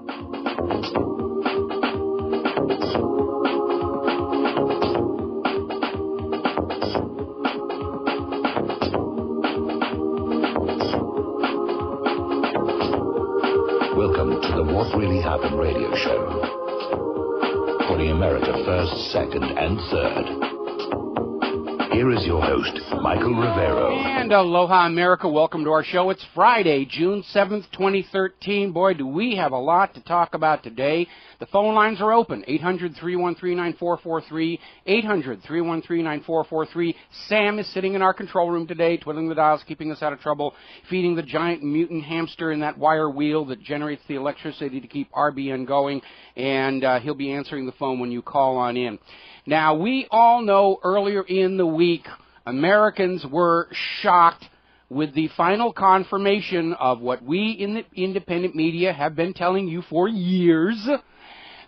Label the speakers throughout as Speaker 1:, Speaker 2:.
Speaker 1: Welcome to the What Really Happened radio show. Putting America first, second, and third. Here is your host, Michael Rivero.
Speaker 2: And aloha, America. Welcome to our show. It's Friday, June 7th, 2013. Boy, do we have a lot to talk about today. The phone lines are open, 800-313-9443, 800-313-9443. Sam is sitting in our control room today, twiddling the dials, keeping us out of trouble, feeding the giant mutant hamster in that wire wheel that generates the electricity to keep RBN going, and he'll be answering the phone when you call on in. Now, we all know earlier in the week, Americans were shocked with the final confirmation of what we in the independent media have been telling you for years.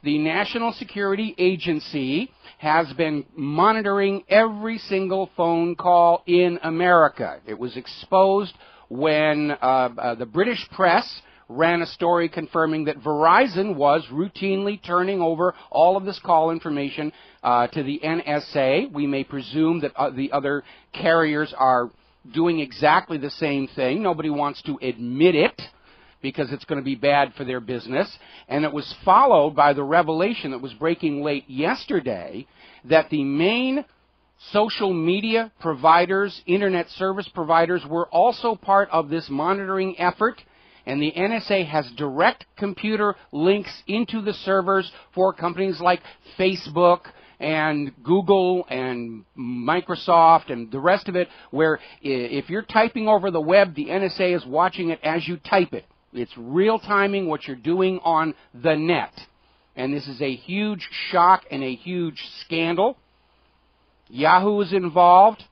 Speaker 2: The National Security Agency has been monitoring every single phone call in America. It was exposed when the British press ran a story confirming that Verizon was routinely turning over all of this call information to the NSA. We may presume that the other carriers are doing exactly the same thing. Nobody wants to admit it because it's going to be bad for their business. And it was followed by the revelation that was breaking late yesterday that the main social media providers, internet service providers, were also part of this monitoring effort. And the NSA has direct computer links into the servers for companies like Facebook and Google and Microsoft and the rest of it, where if you're typing over the web, the NSA is watching it as you type it. It's real timing what you're doing on the net. And this is a huge shock and a huge scandal. Yahoo is involved.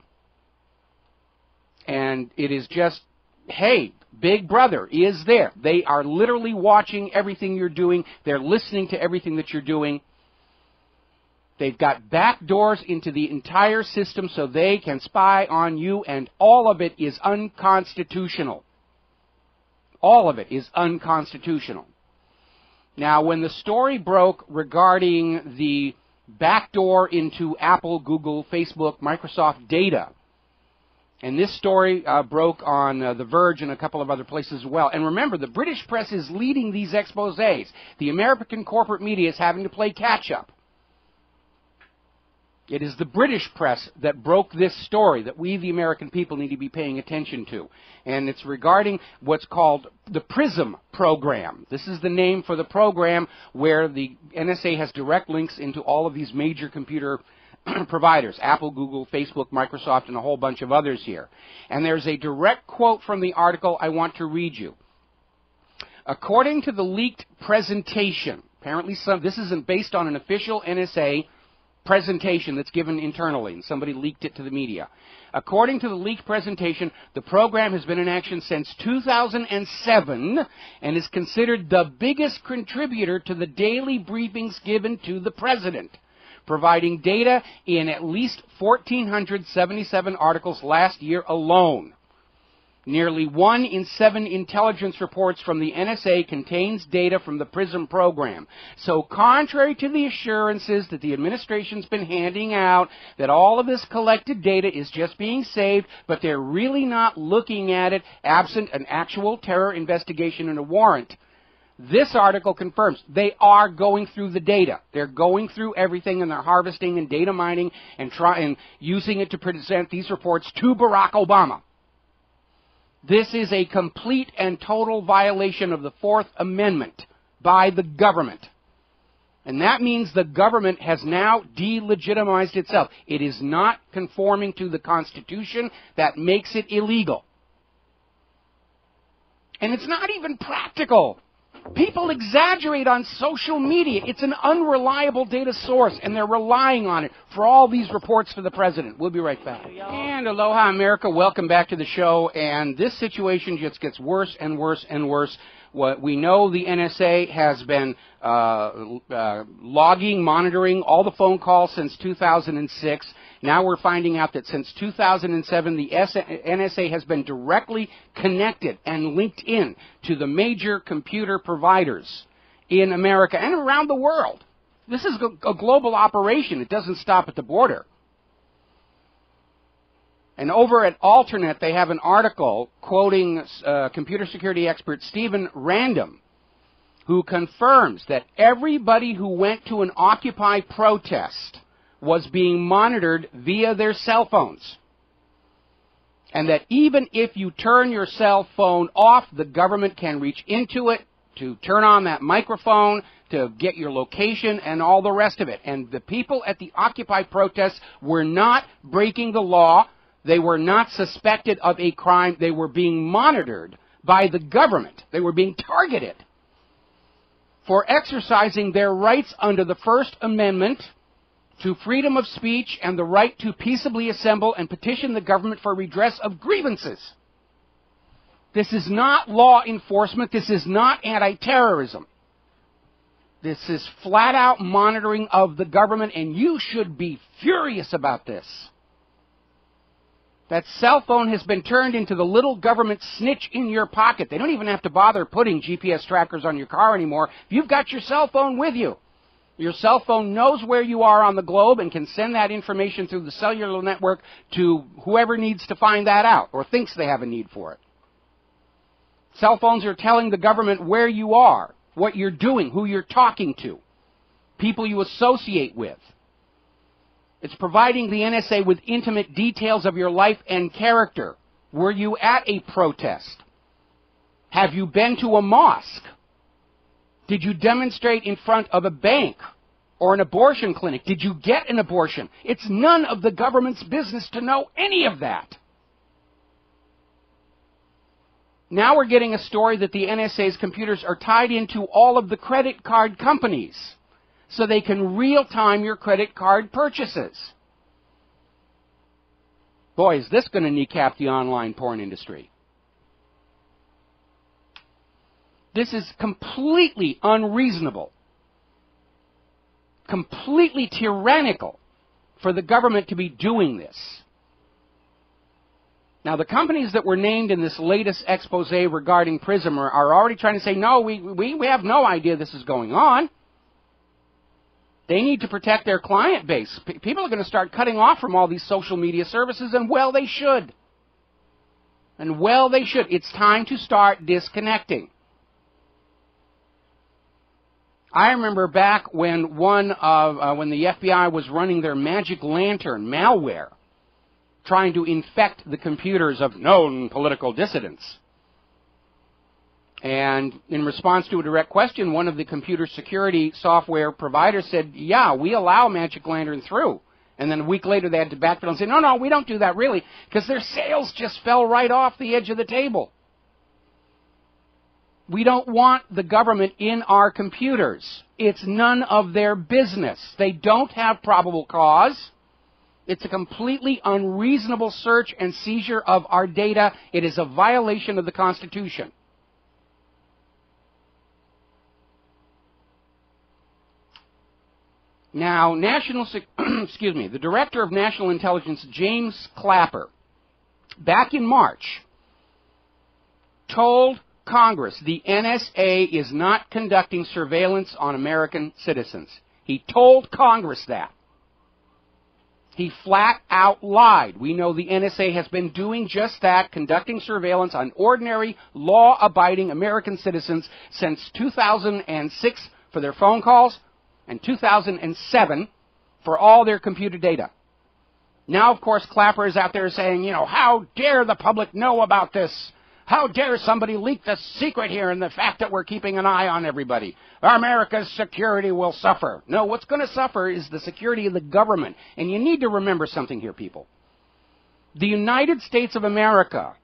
Speaker 2: And it is just, hey, Big Brother is there. They are literally watching everything you're doing. They're listening to everything that you're doing. They've got back doors into the entire system so they can spy on you, and all of it is unconstitutional. All of it is unconstitutional. Now, when the story broke regarding the backdoor into Apple, Google, Facebook, Microsoft data, and this story broke on The Verge and a couple of other places as well. And remember, the British press is leading these exposés. The American corporate media is having to play catch-up. It is the British press that broke this story that we, the American people, need to be paying attention to. And it's regarding what's called the PRISM program. This is the name for the program where the NSA has direct links into all of these major computer providers, Apple, Google, Facebook, Microsoft, and a whole bunch of others here. And there's a direct quote from the article I want to read you. According to the leaked presentation, apparently this isn't based on an official NSA presentation that's given internally, and somebody leaked it to the media. According to the leaked presentation, the program has been in action since 2007 and is considered the biggest contributor to the daily briefings given to the president, providing data in at least 1,477 articles last year alone. Nearly 1 in 7 intelligence reports from the NSA contains data from the PRISM program. So contrary to the assurances that the administration's been handing out, that all of this collected data is just being saved, but they're really not looking at it absent an actual terror investigation and a warrant, this article confirms they are going through the data. They're going through everything, and they're harvesting and data mining and using it to present these reports to Barack Obama. This is a complete and total violation of the Fourth Amendment by the government. And that means the government has now delegitimized itself. It is not conforming to the Constitution. That makes it illegal. And it's not even practical. People exaggerate on social media. It's an unreliable data source, and they're relying on it for all these reports to the president. We'll be right back. And aloha, America. Welcome back to the show. And this situation just gets worse and worse and worse. What we know, the NSA has been logging, monitoring all the phone calls since 2006. Now we're finding out that since 2007, the NSA has been directly connected and linked in to the major computer providers. in America and around the world. This is a global operation. It doesn't stop at the border. And over at Alternet, they have an article quoting computer security expert Stephen Random, who confirms that everybody who went to an Occupy protest was being monitored via their cell phones. And that even if you turn your cell phone off, the government can reach into it to turn on that microphone, to get your location and all the rest of it. And the people at the Occupy protests were not breaking the law. They were not suspected of a crime. They were being monitored by the government. They were being targeted for exercising their rights under the First Amendment to freedom of speech and the right to peaceably assemble and petition the government for redress of grievances. This is not law enforcement. This is not anti-terrorism. This is flat-out monitoring of the government, and you should be furious about this. That cell phone has been turned into the little government snitch in your pocket. They don't even have to bother putting GPS trackers on your car anymore. If you've got your cell phone with you, your cell phone knows where you are on the globe and can send that information through the cellular network to whoever needs to find that out or thinks they have a need for it. Cell phones are telling the government where you are, what you're doing, who you're talking to, people you associate with. It's providing the NSA with intimate details of your life and character. Were you at a protest? Have you been to a mosque? Did you demonstrate in front of a bank or an abortion clinic? Did you get an abortion? It's none of the government's business to know any of that. Now we're getting a story that the NSA's computers are tied into all of the credit card companies, so they can real-time your credit card purchases. Boy, is this going to kneecap the online porn industry. This is completely unreasonable, completely tyrannical for the government to be doing this. Now, the companies that were named in this latest expose regarding PRISM are already trying to say, no, we have no idea this is going on. They need to protect their client base. People are going to start cutting off from all these social media services, and well, they should. And well, they should. It's time to start disconnecting. I remember back when when the FBI was running their Magic Lantern malware, trying to infect the computers of known political dissidents. And in response to a direct question, one of the computer security software providers said, yeah, we allow Magic Lantern through. And then a week later they had to backpedal and say, no, we don't do that really, because their sales just fell right off the edge of the table. We don't want the government in our computers. It's none of their business. They don't have probable cause. It's a completely unreasonable search and seizure of our data. It is a violation of the Constitution. Now, the Director of National Intelligence, James Clapper, back in March, told Congress the NSA is not conducting surveillance on American citizens. He told Congress that. He flat out lied. We know the NSA has been doing just that, conducting surveillance on ordinary, law-abiding American citizens since 2006 for their phone calls and 2007 for all their computer data. Now, of course, Clapper is out there saying, how dare the public know about this? How dare somebody leak the secret here and the fact that we're keeping an eye on everybody? America's security will suffer. No, what's going to suffer is the security of the government. And you need to remember something here, people. The United States of America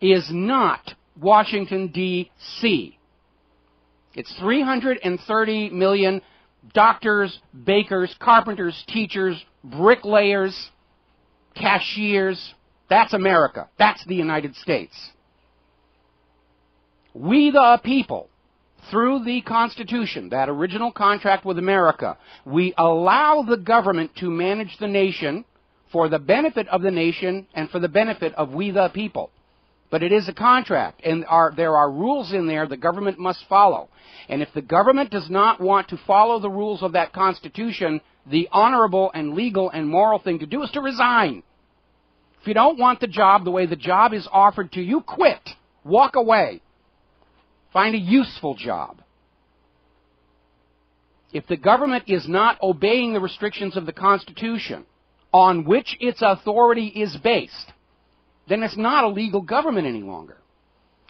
Speaker 2: is not Washington, D.C. It's 330 million doctors, bakers, carpenters, teachers, bricklayers, cashiers. That's America. That's the United States. We the people, through the Constitution, that original contract with America, we allow the government to manage the nation for the benefit of the nation and for the benefit of we the people. But it is a contract, and there are rules in there the government must follow. And if the government does not want to follow the rules of that Constitution, the honorable and legal and moral thing to do is to resign. If you don't want the job the way the job is offered to you, quit. Walk away. Find a useful job. If the government is not obeying the restrictions of the Constitution on which its authority is based, then it's not a legal government any longer.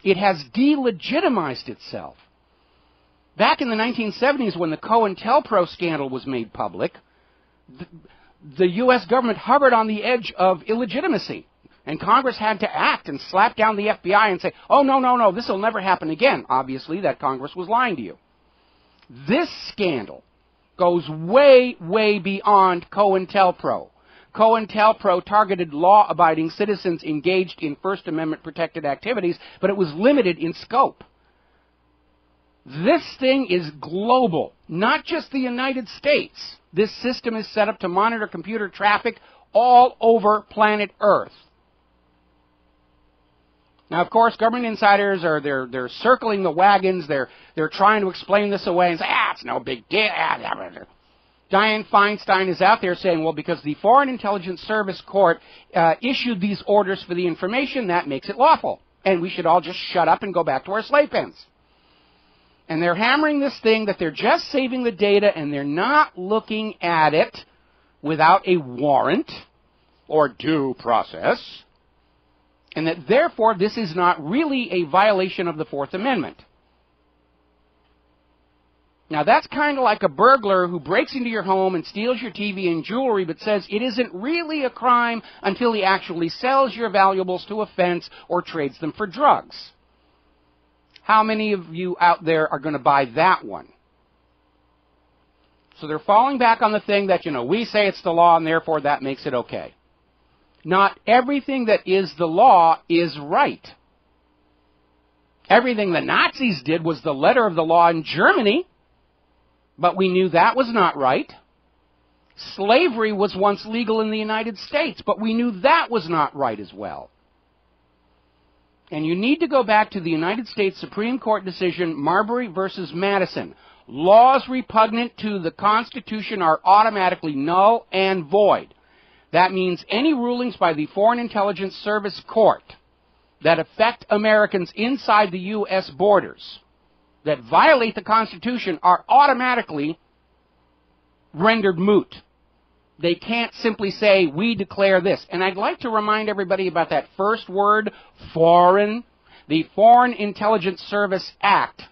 Speaker 2: It has delegitimized itself. Back in the 1970s, when the COINTELPRO scandal was made public, the U.S. government hovered on the edge of illegitimacy. And Congress had to act and slap down the FBI and say, oh, no, no, no, this will never happen again. Obviously, that Congress was lying to you. This scandal goes way, way beyond COINTELPRO. COINTELPRO targeted law-abiding citizens engaged in First Amendment-protected activities, but it was limited in scope. This thing is global, not just the United States. This system is set up to monitor computer traffic all over planet Earth. Now, of course, government insiders they're circling the wagons. They're trying to explain this away and say, it's no big deal. Dianne Feinstein is out there saying, well, because the Foreign Intelligence Service Court issued these orders for the information, that makes it lawful. And we should all just shut up and go back to our slave pens. And they're hammering this thing that they're just saving the data and they're not looking at it without a warrant or due process. And that, therefore, this is not really a violation of the Fourth Amendment. Now, that's kind of like a burglar who breaks into your home and steals your TV and jewelry, but says it isn't really a crime until he actually sells your valuables to a fence or trades them for drugs. How many of you out there are going to buy that one? So they're falling back on the thing that, we say it's the law and therefore that makes it okay. Not everything that is the law is right. Everything the Nazis did was the letter of the law in Germany, but we knew that was not right. Slavery was once legal in the United States, but we knew that was not right as well. And you need to go back to the United States Supreme Court decision, Marbury versus Madison. Laws repugnant to the Constitution are automatically null and void. That means any rulings by the Foreign Intelligence Service Court that affect Americans inside the U.S. borders, that violate the Constitution, are automatically rendered moot. They can't simply say, we declare this. And I'd like to remind everybody about that first word, foreign. The Foreign Intelligence Service Act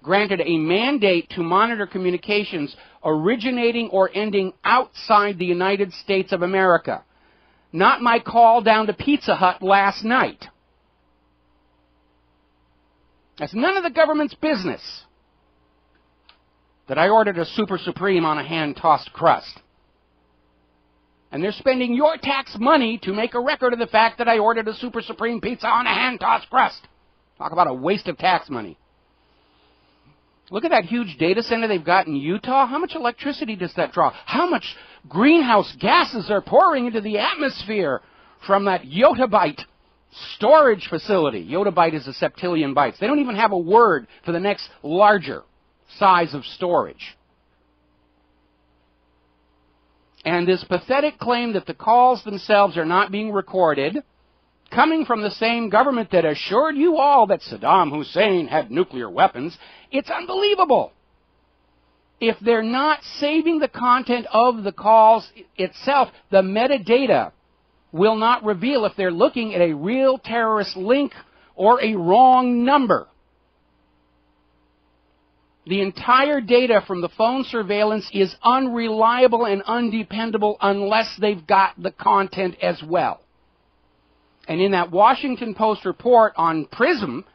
Speaker 2: granted a mandate to monitor communications originating or ending outside the United States of America. Not my call down to Pizza Hut last night. That's none of the government's business that I ordered a Super Supreme on a hand-tossed crust. And they're spending your tax money to make a record of the fact that I ordered a Super Supreme pizza on a hand-tossed crust. Talk about a waste of tax money. Look at that huge data center they've got in Utah. How much electricity does that draw? How much greenhouse gases are pouring into the atmosphere from that yottabyte storage facility? Yottabyte is a septillion bytes. They don't even have a word for the next larger size of storage. And this pathetic claim that the calls themselves are not being recorded, coming from the same government that assured you all that Saddam Hussein had nuclear weapons, it's unbelievable. If they're not saving the content of the calls itself, the metadata will not reveal if they're looking at a real terrorist link or a wrong number. The entire data from the phone surveillance is unreliable and undependable unless they've got the content as well. And in that Washington Post report on PRISM,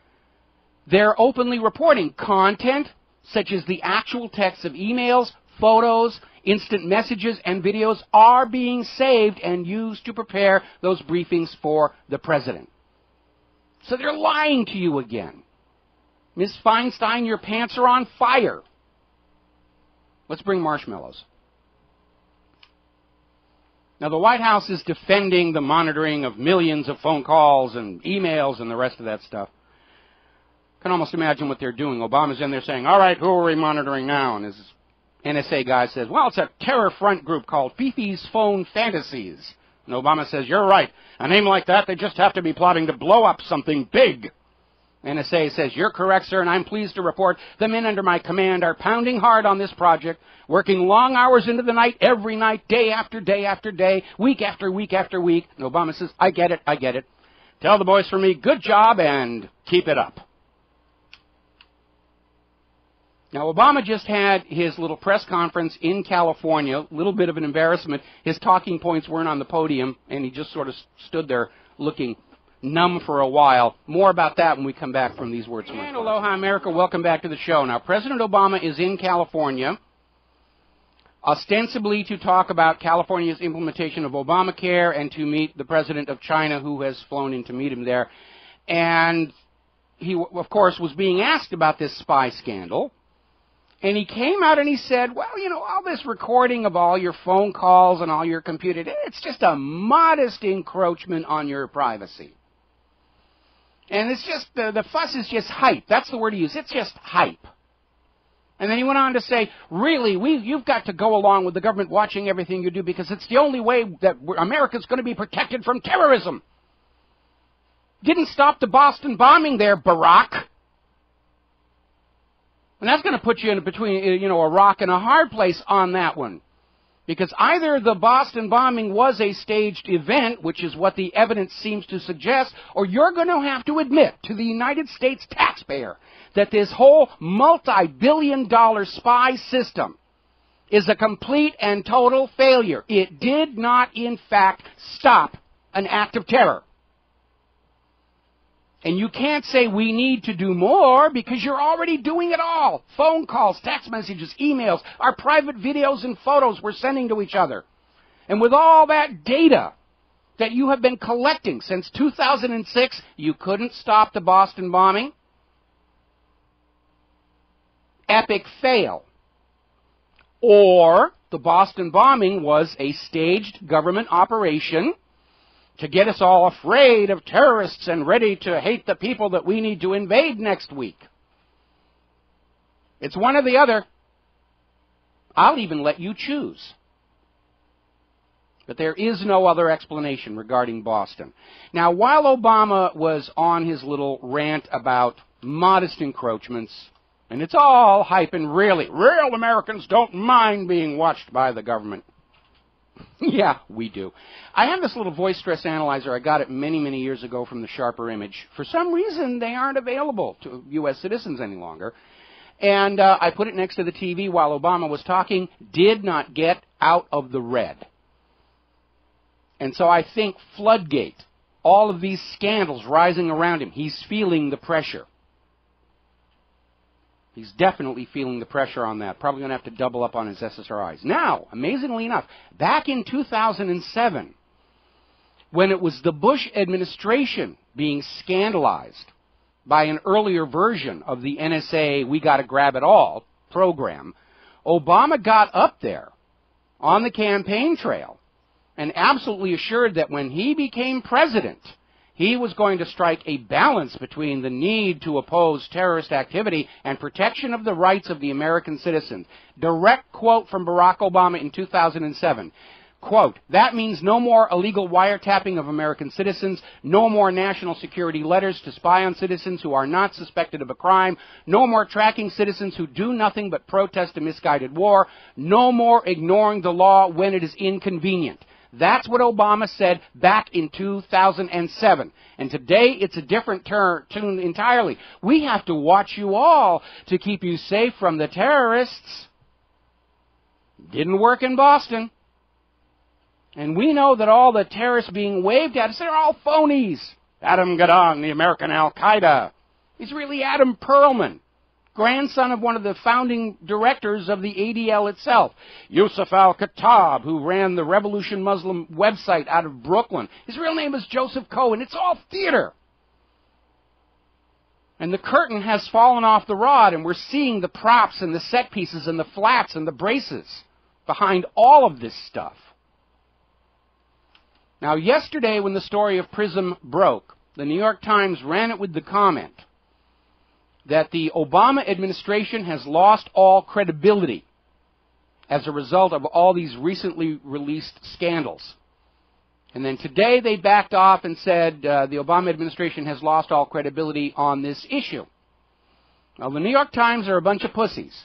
Speaker 2: they're openly reporting content such as the actual text of emails, photos, instant messages, and videos are being saved and used to prepare those briefings for the president. So they're lying to you again. Ms. Feinstein, your pants are on fire. Let's bring marshmallows. Now, the White House is defending the monitoring of millions of phone calls and emails and the rest of that stuff. Can almost imagine what they're doing. Obama's in there saying, all right, who are we monitoring now? And his NSA guy says, well, it's a terror front group called Fifi's Phone Fantasies. And Obama says, you're right. A name like that, they just have to be plotting to blow up something big. NSA says, you're correct, sir, and I'm pleased to report the men under my command are pounding hard on this project, working long hours into the night, every night, day after day after day, week after week after week. And Obama says, I get it, I get it. Tell the boys for me, good job, and keep it up. Now, Obama just had his little press conference in California, a little bit of an embarrassment. His talking points weren't on the podium, and he just sort of stood there looking numb for a while. More about that when we come back from these words. And aloha, America. Welcome back to the show. Now, President Obama is in California, ostensibly to talk about California's implementation of Obamacare and to meet the president of China, who has flown in to meet him there. And he, of course, was being asked about this spy scandal. And he came out and he said, well, you know, all this recording of all your phone calls and all your computer, it's just a modest encroachment on your privacy. And it's just, the fuss is just hype. That's the word he used. It's just hype. And then he went on to say, really, you've got to go along with the government watching everything you do because it's the only way that America's going to be protected from terrorism. Didn't stop the Boston bombing there, Barack. And that's going to put you in between, you know, a rock and a hard place on that one. Because either the Boston bombing was a staged event, which is what the evidence seems to suggest, or you're going to have to admit to the United States taxpayer that this whole multi-billion-dollar spy system is a complete and total failure. It did not, in fact, stop an act of terror. And you can't say we need to do more because you're already doing it all. Phone calls, text messages, emails, our private videos and photos we're sending to each other. And with all that data that you have been collecting since 2006, you couldn't stop the Boston bombing. Epic fail. Or the Boston bombing was a staged government operation to get us all afraid of terrorists and ready to hate the people that we need to invade next week. It's one or the other. I'll even let you choose. But there is no other explanation regarding Boston. Now, while Obama was on his little rant about modest encroachments, and it's all hype and really, real Americans don't mind being watched by the government. Yeah, we do. I have this little voice stress analyzer. I got it many, many years ago from the Sharper Image. For some reason, they aren't available to U.S. citizens any longer. And I put it next to the TV while Obama was talking. Did not get out of the red. And so I think floodgate, all of these scandals rising around him, he's feeling the pressure. He's definitely feeling the pressure on that. Probably going to have to double up on his SSRIs. Now, amazingly enough, back in 2007, when it was the Bush administration being scandalized by an earlier version of the NSA We Gotta Grab It All program, Obama got up there on the campaign trail and absolutely assured that when he became president, he was going to strike a balance between the need to oppose terrorist activity and protection of the rights of the American citizens. Direct quote from Barack Obama in 2007. Quote, that means no more illegal wiretapping of American citizens, no more national security letters to spy on citizens who are not suspected of a crime, no more tracking citizens who do nothing but protest a misguided war, no more ignoring the law when it is inconvenient. That's what Obama said back in 2007. And today, it's a different tune entirely. We have to watch you all to keep you safe from the terrorists. Didn't work in Boston. And we know that all the terrorists being waved at us, they're all phonies. Adam Gadon, the American Al-Qaeda. He's really Adam Perlman, grandson of one of the founding directors of the ADL itself. Yusuf al-Khattab, who ran the Revolution Muslim website out of Brooklyn. His real name is Joseph Cohen. It's all theater. And the curtain has fallen off the rod, and we're seeing the props and the set pieces and the flats and the braces behind all of this stuff. Now, yesterday when the story of PRISM broke, the New York Times ran it with the comment that the Obama administration has lost all credibility as a result of all these recently released scandals. And then today they backed off and said the Obama administration has lost all credibility on this issue. Now, the New York Times are a bunch of pussies,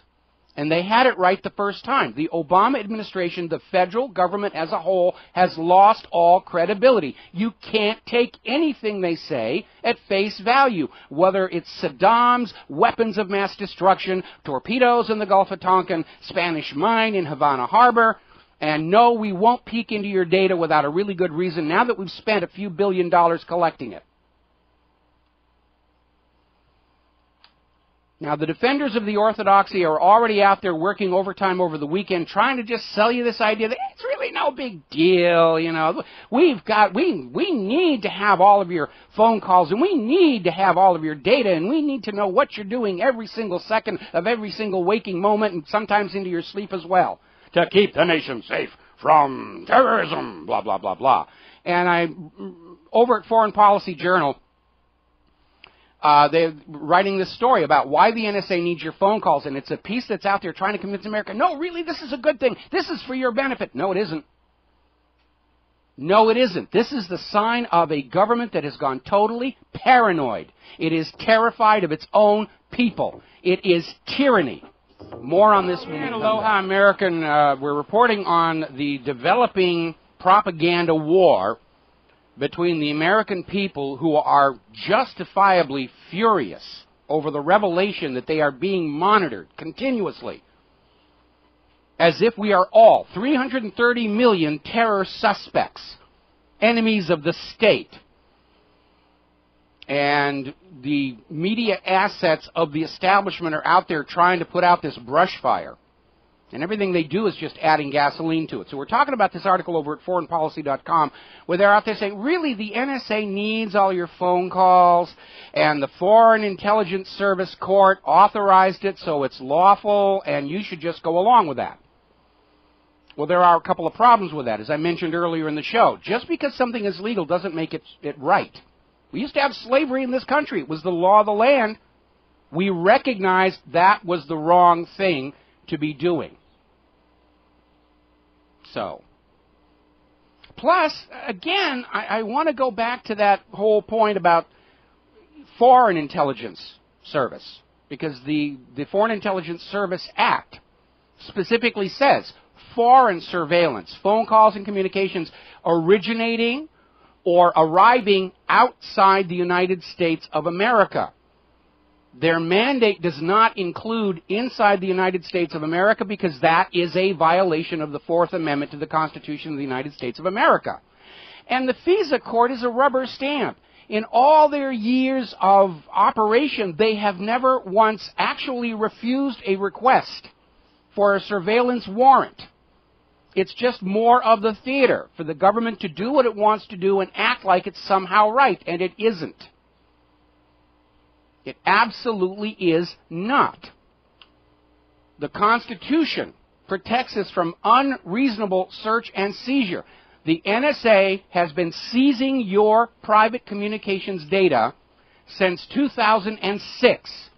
Speaker 2: and they had it right the first time. The Obama administration, the federal government as a whole, has lost all credibility. You can't take anything they say at face value, whether it's Saddam's weapons of mass destruction, torpedoes in the Gulf of Tonkin, Spanish mine in Havana Harbor. And no, we won't peek into your data without a really good reason now that we've spent a few $1 billion collecting it. Now, the defenders of the orthodoxy are already out there working overtime over the weekend trying to just sell you this idea that it's really no big deal, you know. We need to have all of your phone calls, and we need to have all of your data, and we need to know what you're doing every single second of every single waking moment, and sometimes into your sleep as well, to keep the nation safe from terrorism, blah, blah, blah, blah. And over at Foreign Policy Journal, they're writing this story about why the NSA needs your phone calls, and it's a piece that's out there trying to convince America, no, really, this is a good thing. This is for your benefit. No, it isn't. No, it isn't. This is the sign of a government that has gone totally paranoid. It is terrified of its own people. It is tyranny. More on this when we come back. Aloha American, we're reporting on the developing propaganda war between the American people, who are justifiably furious over the revelation that they are being monitored continuously, as if we are all 330 million terror suspects, enemies of the state. And the media assets of the establishment are out there trying to put out this brush fire. And everything they do is just adding gasoline to it. So we're talking about this article over at foreignpolicy.com, where they're out there saying, really, the NSA needs all your phone calls, and the Foreign Intelligence Service Court authorized it, so it's lawful, and you should just go along with that. Well, there are a couple of problems with that, as I mentioned earlier in the show. Just because something is legal doesn't make it right. We used to have slavery in this country. It was the law of the land. We recognized that was the wrong thing to be doing. So, plus, again, I want to go back to that whole point about Foreign Intelligence Service, because the Foreign Intelligence Service Act specifically says foreign surveillance, phone calls and communications originating or arriving outside the United States of America. Their mandate does not include inside the United States of America, because that is a violation of the Fourth Amendment to the Constitution of the United States of America. And the FISA court is a rubber stamp. In all their years of operation, they have never once actually refused a request for a surveillance warrant. It's just more of the theater for the government to do what it wants to do and act like it's somehow right, and it isn't. It absolutely is not. The Constitution protects us from unreasonable search and seizure. The NSA has been seizing your private communications data since 2006,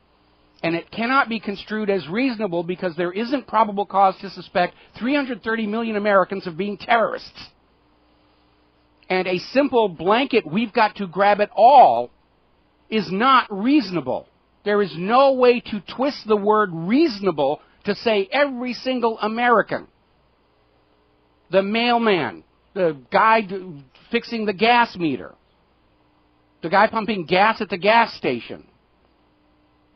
Speaker 2: and it cannot be construed as reasonable because there isn't probable cause to suspect 330 million Americans of being terrorists. And a simple blanket, we've got to grab it all, is not reasonable. There is no way to twist the word reasonable to say every single American. The mailman, the guy fixing the gas meter, the guy pumping gas at the gas station,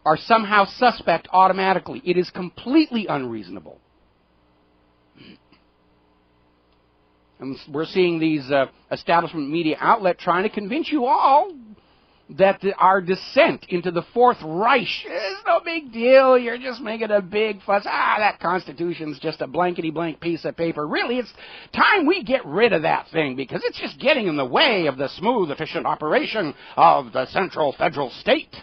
Speaker 2: are somehow suspect automatically. It is completely unreasonable. And we're seeing these establishment media outlets trying to convince you all that our descent into the Fourth Reich is no big deal. You're just making a big fuss. That Constitution's just a blankety-blank piece of paper. Really, it's time we get rid of that thing, because it's just getting in the way of the smooth, efficient operation of the central federal state.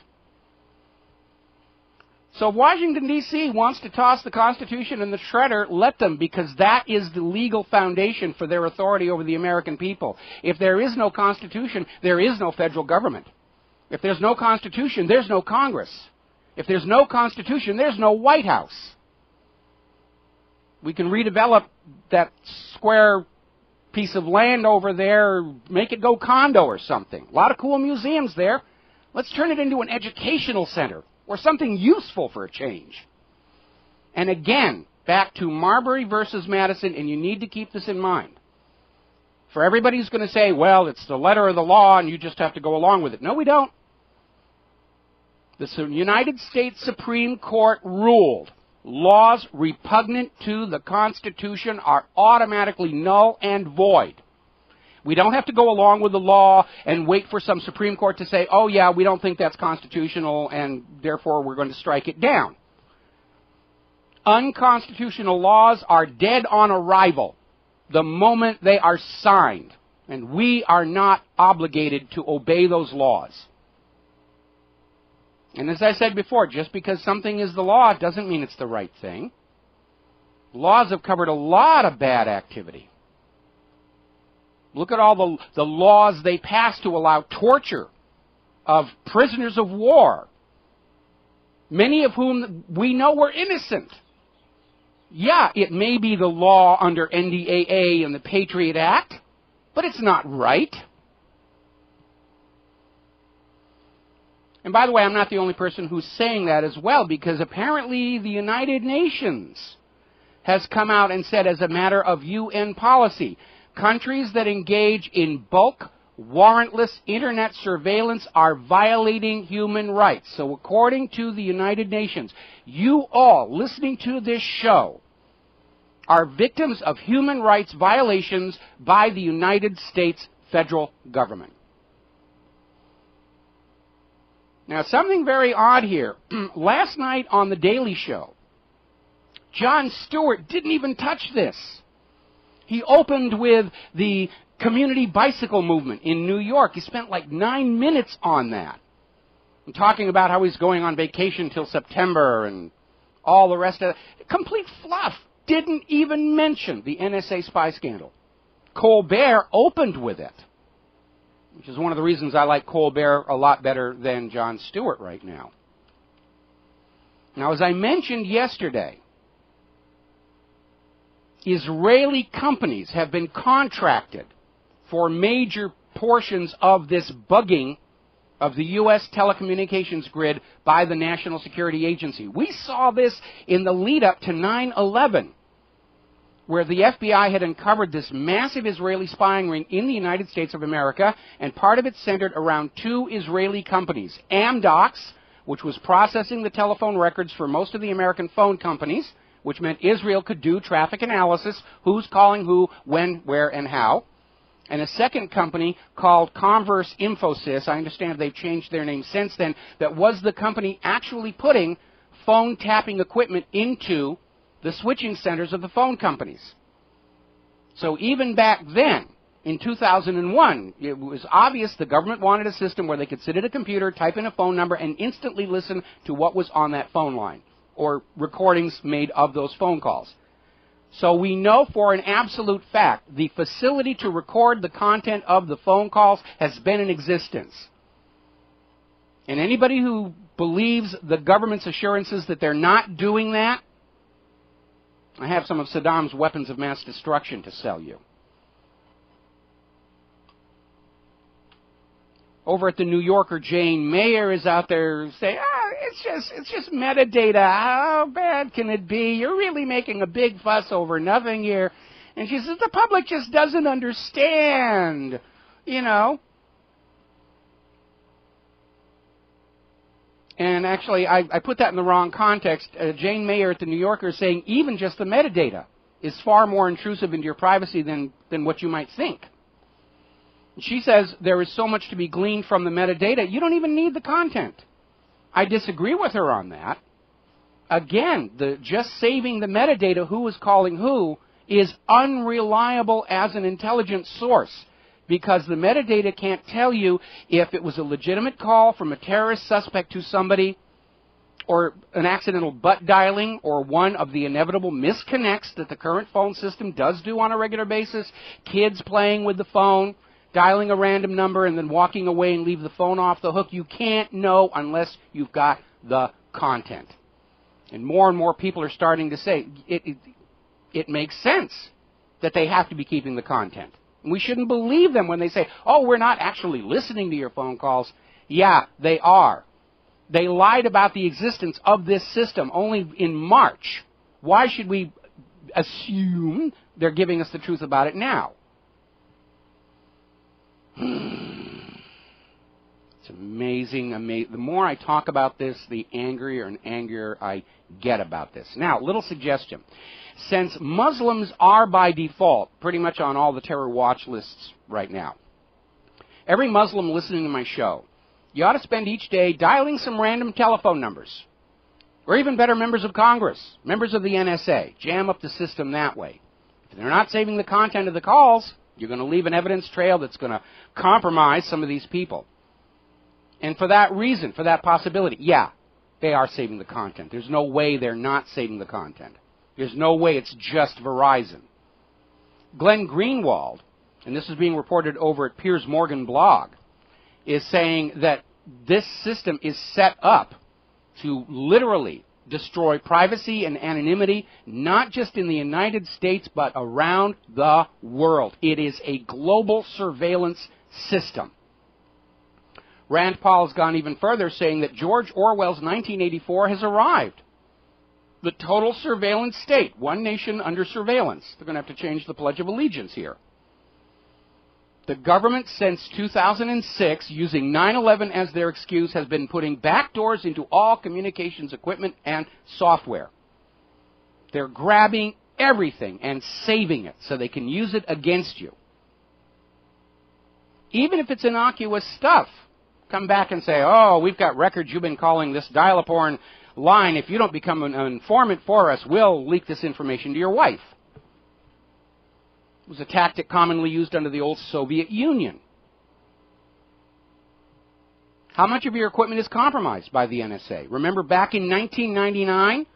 Speaker 2: So if Washington, D.C. wants to toss the Constitution in the shredder, let them, because that is the legal foundation for their authority over the American people. If there is no Constitution, there is no federal government. If there's no Constitution, there's no Congress. If there's no Constitution, there's no White House. We can redevelop that square piece of land over there, make it go condo or something. A lot of cool museums there. Let's turn it into an educational center or something useful for a change. And again, back to Marbury versus Madison, and you need to keep this in mind. For everybody who's going to say, well, it's the letter of the law and you just have to go along with it. No, we don't. The United States Supreme Court ruled laws repugnant to the Constitution are automatically null and void. We don't have to go along with the law and wait for some Supreme Court to say, oh yeah, we don't think that's constitutional and therefore we're going to strike it down. Unconstitutional laws are dead on arrival the moment they are signed, and we are not obligated to obey those laws. And as I said before, just because something is the law doesn't mean it's the right thing. Laws have covered a lot of bad activity. Look at all the laws they passed to allow torture of prisoners of war, many of whom we know were innocent. Yeah, it may be the law under NDAA and the Patriot Act, but it's not right. And by the way, I'm not the only person who's saying that as well, because apparently the United Nations has come out and said, as a matter of UN policy, countries that engage in bulk, warrantless Internet surveillance are violating human rights. So according to the United Nations, you all listening to this show are victims of human rights violations by the United States federal government. Now, something very odd here. Last night on The Daily Show, Jon Stewart didn't even touch this. He opened with the community bicycle movement in New York. He spent like 9 minutes on that, and talking about how he's going on vacation till September and all the rest of it. Complete fluff. Didn't even mention the NSA spy scandal. Colbert opened with it, which is one of the reasons I like Colbert a lot better than Jon Stewart right now. Now, as I mentioned yesterday, Israeli companies have been contracted for major portions of this bugging of the U.S. telecommunications grid by the National Security Agency. We saw this in the lead-up to 9/11, where the FBI had uncovered this massive Israeli spying ring in the United States of America, and part of it centered around two Israeli companies. Amdocs, which was processing the telephone records for most of the American phone companies, which meant Israel could do traffic analysis, who's calling who, when, where, and how. And a second company called Converse Infosys, I understand they've changed their name since then, that was the company actually putting phone tapping equipment into the switching centers of the phone companies. So even back then, in 2001, it was obvious the government wanted a system where they could sit at a computer, type in a phone number, and instantly listen to what was on that phone line, or recordings made of those phone calls. So we know for an absolute fact the facility to record the content of the phone calls has been in existence. And anybody who believes the government's assurances that they're not doing that, I have some of Saddam's weapons of mass destruction to sell you. Over at the New Yorker, Jane Mayer is out there saying, it's just metadata. How bad can it be? You're really making a big fuss over nothing here. And she says, the public just doesn't understand, you know. And actually, I put that in the wrong context. Jane Mayer at the New Yorker is saying even just the metadata is far more intrusive into your privacy than what you might think. She says there is so much to be gleaned from the metadata, you don't even need the content. I disagree with her on that. Again, just saving the metadata, who is calling who, is unreliable as an intelligence source, because the metadata can't tell you if it was a legitimate call from a terrorist suspect to somebody, or an accidental butt dialing, or one of the inevitable misconnects that the current phone system does do on a regular basis, kids playing with the phone, dialing a random number and then walking away and leave the phone off the hook, you can't know unless you've got the content. And more people are starting to say it makes sense that they have to be keeping the content. And we shouldn't believe them when they say, oh, we're not actually listening to your phone calls. Yeah, they are. They lied about the existence of this system only in March. Why should we assume they're giving us the truth about it now? It's amazing. The more I talk about this, the angrier and angrier I get about this. Now, little suggestion. Since Muslims are by default pretty much on all the terror watch lists right now, every Muslim listening to my show, you ought to spend each day dialing some random telephone numbers. Or even better, members of Congress, members of the NSA. Jam up the system that way. If they're not saving the content of the calls, you're going to leave an evidence trail that's going to compromise some of these people. And for that reason, for that possibility, yeah, they are saving the content. There's no way they're not saving the content. There's no way it's just Verizon. Glenn Greenwald, and this is being reported over at Piers Morgan blog, is saying that this system is set up to literally destroy privacy and anonymity, not just in the United States, but around the world. It is a global surveillance system. Rand Paul has gone even further, saying that George Orwell's 1984 has arrived. The total surveillance state, one nation under surveillance. They're going to have to change the Pledge of Allegiance here. The government, since 2006, using 9/11 as their excuse, has been putting backdoors into all communications equipment and software. They're grabbing everything and saving it so they can use it against you. Even if it's innocuous stuff, come back and say, oh, we've got records you've been calling this dial-a-porn line. If you don't become an informant for us, we'll leak this information to your wife. It was a tactic commonly used under the old Soviet Union. How much of your equipment is compromised by the NSA? Remember back in 1999,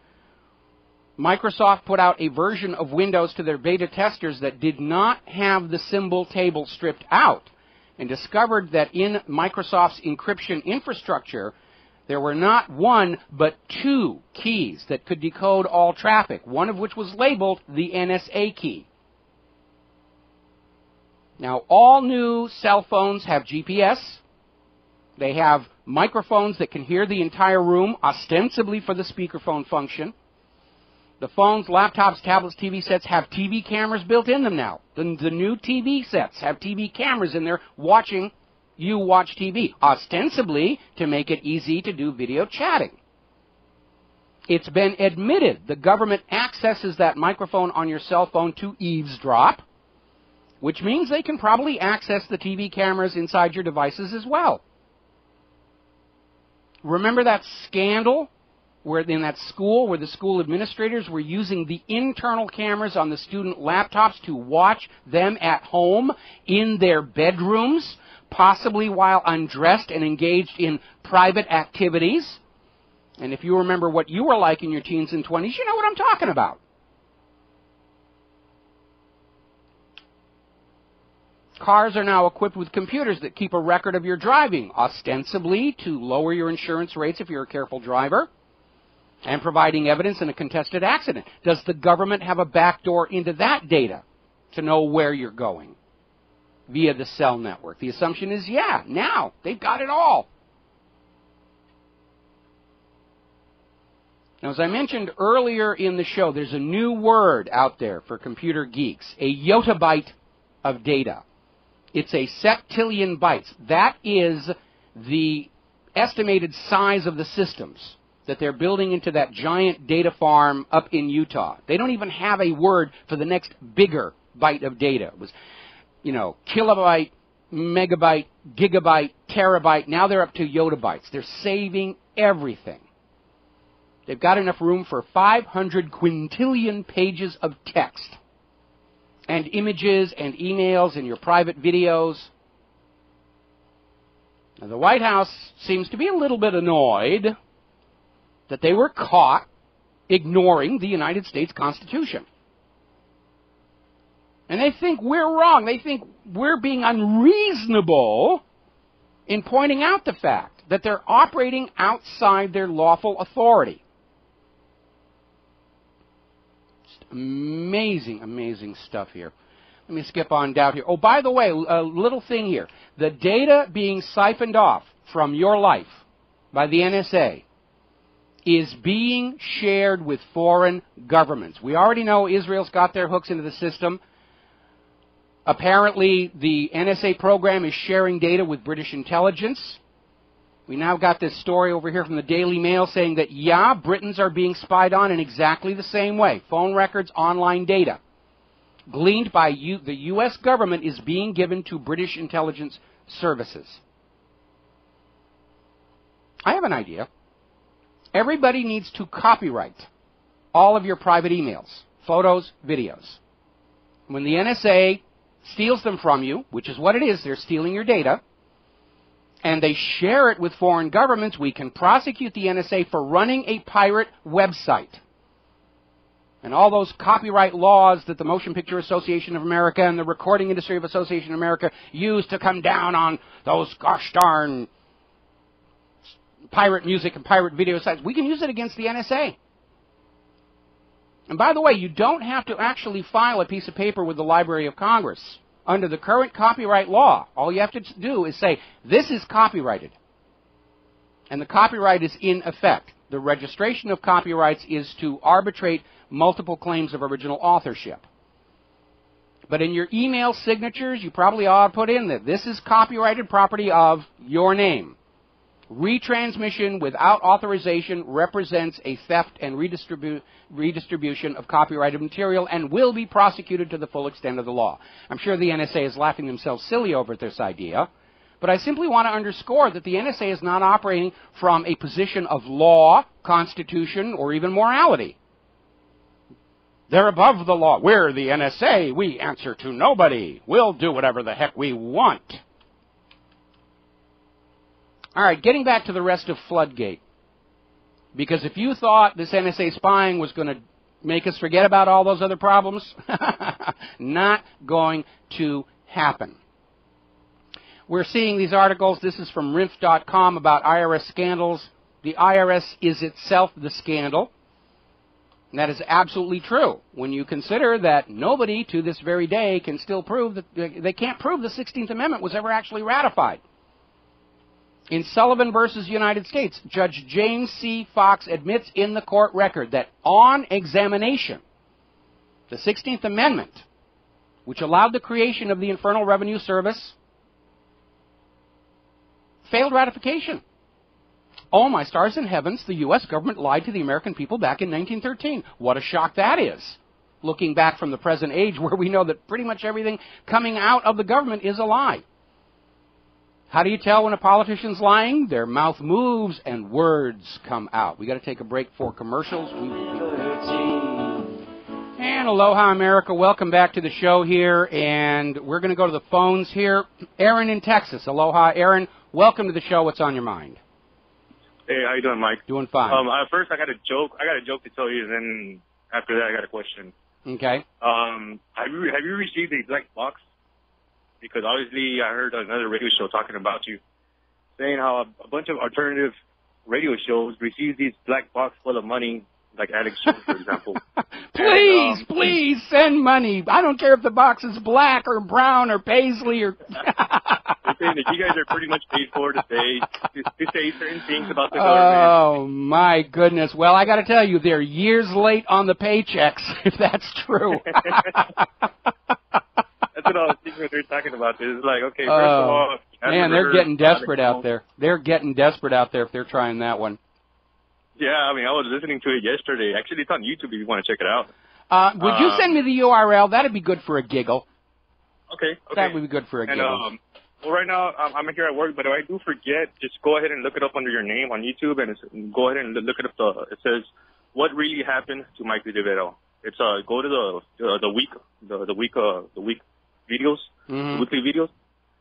Speaker 2: Microsoft put out a version of Windows to their beta testers that did not have the symbol table stripped out, and discovered that in Microsoft's encryption infrastructure, there were not one, but two keys that could decode all traffic, one of which was labeled the NSA key. Now, all new cell phones have GPS. They have microphones that can hear the entire room, ostensibly for the speakerphone function. The phones, laptops, tablets, TV sets have TV cameras built in them now. The new TV sets have TV cameras in there watching you watch TV, ostensibly to make it easy to do video chatting. It's been admitted the government accesses that microphone on your cell phone to eavesdrop, which means they can probably access the TV cameras inside your devices as well. Remember that scandal where in that school where the school administrators were using the internal cameras on the student laptops to watch them at home in their bedrooms, possibly while undressed and engaged in private activities? And if you remember what you were like in your teens and 20s, you know what I'm talking about. Cars are now equipped with computers that keep a record of your driving, ostensibly to lower your insurance rates if you're a careful driver, and providing evidence in a contested accident. Does the government have a backdoor into that data to know where you're going via the cell network? The assumption is, yeah, now they've got it all. Now, as I mentioned earlier in the show, there's a new word out there for computer geeks, a yottabyte of data. It's a septillion bytes. That is the estimated size of the systems that they're building into that giant data farm up in Utah. They don't even have a word for the next bigger byte of data. It was, kilobyte, megabyte, gigabyte, terabyte. Now they're up to yottabytes. They're saving everything. They've got enough room for 500 quintillion pages of text and images and emails and your private videos. Now, the White House seems to be a little bit annoyed that they were caught ignoring the United States Constitution. And they think we're wrong. They think we're being unreasonable in pointing out the fact that they're operating outside their lawful authority. Just amazing, amazing stuff here. Let me skip on down here. Oh, by the way, a little thing here. The data being siphoned off from your life by the NSA is being shared with foreign governments. We already know Israel's got their hooks into the system. Apparently, the NSA program is sharing data with British intelligence. We now got this story over here from the Daily Mail saying that, yeah, Britons are being spied on in exactly the same way. Phone records, online data, gleaned by the U.S. government is being given to British intelligence services. I have an idea. Everybody needs to copyright all of your private emails, photos, videos. When the NSA steals them from you, which is what it is, they're stealing your data, and they share it with foreign governments, we can prosecute the NSA for running a pirate website. And all those copyright laws that the Motion Picture Association of America and the Recording Industry Association of America use to come down on those gosh darn pirate music and pirate video sites, we can use it against the NSA. And by the way, you don't have to actually file a piece of paper with the Library of Congress. Under the current copyright law, all you have to do is say, this is copyrighted. And the copyright is in effect. The registration of copyrights is to arbitrate multiple claims of original authorship. But in your email signatures, you probably ought to put in that this is copyrighted property of your name. Retransmission without authorization represents a theft and redistribution of copyrighted material and will be prosecuted to the full extent of the law. I'm sure the NSA is laughing themselves silly over this idea, but I simply want to underscore that the NSA is not operating from a position of law, constitution, or even morality. They're above the law. We're the NSA. We answer to nobody. We'll do whatever the heck we want. All right, getting back to the rest of Floodgate. Because if you thought this NSA spying was going to make us forget about all those other problems, not going to happen. We're seeing these articles. This is from RINF.com about IRS scandals. The IRS is itself the scandal. And that is absolutely true when you consider that nobody to this very day can still prove that they can't prove the 16th Amendment was ever actually ratified. In Sullivan versus United States, Judge James C. Fox admits in the court record that on examination, the 16th Amendment, which allowed the creation of the Internal Revenue Service, failed ratification. Oh, my stars and heavens, the U.S. government lied to the American people back in 1913. What a shock that is, looking back from the present age where we know that pretty much everything coming out of the government is a lie. How do you tell when a politician's lying? Their mouth moves and words come out. We got to take a break for commercials. We will be back. And aloha, America. Welcome back to the show here. And we're going to go to the phones here. Aaron in Texas. Aloha, Aaron. Welcome to the show. What's on your mind?
Speaker 3: Hey, how you doing, Mike?
Speaker 2: Doing fine.
Speaker 3: First, I got a joke. to tell you, and then after that, I got a question.
Speaker 2: Okay.
Speaker 3: Have you received a black box? Because obviously I heard another radio show talking about you, saying how a bunch of alternative radio shows receive these black box full of money, like Alex Jones, for example.
Speaker 2: Please send money. I don't care if the box is black or brown or paisley or...
Speaker 3: They're saying that you guys are pretty much paid for to say certain things about the government.
Speaker 2: Oh, my goodness. Well, I got to tell you, they're years late on the paychecks, if that's true.
Speaker 3: That's what I was thinking when they were talking about this. It's like, okay, first of all...
Speaker 2: Man, they're getting desperate out there. They're getting desperate out there if they're trying that one.
Speaker 3: Yeah, I mean, I was listening to it yesterday. Actually, it's on YouTube if you want to check it out.
Speaker 2: Would you send me the URL? That'd be good for a giggle.
Speaker 3: Okay.
Speaker 2: That would be good for a giggle.
Speaker 3: Well, right now, I'm here at work, but if I do forget, just go ahead and look it up under your name on YouTube, and go ahead and look it up. It says, "What Really Happened to Michael Rivero." It's go to the week videos, weekly videos,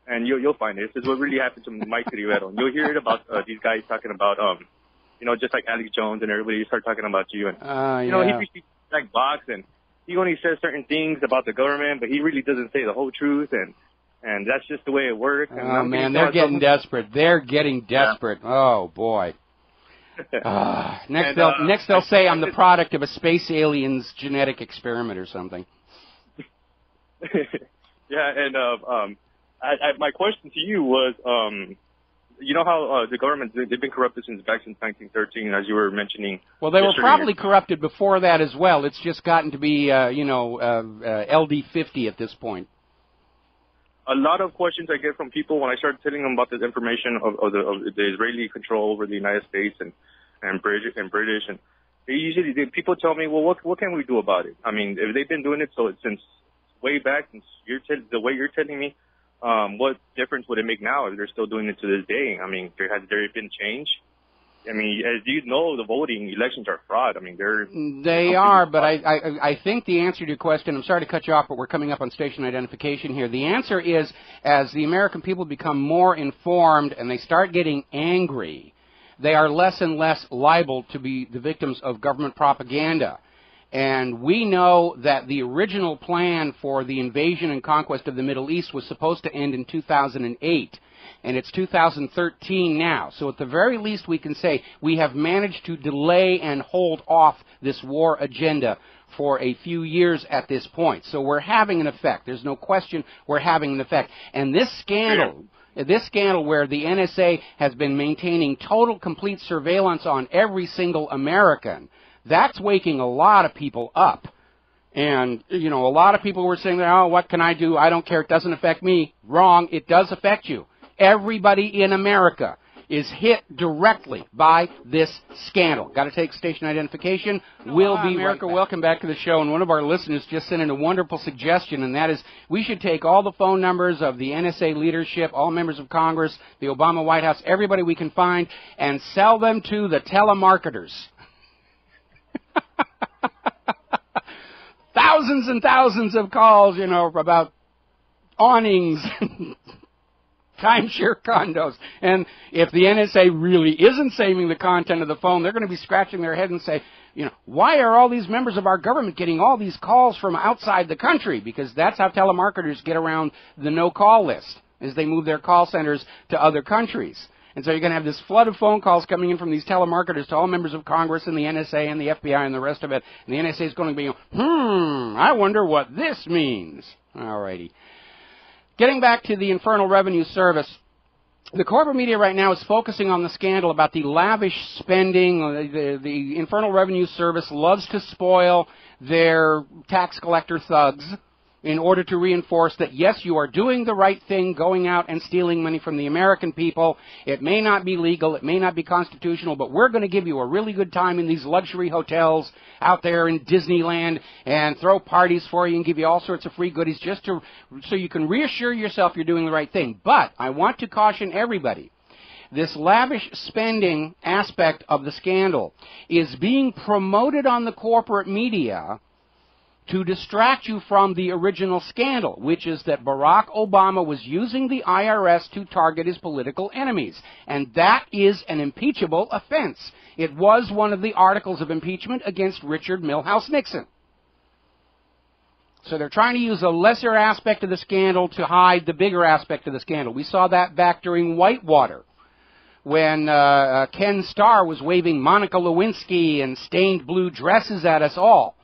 Speaker 3: and you'll find it. It says what really happened to Michael Rivero. And you'll hear it about these guys talking about you know, just like Alex Jones and everybody start talking about you. And, you know,
Speaker 2: yeah.
Speaker 3: he received a black box, and he only says certain things about the government, but he really doesn't say the whole truth, and that's just the way it works. And
Speaker 2: Oh, man, they're getting desperate. They're getting desperate. Yeah. Oh, boy. Next they'll say I'm the product of a space alien's genetic experiment or something.
Speaker 3: Yeah, and my question to you was, you know how the government, they've been corrupted back since 1913, as you were mentioning.
Speaker 2: Well, they were probably corrupted before that as well. It's just gotten to be, LD50 at this point.
Speaker 3: A lot of questions I get from people when I start telling them about this information of the Israeli control over the United States and British, and people tell me, well, what can we do about it? I mean, if they've been doing it since way back, since the way you're telling me, what difference would it make now if they're still doing it to this day? I mean, has there been change? I mean, as you know, the elections are fraud. I mean, they are,
Speaker 2: but I think the answer to your question, I'm sorry to cut you off, but we're coming up on station identification here. The answer is, as the American people become more informed and they start getting angry, they are less and less liable to be the victims of government propaganda. And we know that the original plan for the invasion and conquest of the Middle East was supposed to end in 2008. And it's 2013 now. So at the very least we can say we have managed to delay and hold off this war agenda for a few years at this point. So we're having an effect. There's no question we're having an effect. And this scandal where the NSA has been maintaining total, complete surveillance on every single American, that's waking a lot of people up. And, you know, a lot of people were saying, oh, what can I do? I don't care. It doesn't affect me. Wrong. It does affect you. Everybody in America is hit directly by this scandal. Got to take station identification. We'll be America. Right, welcome back to the show. And one of our listeners just sent in a wonderful suggestion, and that is we should take all the phone numbers of the NSA leadership, all members of Congress, the Obama White House, everybody we can find, and sell them to the telemarketers. Thousands and thousands of calls, you know, about awnings and timeshare condos. And if the NSA really isn't saving the content of the phone, they're going to be scratching their head and say, you know, why are all these members of our government getting all these calls from outside the country? Because that's how telemarketers get around the no-call list, is they move their call centers to other countries. And so you're going to have this flood of phone calls coming in from these telemarketers to all members of Congress and the NSA and the FBI and the rest of it. And the NSA is going to be, I wonder what this means. All righty. Getting back to the Internal Revenue Service, the corporate media right now is focusing on the scandal about the lavish spending. The Internal Revenue Service loves to spoil their tax collector thugs in order to reinforce that, yes, you are doing the right thing, going out and stealing money from the American people. It may not be legal, it may not be constitutional, but we're going to give you a really good time in these luxury hotels out there in Disneyland and throw parties for you and give you all sorts of free goodies just so you can reassure yourself you're doing the right thing. But I want to caution everybody. This lavish spending aspect of the scandal is being promoted on the corporate media to distract you from the original scandal, which is that Barack Obama was using the IRS to target his political enemies. And that is an impeachable offense. It was one of the articles of impeachment against Richard Milhouse Nixon. So they're trying to use a lesser aspect of the scandal to hide the bigger aspect of the scandal. We saw that back during Whitewater, when Ken Starr was waving Monica Lewinsky and stained blue dresses at us all.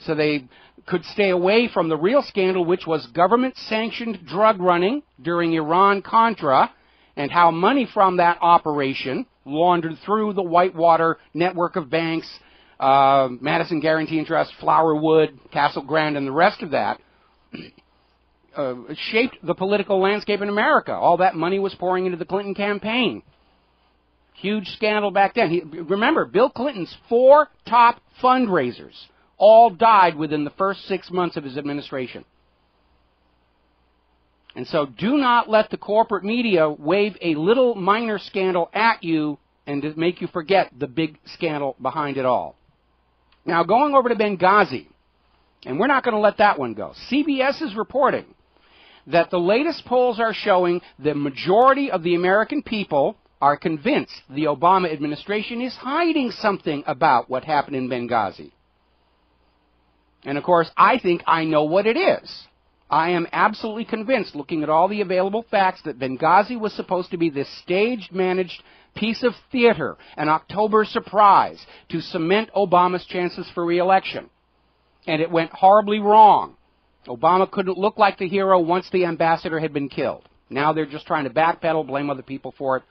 Speaker 2: So they could stay away from the real scandal, which was government-sanctioned drug running during Iran-Contra, and how money from that operation laundered through the Whitewater network of banks, Madison Guaranty and Trust, Flowerwood, Castle Grand, and the rest of that, shaped the political landscape in America. All that money was pouring into the Clinton campaign. Huge scandal back then. Remember, Bill Clinton's 4 top fundraisers all died within the first 6 months of his administration. And so do not let the corporate media wave a little minor scandal at you and to make you forget the big scandal behind it all. Now, going over to Benghazi, and we're not going to let that one go. CBS is reporting that the latest polls are showing the majority of the American people are convinced the Obama administration is hiding something about what happened in Benghazi. And of course, I think I know what it is. I am absolutely convinced, looking at all the available facts, that Benghazi was supposed to be this staged, managed piece of theater, an October surprise to cement Obama's chances for re-election. And it went horribly wrong. Obama couldn't look like the hero once the ambassador had been killed. Now they're just trying to backpedal, blame other people for it.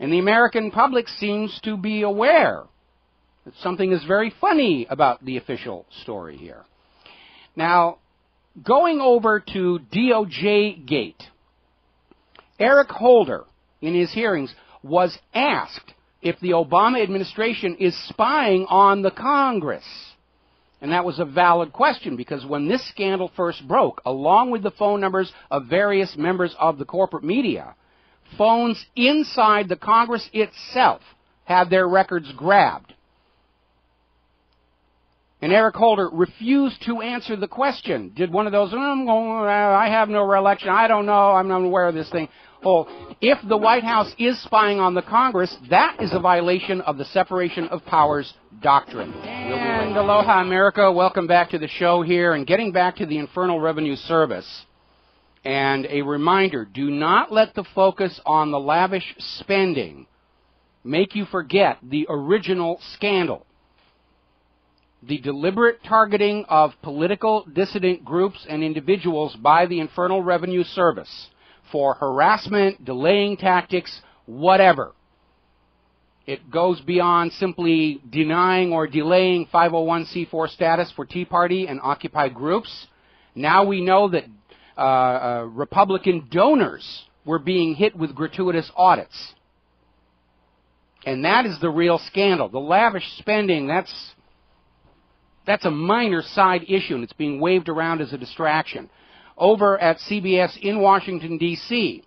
Speaker 2: And the American public seems to be aware that something is very funny about the official story here. Now, going over to DOJ Gate, Eric Holder, in his hearings, was asked if the Obama administration is spying on the Congress. And that was a valid question, because when this scandal first broke, along with the phone numbers of various members of the corporate media, phones inside the Congress itself had their records grabbed. And Eric Holder refused to answer the question. Did one of those, I have no recollection, I don't know, I'm not aware of this thing. Oh, if the White House is spying on the Congress, that is a violation of the separation of powers doctrine. And aloha, America. Welcome back to the show here. And getting back to the Internal Revenue Service. And a reminder, do not let the focus on the lavish spending make you forget the original scandal. The deliberate targeting of political dissident groups and individuals by the Internal Revenue Service for harassment, delaying tactics, whatever. It goes beyond simply denying or delaying 501c4 status for Tea Party and Occupy groups. Now we know that Republican donors were being hit with gratuitous audits. And that is the real scandal. The lavish spending, that's a minor side issue, and it's being waved around as a distraction. Over at CBS in Washington, D.C.,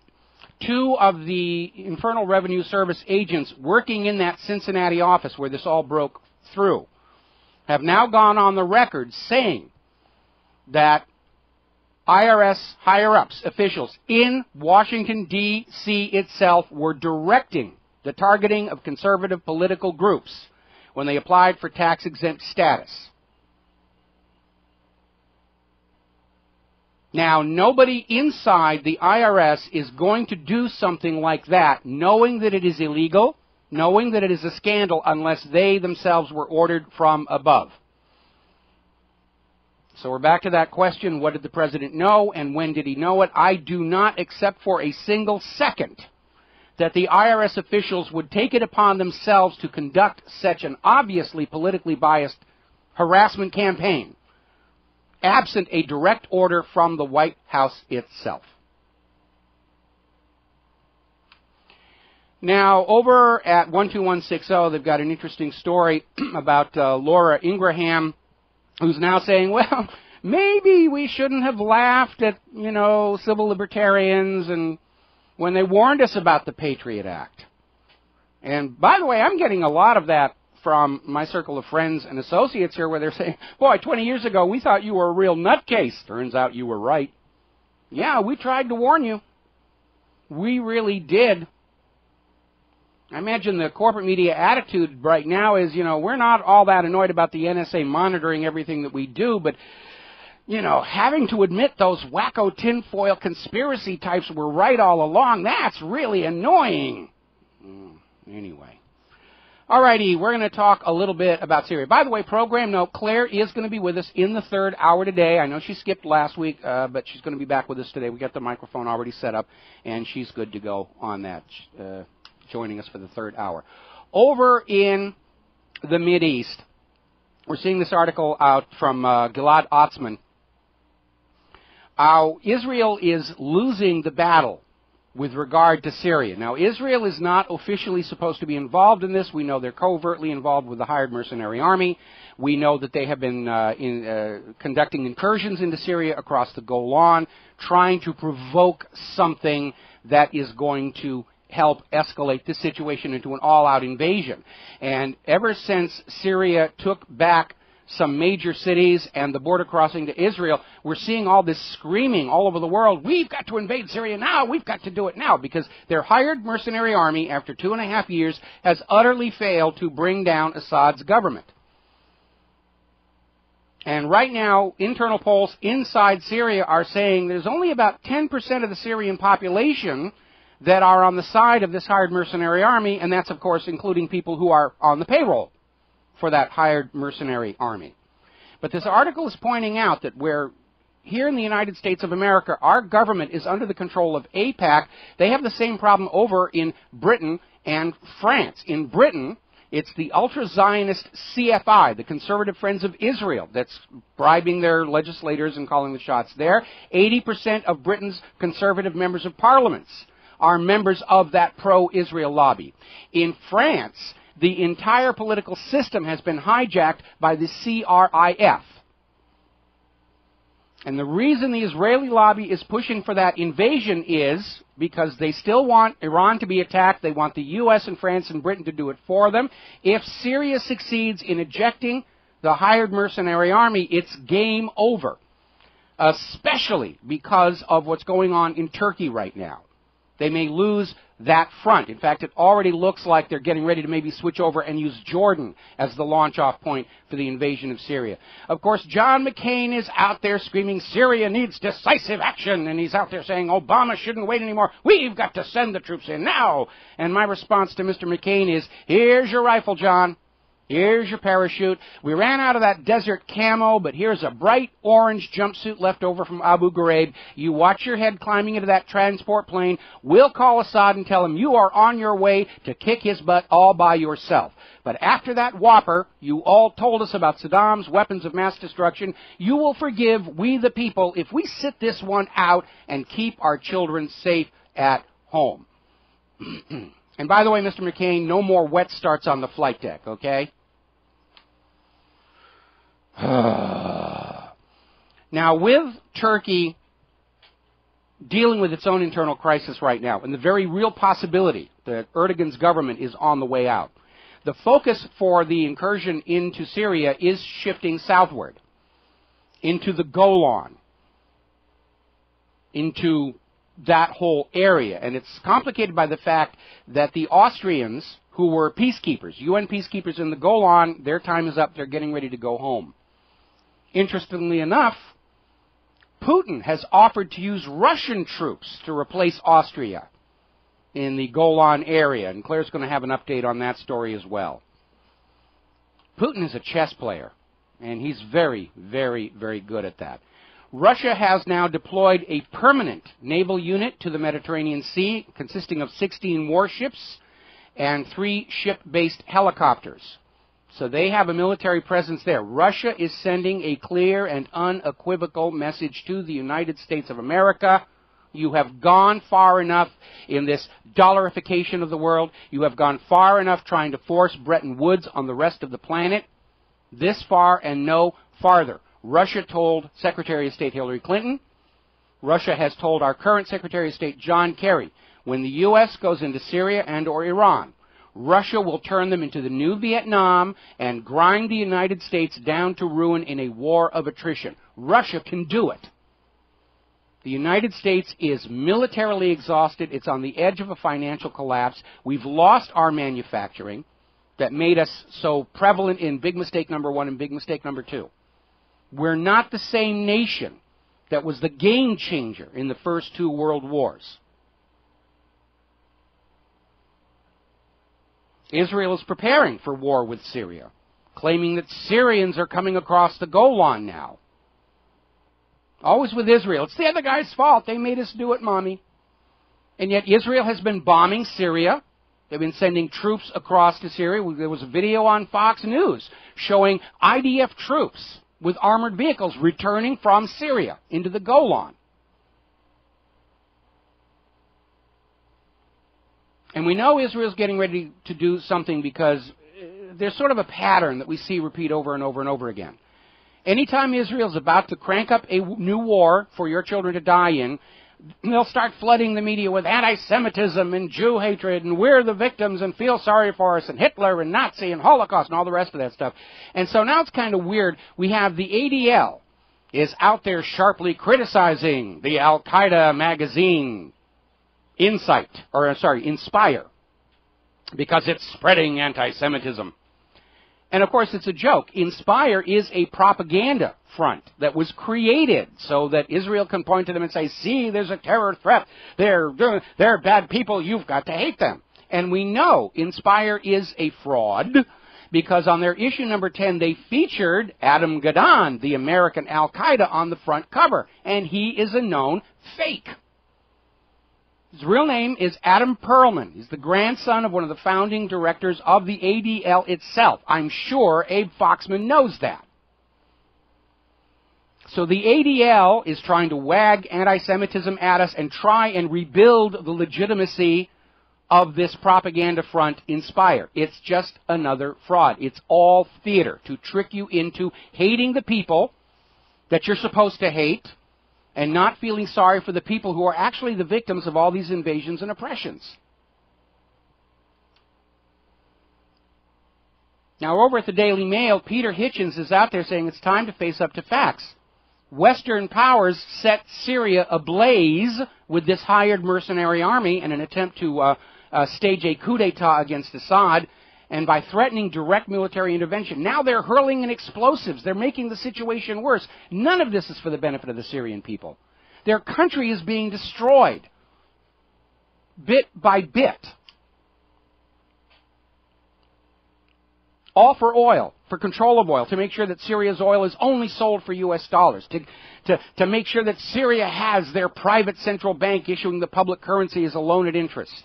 Speaker 2: two of the Internal Revenue Service agents working in that Cincinnati office where this all broke through have now gone on the record saying that IRS higher-ups, officials in Washington, D.C. itself were directing the targeting of conservative political groups when they applied for tax-exempt status. Now, nobody inside the IRS is going to do something like that, knowing that it is illegal, knowing that it is a scandal, unless they themselves were ordered from above. So we're back to that question, what did the president know and when did he know it? I do not accept for a single second that the IRS officials would take it upon themselves to conduct such an obviously politically biased harassment campaign, absent a direct order from the White House itself. Now, over at 12160, they've got an interesting story about Laura Ingraham, who's now saying, well, maybe we shouldn't have laughed at, civil libertarians and when they warned us about the Patriot Act. And by the way, I'm getting a lot of that from my circle of friends and associates here where they're saying, boy, 20 years ago we thought you were a real nutcase. Turns out you were right. Yeah, we tried to warn you. We really did. I imagine the corporate media attitude right now is, we're not all that annoyed about the NSA monitoring everything that we do, but, having to admit those wacko tinfoil conspiracy types were right all along, that's really annoying. Anyway. Alrighty, we're going to talk a little bit about Syria. By the way, program note, Claire is going to be with us in the third hour today. I know she skipped last week, but she's going to be back with us today. We got the microphone already set up, and she's good to go on that, joining us for the third hour. Over in the Mideast, we're seeing this article out from Gilad Atzmon. How Israel is losing the battle with regard to Syria. Now, Israel is not officially supposed to be involved in this. We know they're covertly involved with the hired mercenary army. We know that they have been conducting incursions into Syria across the Golan, trying to provoke something that is going to help escalate this situation into an all-out invasion. And ever since Syria took back some major cities and the border crossing to Israel, we're seeing all this screaming all over the world, we've got to invade Syria now, we've got to do it now, because their hired mercenary army, after 2.5 years, has utterly failed to bring down Assad's government. And right now, internal polls inside Syria are saying there's only about 10% of the Syrian population that are on the side of this hired mercenary army, and that's, of course, including people who are on the payroll for that hired mercenary army. But this article is pointing out that where here in the United States of America, our government is under the control of AIPAC, they have the same problem over in Britain and France. In Britain, it's the ultra-Zionist CFI, the Conservative Friends of Israel, that's bribing their legislators and calling the shots there. 80% of Britain's conservative members of parliaments are members of that pro-Israel lobby. In France, the entire political system has been hijacked by the CRIF. And the reason the Israeli lobby is pushing for that invasion is because they still want Iran to be attacked. They want the U.S. and France and Britain to do it for them. If Syria succeeds in ejecting the hired mercenary army, it's game over, especially because of what's going on in Turkey right now. They may lose that front. In fact, it already looks like they're getting ready to maybe switch over and use Jordan as the launch-off point for the invasion of Syria. Of course, John McCain is out there screaming, Syria needs decisive action, and he's out there saying, Obama shouldn't wait anymore. We've got to send the troops in now. And my response to Mr. McCain is, here's your rifle, John. Here's your parachute. We ran out of that desert camo, but here's a bright orange jumpsuit left over from Abu Ghraib. You watch your head climbing into that transport plane. We'll call Assad and tell him you are on your way to kick his butt all by yourself. But after that whopper you all told us about Saddam's weapons of mass destruction, you will forgive we the people if we sit this one out and keep our children safe at home. And by the way, Mr. McCain, no more wet starts on the flight deck, okay? Now, with Turkey dealing with its own internal crisis right now, and the very real possibility that Erdogan's government is on the way out, the focus for the incursion into Syria is shifting southward, into the Golan, into that whole area. And it's complicated by the fact that the Austrians, who were peacekeepers, UN peacekeepers in the Golan, their time is up. They're getting ready to go home. Interestingly enough, Putin has offered to use Russian troops to replace Austria in the Golan area, and Claire's going to have an update on that story as well. Putin is a chess player, and he's very, very, very good at that. Russia has now deployed a permanent naval unit to the Mediterranean Sea, consisting of 16 warships and 3 ship-based helicopters. So they have a military presence there. Russia is sending a clear and unequivocal message to the United States of America. You have gone far enough in this dollarification of the world. You have gone far enough trying to force Bretton Woods on the rest of the planet. This far and no farther. Russia told Secretary of State Hillary Clinton. Russia has told our current Secretary of State John Kerry, when the U.S. goes into Syria and or Iran, Russia will turn them into the new Vietnam and grind the United States down to ruin in a war of attrition. Russia can do it. The United States is militarily exhausted. It's on the edge of a financial collapse. We've lost our manufacturing that made us so prevalent in big mistake number 1 and big mistake number 2. We're not the same nation that was the game changer in the first 2 world wars. Israel is preparing for war with Syria, claiming that Syrians are coming across the Golan now. Always with Israel. It's the other guy's fault. They made us do it, Mommy. And yet Israel has been bombing Syria. They've been sending troops across to Syria. There was a video on Fox News showing IDF troops with armored vehicles returning from Syria into the Golan. And we know Israel's getting ready to do something because there's sort of a pattern that we see repeat over and over and over again. Anytime Israel's about to crank up a new war for your children to die in, they'll start flooding the media with anti-Semitism and Jew hatred and we're the victims and feel sorry for us and Hitler and Nazi and Holocaust and all the rest of that stuff. And so now it's kind of weird. We have the ADL is out there sharply criticizing the Al-Qaeda magazine Inspire, because it's spreading anti-Semitism. And of course it's a joke. Inspire is a propaganda front that was created so that Israel can point to them and say, see, there's a terror threat. They're bad people. You've got to hate them. And we know Inspire is a fraud because on their issue number 10, they featured Adam Gadon, the American Al-Qaeda, on the front cover. And he is a known fake. His real name is Adam Perlman. He's the grandson of one of the founding directors of the ADL itself. I'm sure Abe Foxman knows that. So the ADL is trying to wag anti-Semitism at us and try and rebuild the legitimacy of this propaganda front, Inspire. It's just another fraud. It's all theater to trick you into hating the people that you're supposed to hate and not feeling sorry for the people who are actually the victims of all these invasions and oppressions. Now, over at the Daily Mail, Peter Hitchens is out there saying it's time to face up to facts. Western powers set Syria ablaze with this hired mercenary army in an attempt to stage a coup d'etat against Assad, and by threatening direct military intervention. Now they're hurling in explosives. They're making the situation worse. None of this is for the benefit of the Syrian people. Their country is being destroyed, bit by bit. All for oil, for control of oil, to make sure that Syria's oil is only sold for U.S. dollars, to make sure that Syria has their private central bank issuing the public currency as a loan at interest.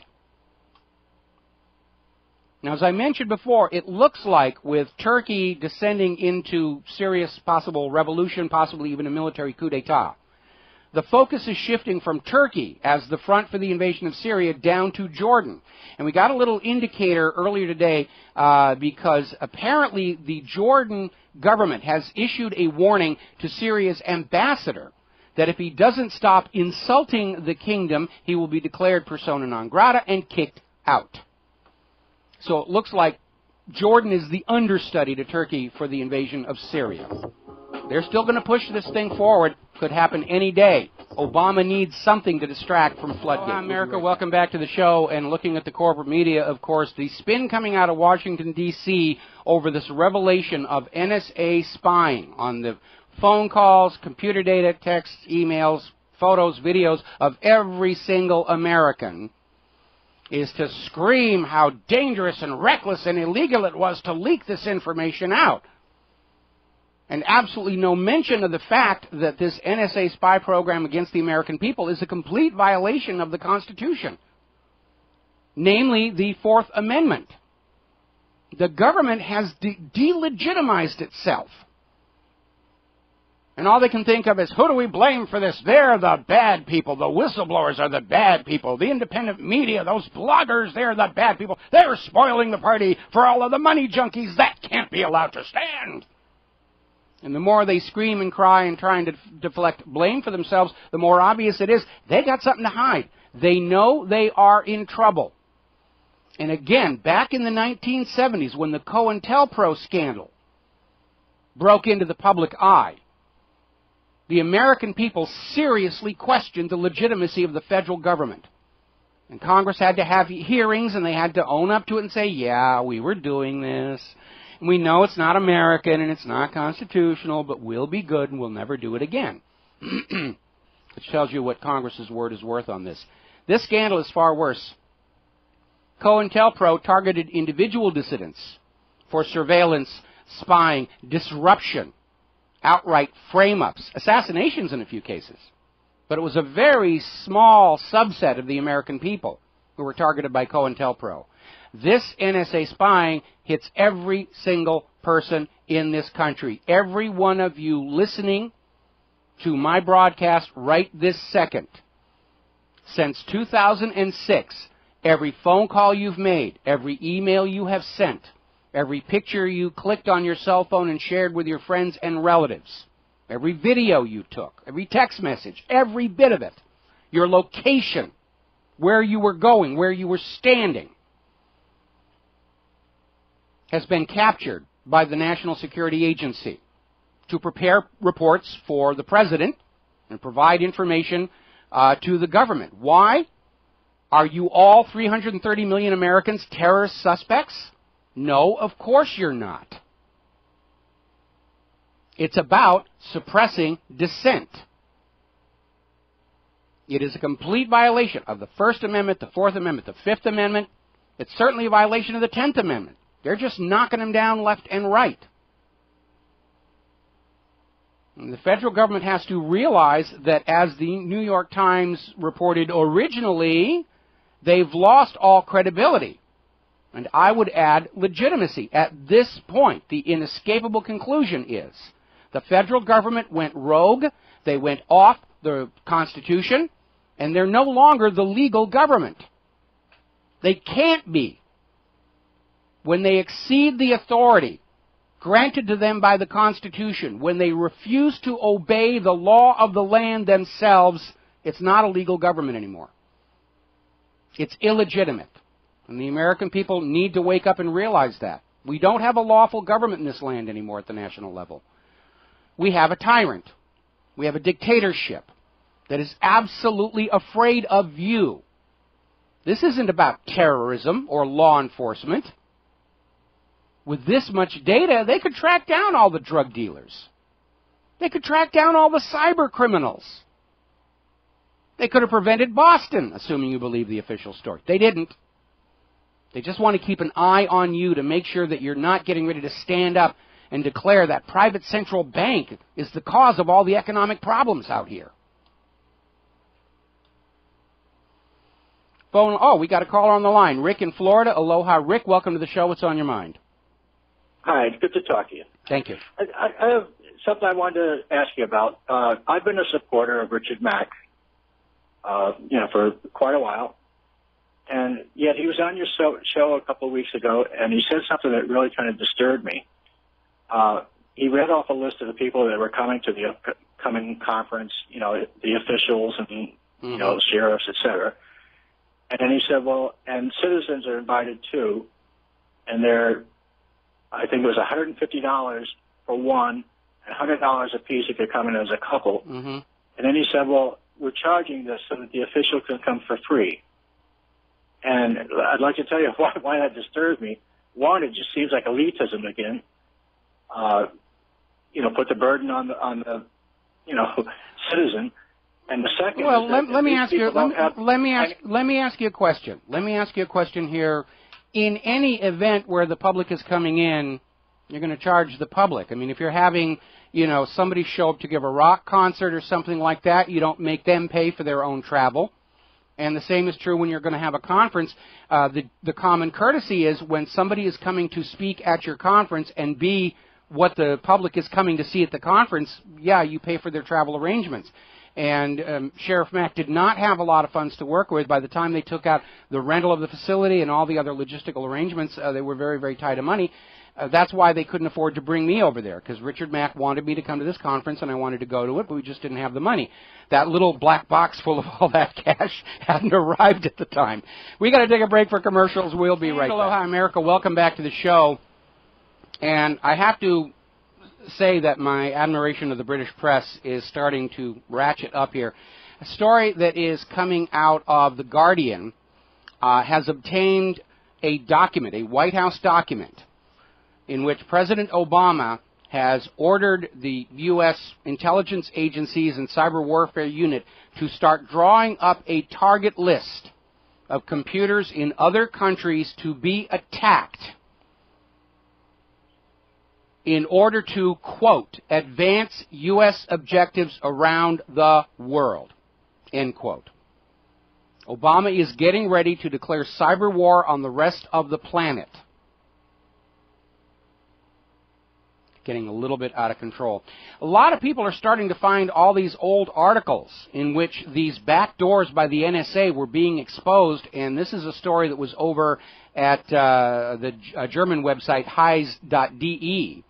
Speaker 2: Now, as I mentioned before, it looks like with Turkey descending into serious possible revolution, possibly even a military coup d'etat, the focus is shifting from Turkey as the front for the invasion of Syria down to Jordan. And we got a little indicator earlier today because apparently the Jordan government has issued a warning to Syria's ambassador that if he doesn't stop insulting the kingdom, he will be declared persona non grata and kicked out. So it looks like Jordan is the understudy to Turkey for the invasion of Syria. They're still going to push this thing forward. Could happen any day. Obama needs something to distract from Floodgate. Hello, America. Welcome back to the show. And looking at the corporate media, of course, the spin coming out of Washington, D.C. over this revelation of NSA spying on the phone calls, computer data, texts, emails, photos, videos of every single American is to scream how dangerous and reckless and illegal it was to leak this information out. And absolutely no mention of the fact that this NSA spy program against the American people is a complete violation of the Constitution, namely the Fourth Amendment. The government has delegitimized itself. And all they can think of is, who do we blame for this? They're the bad people. The whistleblowers are the bad people. The independent media, those bloggers, they're the bad people. They're spoiling the party for all of the money junkies. That can't be allowed to stand. And the more they scream and cry and try and deflect blame for themselves, the more obvious it is they got something to hide. They know they are in trouble. And again, back in the 1970s, when the COINTELPRO scandal broke into the public eye, the American people seriously questioned the legitimacy of the federal government. And Congress had to have hearings, and they had to own up to it and say, yeah, we were doing this. And we know it's not American and it's not constitutional, but we'll be good and we'll never do it again. Which tells you what Congress's word is worth on this. This scandal is far worse. COINTELPRO targeted individual dissidents for surveillance, spying, disruption, outright frame-ups, assassinations in a few cases. But it was a very small subset of the American people who were targeted by COINTELPRO. This NSA spying hits every single person in this country. Every one of you listening to my broadcast right this second. Since 2006, every phone call you've made, every email you have sent, every picture you clicked on your cell phone and shared with your friends and relatives, every video you took, every text message, every bit of it your location, where you were going, where you were standing, has been captured by the National Security Agency to prepare reports for the president and provide information to the government. Why? Are you all 330 million Americans terrorist suspects? No, of course you're not. It's about suppressing dissent. It is a complete violation of the First Amendment, the Fourth Amendment, the Fifth Amendment. It's certainly a violation of the 10th Amendment. They're just knocking them down left and right. And the federal government has to realize that, as the New York Times reported originally, they've lost all credibility. And I would add legitimacy. At this point, the inescapable conclusion is the federal government went rogue, they went off the Constitution, and they're no longer the legal government. They can't be. When they exceed the authority granted to them by the Constitution, when they refuse to obey the law of the land themselves, it's not a legal government anymore. It's illegitimate. And the American people need to wake up and realize that. We don't have a lawful government in this land anymore at the national level. We have a tyrant. We have a dictatorship that is absolutely afraid of you. This isn't about terrorism or law enforcement. With this much data, they could track down all the drug dealers. They could track down all the cyber criminals. They could have prevented Boston, assuming you believe the official story. They didn't. They just want to keep an eye on you to make sure that you're not getting ready to stand up and declare that private central bank is the cause of all the economic problems out here. Phone. Oh, we got a caller on the line. Rick in Florida. Aloha, Rick. Welcome to the show. What's on your mind?
Speaker 4: Hi, it's good to talk to you.
Speaker 2: Thank you.
Speaker 4: I have something I wanted to ask you about. I've been a supporter of Richard Mack, for quite a while. And yet he was on your show a couple of weeks ago, and he said something that really kind of disturbed me. He read off a list of the people that were coming to the upcoming conference, the officials and, sheriffs, et cetera. And then he said, well, and citizens are invited too, and I think it was $150 for one, and $100 a piece if you're coming as a couple.
Speaker 2: Mm-hmm.
Speaker 4: And then he said, well, we're charging this so that the official can come for free. And I'd like to tell you why that disturbs me. One, it just seems like elitism again. Put the burden on the citizen. And the second,
Speaker 2: well,
Speaker 4: is
Speaker 2: let me ask you a question. Let me ask you a question here. In any event where the public is coming in, you're going to charge the public. I mean, if you're having, somebody show up to give a rock concert or something like that, you don't make them pay for their own travel. And the same is true when you're going to have a conference. The common courtesy is when somebody is coming to speak at your conference and be what the public is coming to see at the conference, yeah, you pay for their travel arrangements. And Sheriff Mack did not have a lot of funds to work with. By the time they took out the rental of the facility and all the other logistical arrangements, they were very, very tight of money. That's why they couldn't afford to bring me over there, because Richard Mack wanted me to come to this conference, and I wanted to go to it, but we just didn't have the money. That little black box full of all that cash hadn't arrived at the time. We got to take a break for commercials. We'll be right back. Aloha, America. Welcome back to the show. And I have to say that my admiration of the British press is starting to ratchet up here. A story that is coming out of The Guardian has obtained a document, a White House document, in which President Obama has ordered the U.S. intelligence agencies and cyber warfare unit to start drawing up a target list of computers in other countries to be attacked in order to, quote, advance U.S. objectives around the world, end quote. Obama is getting ready to declare cyber war on the rest of the planet. Getting a little bit out of control. A lot of people are starting to find all these old articles in which these back doors by the NSA were being exposed, and this is a story that was over at the German website heise.de,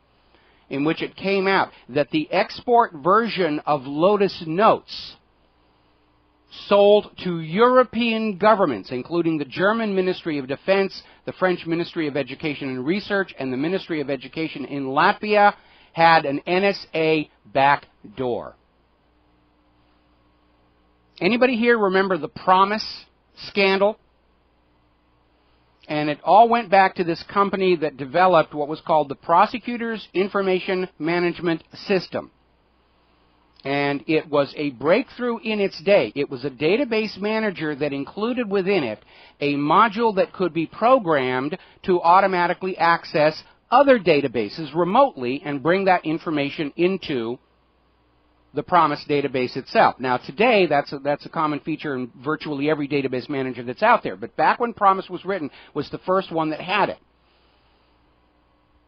Speaker 2: in which it came out that the export version of Lotus Notes sold to European governments, including the German Ministry of Defense, the French Ministry of Education and Research, and the Ministry of Education in Latvia, had an NSA back door. Anybody here remember the Promise scandal? And it all went back to this company that developed what was called the Prosecutor's Information Management System. And it was a breakthrough in its day. It was a database manager that included within it a module that could be programmed to automatically access other databases remotely and bring that information into the Promise database itself. Now today, that's a common feature in virtually every database manager that's out there. But back when Promise was written, was the first one that had it.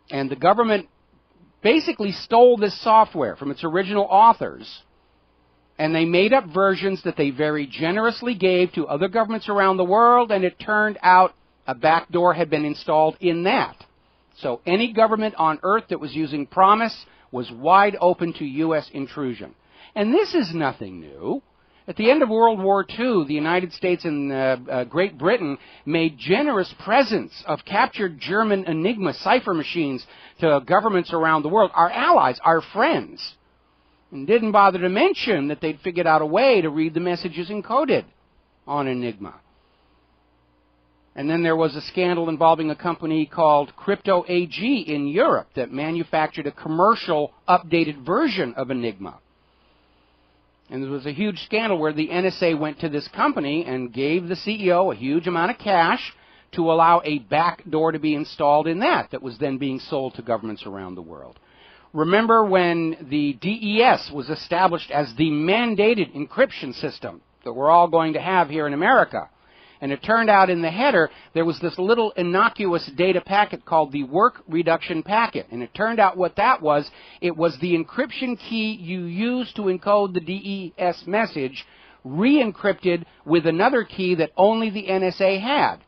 Speaker 2: And the government basically stole this software from its original authors, and they made up versions that they very generously gave to other governments around the world, and it turned out a backdoor had been installed in that. So any government on earth that was using Promise was wide open to U.S. intrusion. And this is nothing new. At the end of World War II, the United States and Great Britain made generous presents of captured German Enigma cipher machines to governments around the world, our allies, our friends, and didn't bother to mention that they'd figured out a way to read the messages encoded on Enigma. And then there was a scandal involving a company called Crypto AG in Europe that manufactured a commercial updated version of Enigma. And there was a huge scandal where the NSA went to this company and gave the CEO a huge amount of cash to allow a backdoor to be installed in that was then being sold to governments around the world. Remember when the DES was established as the mandated encryption system that we're all going to have here in America? And it turned out in the header, there was this little innocuous data packet called the work reduction packet. And it turned out what that was, it was the encryption key you used to encode the DES message, re-encrypted with another key that only the NSA had.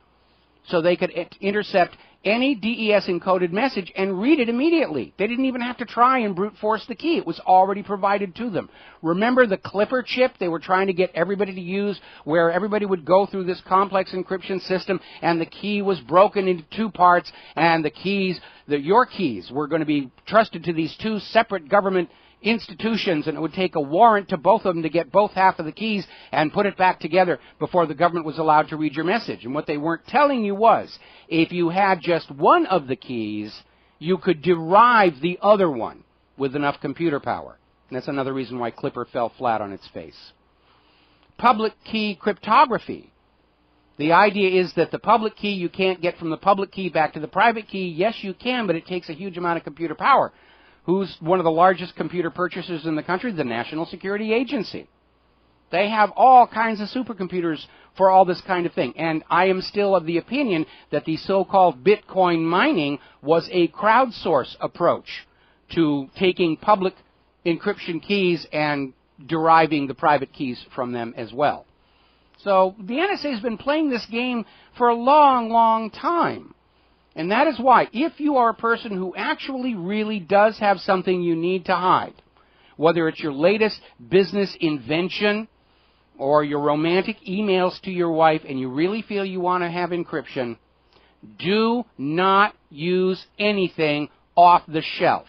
Speaker 2: So they could intercept any DES encoded message and read it immediately. They didn't even have to try and brute force the key. It was already provided to them. Remember the Clipper chip they were trying to get everybody to use, where everybody would go through this complex encryption system and the key was broken into two parts, and the keys, your keys, were going to be trusted to these two separate government institutions, and it would take a warrant to both of them to get both half of the keys and put it back together before the government was allowed to read your message. And what they weren't telling you was, if you had just one of the keys, you could derive the other one with enough computer power. And that's another reason why Clipper fell flat on its face. Public key cryptography. The idea is that the public key you can't get from the public key back to the private key. Yes, you can, but it takes a huge amount of computer power. Who's one of the largest computer purchasers in the country? The National Security Agency. They have all kinds of supercomputers for all this kind of thing. And I am still of the opinion that the so-called Bitcoin mining was a crowdsource approach to taking public encryption keys and deriving the private keys from them as well. So the NSA has been playing this game for a long, long time. And that is why, if you are a person who actually really does have something you need to hide, whether it's your latest business invention or your romantic emails to your wife, and you really feel you want to have encryption, do not use anything off the shelf.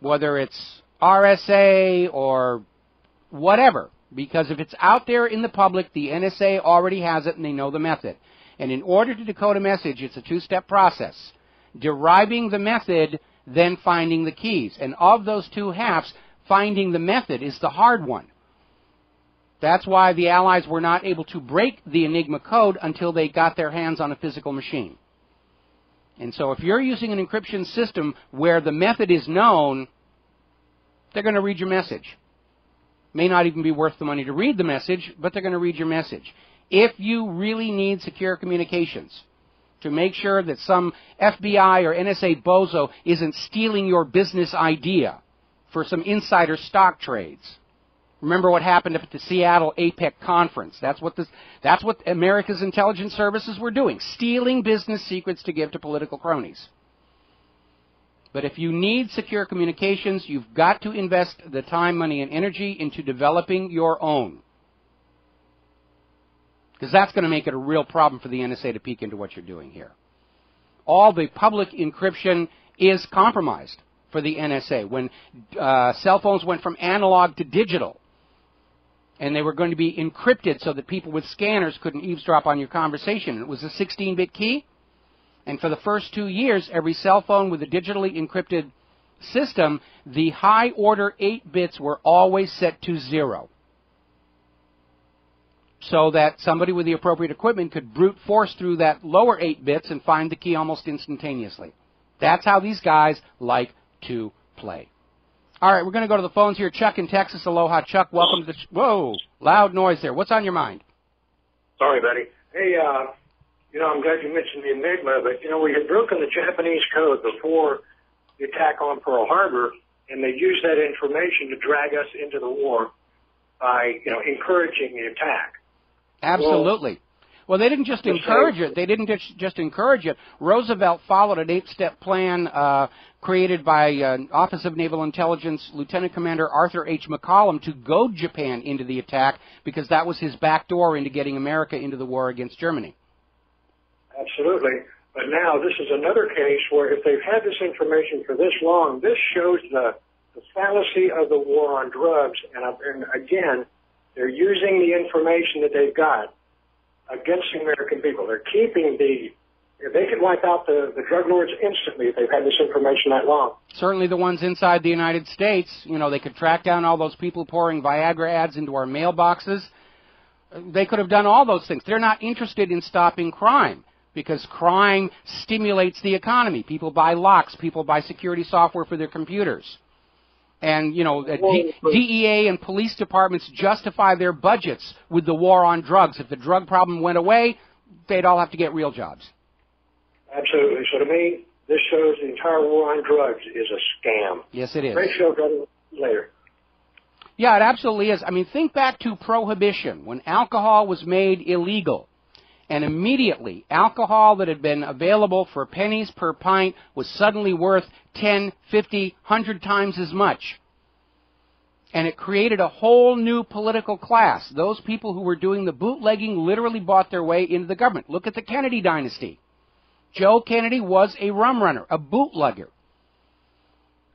Speaker 2: Whether it's RSA or whatever, because if it's out there in the public, the NSA already has it and they know the method. And in order to decode a message, it's a two-step process. Deriving the method, then finding the keys. And of those two halves, finding the method is the hard one. That's why the Allies were not able to break the Enigma code until they got their hands on a physical machine. And so if you're using an encryption system where the method is known, they're going to read your message. May not even be worth the money to read the message, but they're going to read your message. If you really need secure communications to make sure that some FBI or NSA bozo isn't stealing your business idea for some insider stock trades. Remember what happened at the Seattle APEC conference. That's what America's intelligence services were doing, stealing business secrets to give to political cronies. But if you need secure communications, you've got to invest the time, money, and energy into developing your own. because that's going to make it a real problem for the NSA to peek into what you're doing here. All the public encryption is compromised for the NSA. When cell phones went from analog to digital, and they were going to be encrypted so that people with scanners couldn't eavesdrop on your conversation. It was a 16-bit key. And for the first 2 years, every cell phone with a digitally encrypted system, the high order 8 bits were always set to 0. So that somebody with the appropriate equipment could brute force through that lower 8 bits and find the key almost instantaneously. That's how these guys like to play. All right, we're going to go to the phones here. Chuck in Texas. Aloha, Chuck. Welcome to the... Whoa, loud noise there. What's on your mind?
Speaker 5: Sorry, buddy. Hey, I'm glad you mentioned the Enigma, but, we had broken the Japanese code before the attack on Pearl Harbor, and they used that information to drag us into the war by, encouraging the attack.
Speaker 2: Absolutely. Well, they didn't just encourage it. They didn't just encourage it. Roosevelt followed an 8-step plan created by Office of Naval Intelligence Lieutenant Commander Arthur H. McCollum to goad Japan into the attack because that was his back door into getting America into the war against Germany.
Speaker 5: Absolutely. But now this is another case where if they've had this information for this long, this shows the fallacy of the war on drugs. And again, they're using the information that they've got against the American people. They're keeping they could wipe out the drug lords instantly if they've had this information that long.
Speaker 2: Certainly the ones inside the United States, they could track down all those people pouring Viagra ads into our mailboxes. They could have done all those things. They're not interested in stopping crime because crime stimulates the economy. People buy locks. People buy security software for their computers. And, DEA and police departments justify their budgets with the war on drugs. If the drug problem went away, they'd all have to get real jobs.
Speaker 5: Absolutely. So to me, this shows the entire war on drugs is a scam.
Speaker 2: Yes, it is.
Speaker 5: Great show, brother. Later.
Speaker 2: Yeah, it absolutely is. I mean, think back to Prohibition, when alcohol was made illegal. And immediately, alcohol that had been available for pennies per pint was suddenly worth 10, 50, 100 times as much. And it created a whole new political class. Those people who were doing the bootlegging literally bought their way into the government. Look at the Kennedy dynasty. Joe Kennedy was a rum runner, a bootlegger,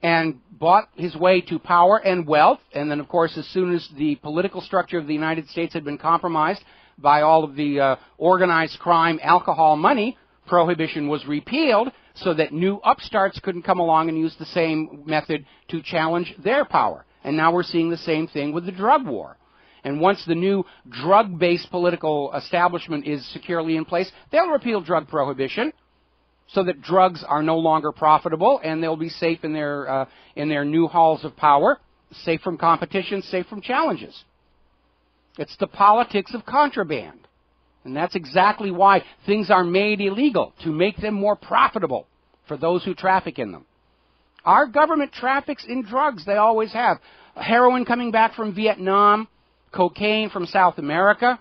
Speaker 2: and bought his way to power and wealth. And then, of course, as soon as the political structure of the United States had been compromised by all of the organized crime, alcohol money, Prohibition was repealed so that new upstarts couldn't come along and use the same method to challenge their power. And now we're seeing the same thing with the drug war. And once the new drug-based political establishment is securely in place, they'll repeal drug prohibition so that drugs are no longer profitable and they'll be safe in their new halls of power, safe from competition, safe from challenges. It's the politics of contraband. And that's exactly why things are made illegal, to make them more profitable for those who traffic in them. Our government traffics in drugs, they always have. Heroin coming back from Vietnam, cocaine from South America,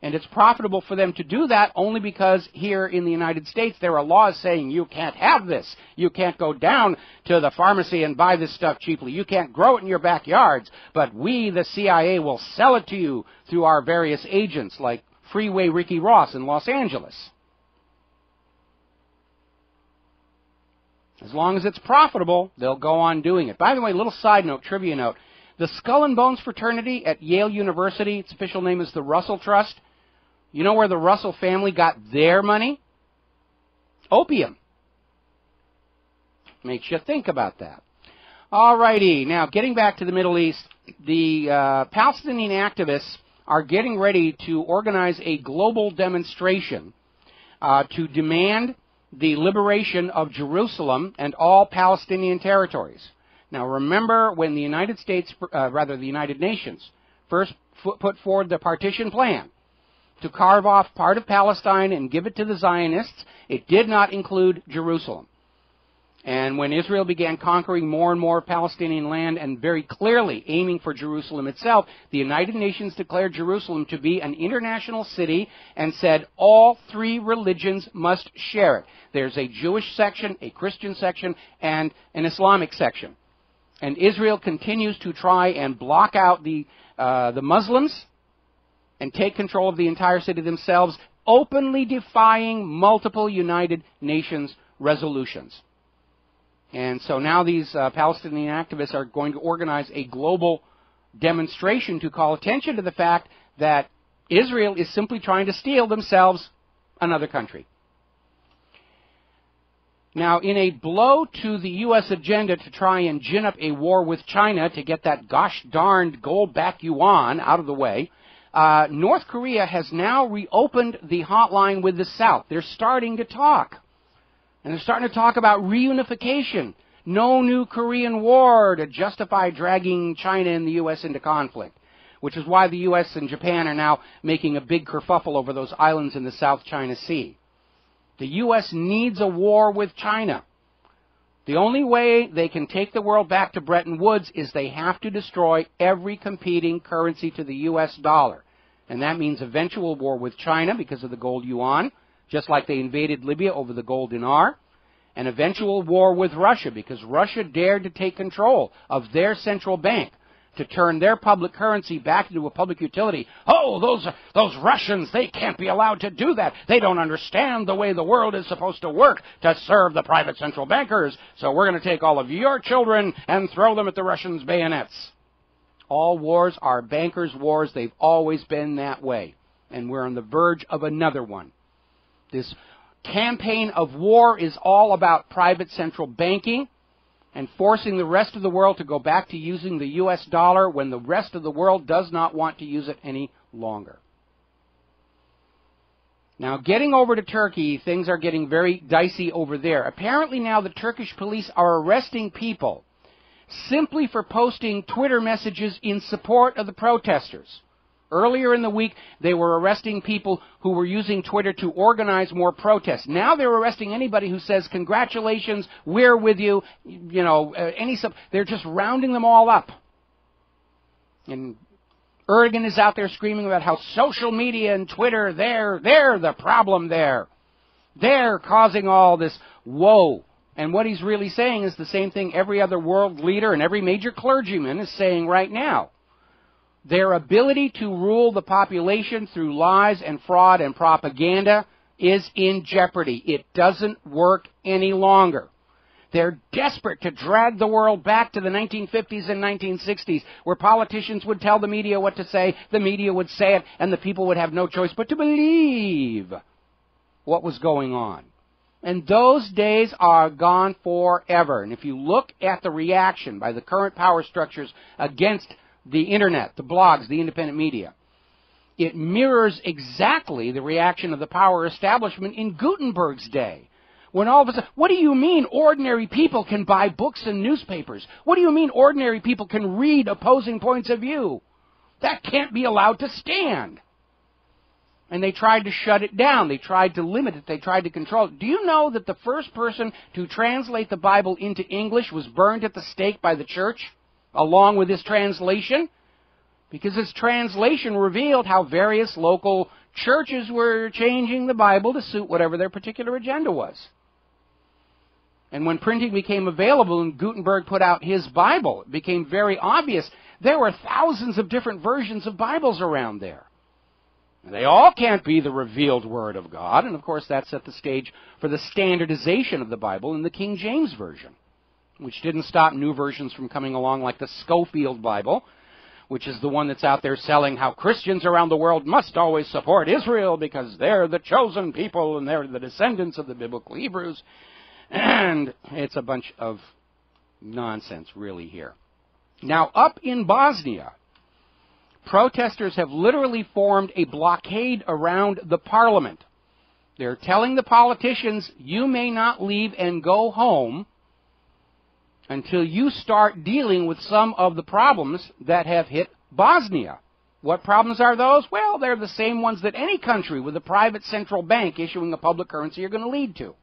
Speaker 2: and it's profitable for them to do that only because here in the United States there are laws saying you can't have this. You can't go down to the pharmacy and buy this stuff cheaply. You can't grow it in your backyards, but we, the CIA, will sell it to you through our various agents like Freeway Ricky Ross in Los Angeles. As long as it's profitable, they'll go on doing it. By the way, little side note, trivia note. The Skull and Bones fraternity at Yale University, its official name is the Russell Trust. You know where the Russell family got their money? Opium. Makes you think about that. All righty. Now, getting back to the Middle East, the Palestinian activists are getting ready to organize a global demonstration to demand the liberation of Jerusalem and all Palestinian territories. Now, remember when the United States, the United Nations, first put forward the partition plan to carve off part of Palestine and give it to the Zionists, it did not include Jerusalem. And when Israel began conquering more and more Palestinian land and very clearly aiming for Jerusalem itself, the United Nations declared Jerusalem to be an international city and said all three religions must share it. There's a Jewish section, a Christian section, and an Islamic section. And Israel continues to try and block out the Muslims and take control of the entire city themselves, openly defying multiple United Nations resolutions. And so now these Palestinian activists are going to organize a global demonstration to call attention to the fact that Israel is simply trying to steal themselves another country. Now, in a blow to the U.S. agenda to try and gin up a war with China to get that gosh darned gold-backed yuan out of the way, North Korea has now reopened the hotline with the South. They're starting to talk. And they're starting to talk about reunification. No new Korean war to justify dragging China and the U.S. into conflict, which is why the U.S. and Japan are now making a big kerfuffle over those islands in the South China Sea. The U.S. needs a war with China. The only way they can take the world back to Bretton Woods is they have to destroy every competing currency to the U.S. dollar. And that means eventual war with China because of the gold yuan, just like they invaded Libya over the gold dinar, an eventual war with Russia because Russia dared to take control of their central bank to turn their public currency back into a public utility. Oh, those Russians, they can't be allowed to do that. They don't understand the way the world is supposed to work to serve the private central bankers. So we're going to take all of your children and throw them at the Russians' bayonets. All wars are bankers' wars. They've always been that way. And we're on the verge of another one. This campaign of war is all about private central banking and forcing the rest of the world to go back to using the U.S. dollar when the rest of the world does not want to use it any longer. Now, getting over to Turkey, things are getting very dicey over there. Apparently now the Turkish police are arresting people simply for posting Twitter messages in support of the protesters. Earlier in the week, they were arresting people who were using Twitter to organize more protests. Now they're arresting anybody who says, congratulations, we're with you, they're just rounding them all up. And Erdogan is out there screaming about how social media and Twitter, they're the problem there. They're causing all this woe. And what he's really saying is the same thing every other world leader and every major clergyman is saying right now. Their ability to rule the population through lies and fraud and propaganda is in jeopardy. It doesn't work any longer. They're desperate to drag the world back to the 1950s and 1960s, where politicians would tell the media what to say, the media would say it, and the people would have no choice but to believe what was going on. And those days are gone forever. And if you look at the reaction by the current power structures against the internet, the blogs, the independent media, it mirrors exactly the reaction of the power establishment in Gutenberg's day. When all of a sudden, what do you mean ordinary people can buy books and newspapers? What do you mean ordinary people can read opposing points of view? That can't be allowed to stand. And they tried to shut it down. They tried to limit it. They tried to control it. Do you know that the first person to translate the Bible into English was burned at the stake by the church, along with his translation? Because his translation revealed how various local churches were changing the Bible to suit whatever their particular agenda was. And when printing became available and Gutenberg put out his Bible, it became very obvious there were thousands of different versions of Bibles around there. They all can't be the revealed Word of God, and of course that set the stage for the standardization of the Bible in the King James Version, which didn't stop new versions from coming along like the Schofield Bible, which is the one that's out there selling how Christians around the world must always support Israel because they're the chosen people and they're the descendants of the biblical Hebrews. And it's a bunch of nonsense really here. Now, up in Bosnia, protesters have literally formed a blockade around the parliament. They're telling the politicians, you may not leave and go home until you start dealing with some of the problems that have hit Bosnia. What problems are those? Well, they're the same ones that any country with a private central bank issuing a public currency are going to lead to.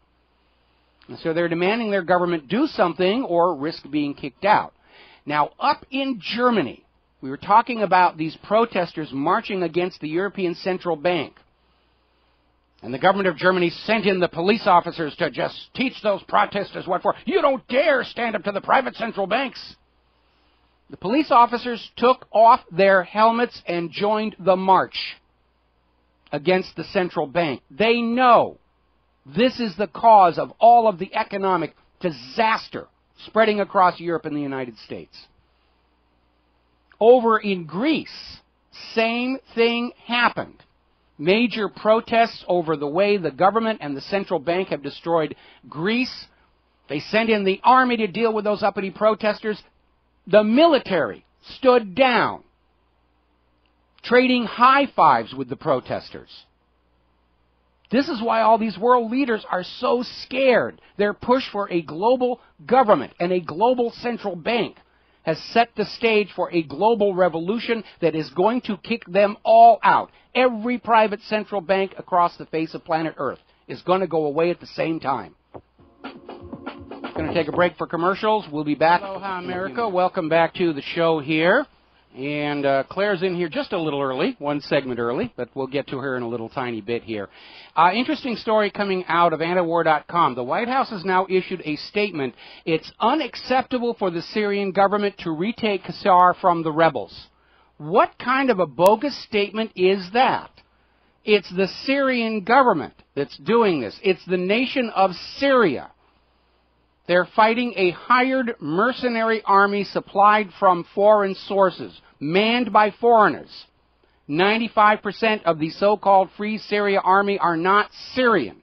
Speaker 2: And so they're demanding their government do something or risk being kicked out. Now, up in Germany, we were talking about these protesters marching against the European Central Bank. And the government of Germany sent in the police officers to just teach those protesters what for. You don't dare stand up to the private central banks. The police officers took off their helmets and joined the march. against the central bank. They know this is the cause of all of the economic disaster spreading across Europe and the United States. Over in Greece, same thing happened. Major protests over the way the government and the central bank have destroyed Greece. They sent in the army to deal with those uppity protesters. The military stood down, trading high fives with the protesters. This is why all these world leaders are so scared. Their push for a global government and a global central bank has set the stage for a global revolution that is going to kick them all out. Every private central bank across the face of planet Earth is going to go away at the same time. Going to take a break for commercials. We'll be back. Aloha, America. Welcome back to the show here. And Claire's in here just a little early, one segment early, but we'll get to her in a little tiny bit here. Interesting story coming out of antiwar.com. The White House has now issued a statement. It's unacceptable for the Syrian government to retake Qusar from the rebels. What kind of a bogus statement is that? It's the Syrian government that's doing this. It's the nation of Syria. They're fighting a hired mercenary army supplied from foreign sources, manned by foreigners. 95% of the so-called Free Syria army are not Syrian.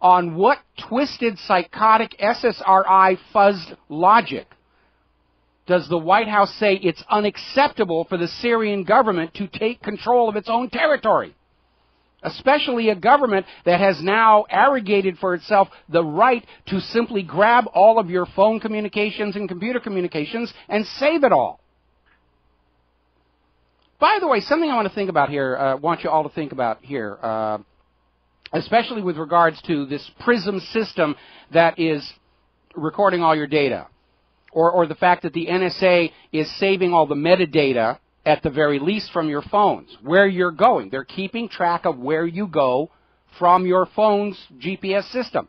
Speaker 2: On what twisted, psychotic SSRI fuzzed logic does the White House say it's unacceptable for the Syrian government to take control of its own territory? Especially a government that has now arrogated for itself the right to simply grab all of your phone communications and computer communications and save it all. By the way, something I want to think about here, want you all to think about here, especially with regards to this PRISM system that is recording all your data, or the fact that the NSA is saving all the metadata at the very least from your phones, where you're going. They're keeping track of where you go from your phone's GPS system.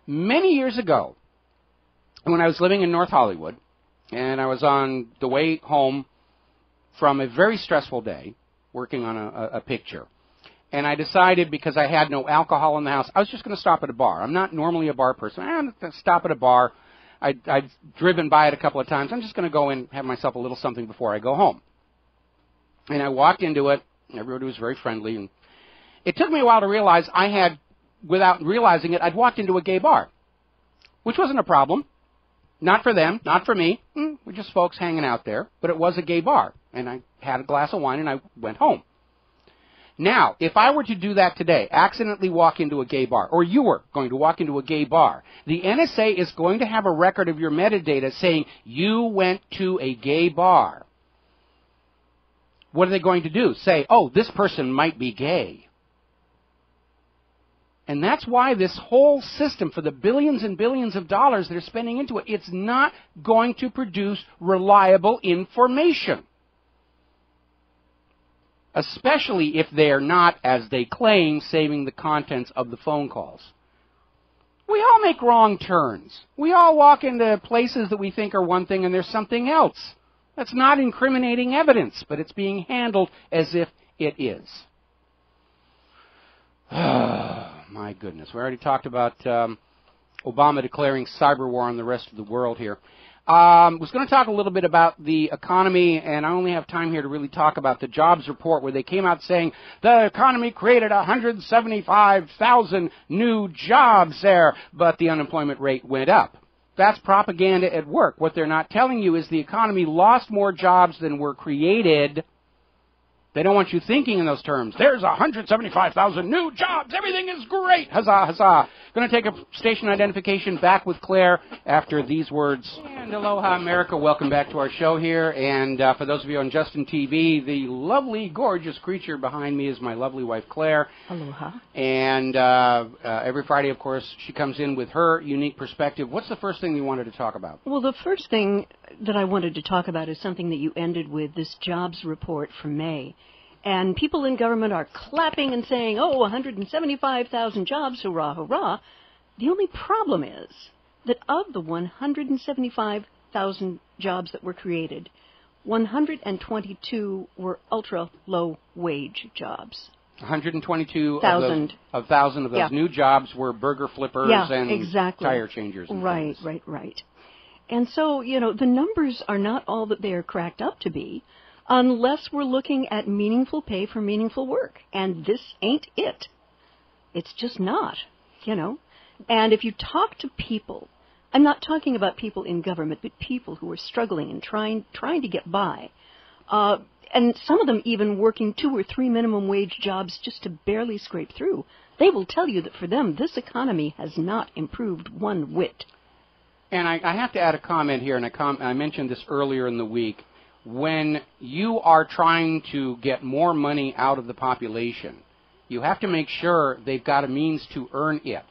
Speaker 2: Many years ago, when I was living in North Hollywood, and I was on the way home from a very stressful day, working on a picture, and I decided, because I had no alcohol in the house, I was just going to stop at a bar. I'm not normally a bar person. I'm going to stop at a bar. I'd driven by it a couple of times. I'm just going to go in and have myself a little something before I go home. And I walked into it. Everybody was very friendly. And it took me a while to realize I had, without realizing it, I'd walked into a gay bar, which wasn't a problem. Not for them, not for me. We're just folks hanging out there. But it was a gay bar. And I had a glass of wine and I went home. Now, if I were to do that today, accidentally walk into a gay bar, or you were going to walk into a gay bar, the NSA is going to have a record of your metadata saying you went to a gay bar. What are they going to do? Say, oh, this person might be gay. And that's why this whole system, for the billions and billions of dollars they're spending into it, it's not going to produce reliable information. Especially if they're not, as they claim, saving the contents of the phone calls. We all make wrong turns. We all walk into places that we think are one thing and there's something else. That's not incriminating evidence, but it's being handled as if it is. My goodness. We already talked about Obama declaring cyber war on the rest of the world here. I was going to talk a little bit about the economy, and I only have time here to really talk about the jobs report, where they came out saying the economy created 175,000 new jobs there, but the unemployment rate went up. That's propaganda at work. What they're not telling you is the economy lost more jobs than were created. They don't want you thinking in those terms. There's 175,000 new jobs. Everything is great. Huzzah, huzzah. Going to take a station identification. Back with Claire after these words. And aloha, America. Welcome back to our show here. And for those of you on Justin TV, the lovely, gorgeous creature behind me is my lovely wife, Claire.
Speaker 6: Aloha.
Speaker 2: And every Friday, of course, she comes in with her unique perspective. What's the first thing you wanted to talk about?
Speaker 6: Well, the first thing that I wanted to talk about is something that you ended with, this jobs report from May. And people in government are clapping and saying, oh, 175,000 jobs, hurrah, hurrah. The only problem is that of the 175,000 jobs that were created, 122 were ultra-low-wage jobs.
Speaker 2: 122,000 of those new jobs were burger flippers and tire changers. And
Speaker 6: right. And so, the numbers are not all that they are cracked up to be unless we're looking at meaningful pay for meaningful work. And this ain't it. It's just not, And if you talk to people, I'm not talking about people in government, but people who are struggling and trying to get by, and some of them even working 2 or 3 minimum wage jobs just to barely scrape through, they will tell you that for them, this economy has not improved one whit.
Speaker 2: And I have to add a comment here, and I mentioned this earlier in the week. When you are trying to get more money out of the population, you have to make sure they've got a means to earn it.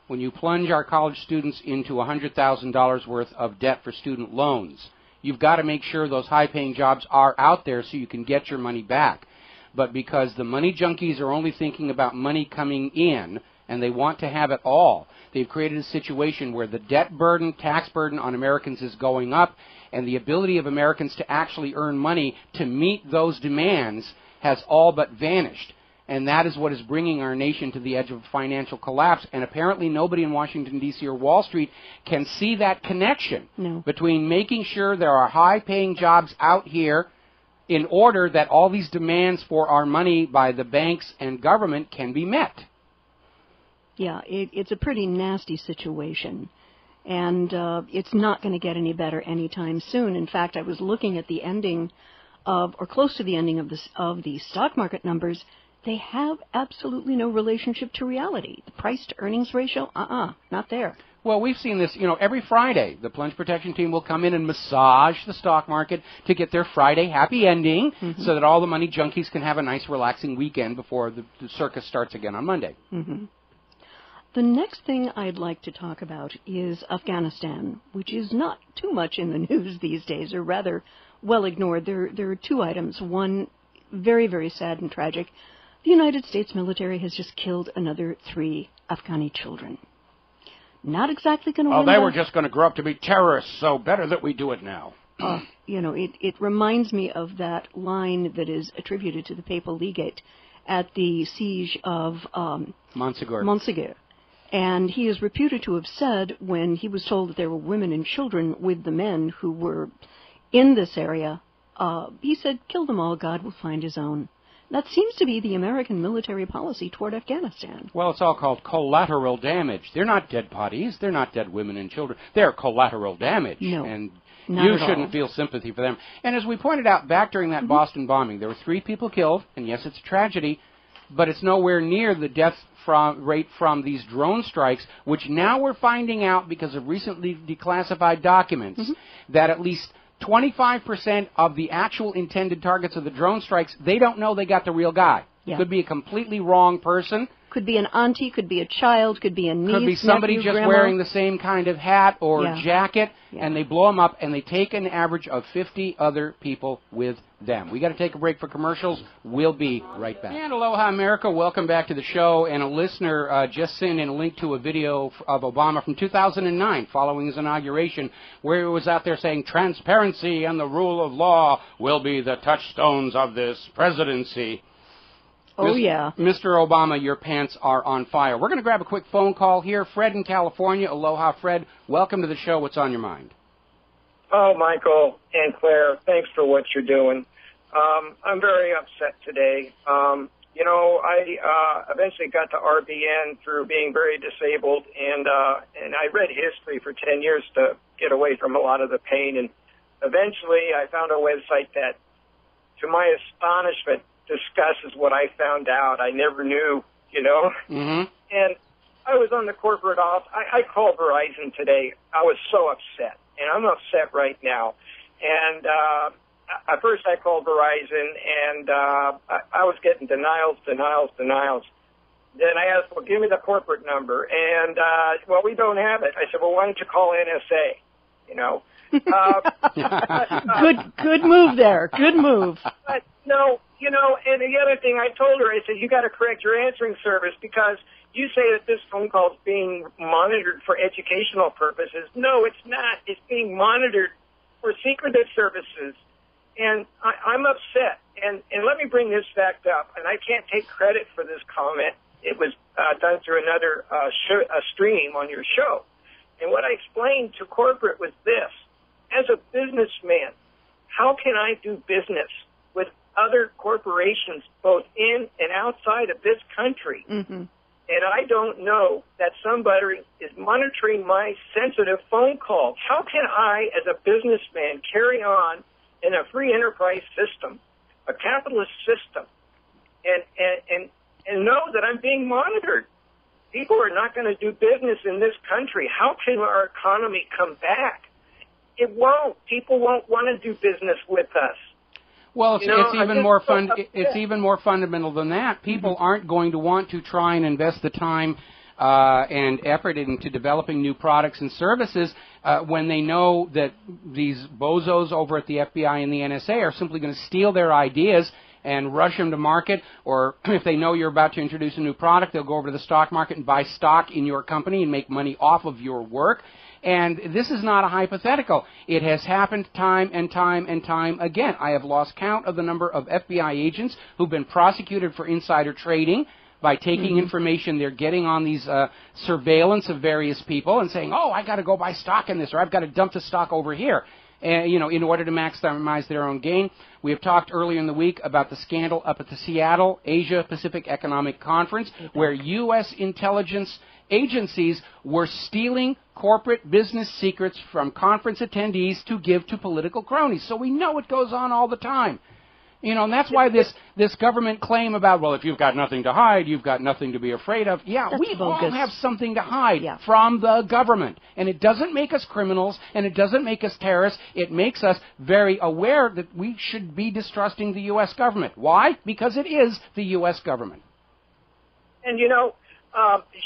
Speaker 2: When you plunge our college students into $100,000 worth of debt for student loans, you've got to make sure those high-paying jobs are out there so you can get your money back. But because the money junkies are only thinking about money coming in, and they want to have it all, they've created a situation where the debt burden, tax burden on Americans is going up, and the ability of Americans to actually earn money to meet those demands has all but vanished. And that is what is bringing our nation to the edge of financial collapse. And apparently nobody in Washington, D.C. or Wall Street can see that connection between making sure there are high-paying jobs out here in order that all these demands for our money by the banks and government can be met.
Speaker 6: Yeah, it's a pretty nasty situation. And it's not going to get any better anytime soon. In fact, I was looking at the ending of, or close to the ending of the stock market numbers. They have absolutely no relationship to reality. The price-to-earnings ratio, not there.
Speaker 2: Well, we've seen this, every Friday. The plunge protection team will come in and massage the stock market to get their Friday happy ending so that all the money junkies can have a nice, relaxing weekend before the circus starts again on Monday.
Speaker 6: The next thing I'd like to talk about is Afghanistan, which is not too much in the news these days, or rather well ignored. There are 2 items. One, very, very sad and tragic. The United States military has just killed another 3 Afghani children. Not exactly going to win.
Speaker 2: Oh, they were just going to grow up to be terrorists, so better that we do it now.
Speaker 6: It reminds me of that line that is attributed to the papal legate at the siege of Montségur. And he is reputed to have said, when he was told that there were women and children with the men who were in this area, he said, "Kill them all, God will find his own." That seems to be the American military policy toward Afghanistan.
Speaker 2: Well, it's all called collateral damage. They're not dead bodies. They're not dead women and children. They're collateral damage.
Speaker 6: No,
Speaker 2: and
Speaker 6: not
Speaker 2: you
Speaker 6: at
Speaker 2: shouldn't
Speaker 6: all.
Speaker 2: feel sympathy for them. And as we pointed out back during that Boston bombing, there were 3 people killed, and yes, it's a tragedy, but it's nowhere near the death rate from these drone strikes, which now we're finding out because of recently declassified documents that at least 25% of the actual intended targets of the drone strikes, they don't know they got the real guy.
Speaker 6: Yeah.
Speaker 2: Could be a completely wrong person.
Speaker 6: Could be an auntie, could be a child, could be a niece,
Speaker 2: could be somebody
Speaker 6: nephew,
Speaker 2: just
Speaker 6: grandma.
Speaker 2: wearing the same kind of hat or jacket, and they blow them up, and they take an average of 50 other people with them. We got to take a break for commercials. We'll be right back. And aloha, America. Welcome back to the show. And a listener just sent in a link to a video of Obama from 2009 following his inauguration, where he was out there saying transparency and the rule of law will be the touchstones of this presidency.
Speaker 6: Oh, yeah.
Speaker 2: Mr. Obama, your pants are on fire. We're going to grab a quick phone call here. Fred in California. Aloha, Fred. Welcome to the show. What's on your mind?
Speaker 7: Oh, Michael and Claire, thanks for what you're doing. I'm very upset today. I eventually got to RBN through being very disabled, and I read history for 10 years to get away from a lot of the pain. And eventually I found a website that, to my astonishment, discusses what I found out. I never knew, And I was on the corporate office. I called Verizon today. I was so upset, and I'm upset right now. And at first I called Verizon, and I was getting denials. Then I asked, well, give me the corporate number. And, well, we don't have it. I said, well, why don't you call NSA?
Speaker 6: Good move there. Good move.
Speaker 7: But no, and the other thing I told her, I said, you got to correct your answering service because you say that this phone call is being monitored for educational purposes. No, it's not. It's being monitored for secretive services. And I'm upset. and let me bring this fact up, and I can't take credit for this comment. It was done through another stream on your show. And what I explained to corporate was this. As a businessman, how can I do business with other corporations both in and outside of this country? Mm-hmm. And I don't know that somebody is monitoring my sensitive phone calls. How can I, as a businessman, carry on in a free enterprise system, a capitalist system, and know that I'm being monitored? People are not going to do business in this country. How can our economy come back? It won't. People won't want to do business with us.
Speaker 2: Well, it's even more fundamental than that. People aren't going to want to try and invest the time and effort into developing new products and services when they know that these bozos over at the FBI and the NSA are simply going to steal their ideas and rush them to market, or if they know you're about to introduce a new product, they'll go over to the stock market and buy stock in your company and make money off of your work. And this is not a hypothetical. It has happened time and time and time again. I have lost count of the number of FBI agents who've been prosecuted for insider trading by taking information they're getting on these surveillance of various people and saying, oh, I got to go buy stock in this, or I've got to dump the stock over here. In order to maximize their own gain. We have talked earlier in the week about the scandal up at the Seattle Asia-Pacific Economic Conference, where U.S. intelligence agencies were stealing corporate business secrets from conference attendees to give to political cronies. So we know it goes on all the time. And that's why this government claim about, well, if you've got nothing to hide, you've got nothing to be afraid of. Yeah, we all have something to hide from the government. And it doesn't make us criminals, and it doesn't make us terrorists. It makes us very aware that we should be distrusting the U.S. government. Why? Because it is the U.S. government.
Speaker 7: And,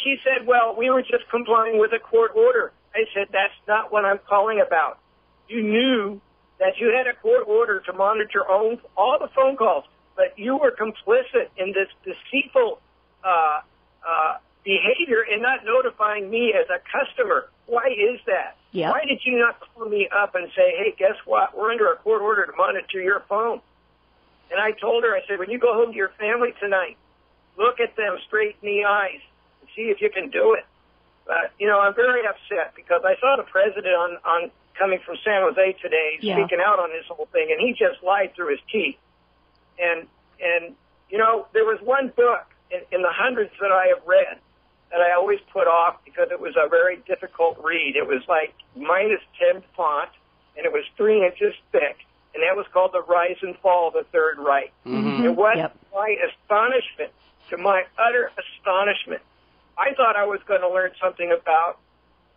Speaker 7: she said, well, we were just complying with a court order. I said, that's not what I'm calling about. You knew that you had a court order to monitor all the phone calls, but you were complicit in this deceitful behavior in not notifying me as a customer. Why is that? Yep. Why did you not call me up and say, hey, guess what? We're under a court order to monitor your phone. And I told her, I said, when you go home to your family tonight, look at them straight in the eyes and see if you can do it. But, I'm very upset because I saw the president on coming from San Jose today, speaking out on this whole thing, and he just lied through his teeth. And there was one book in the hundreds that I have read that I always put off because it was a very difficult read. It was like -10 font, and it was 3 inches thick, and that was called The Rise and Fall of the Third Reich. Mm-hmm. And what my astonishment, to my utter astonishment, I thought I was going to learn something about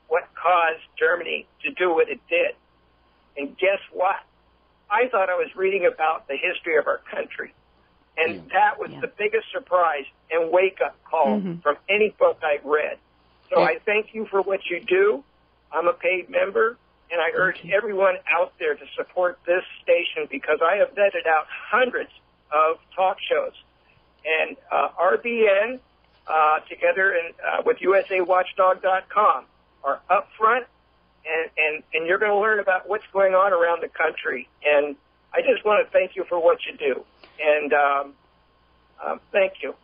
Speaker 7: what caused Germany to do what it did. And guess what? I thought I was reading about the history of our country. And that was the biggest surprise and wake-up call from any book I've read. So I thank you for what you do. I'm a paid member, and I urge everyone out there to support this station because I have vetted out hundreds of talk shows. And RBN, together with USAWatchdog.com, are up front, and you're going to learn about what's going on around the country. And I just want to thank you for what you do. And thank you.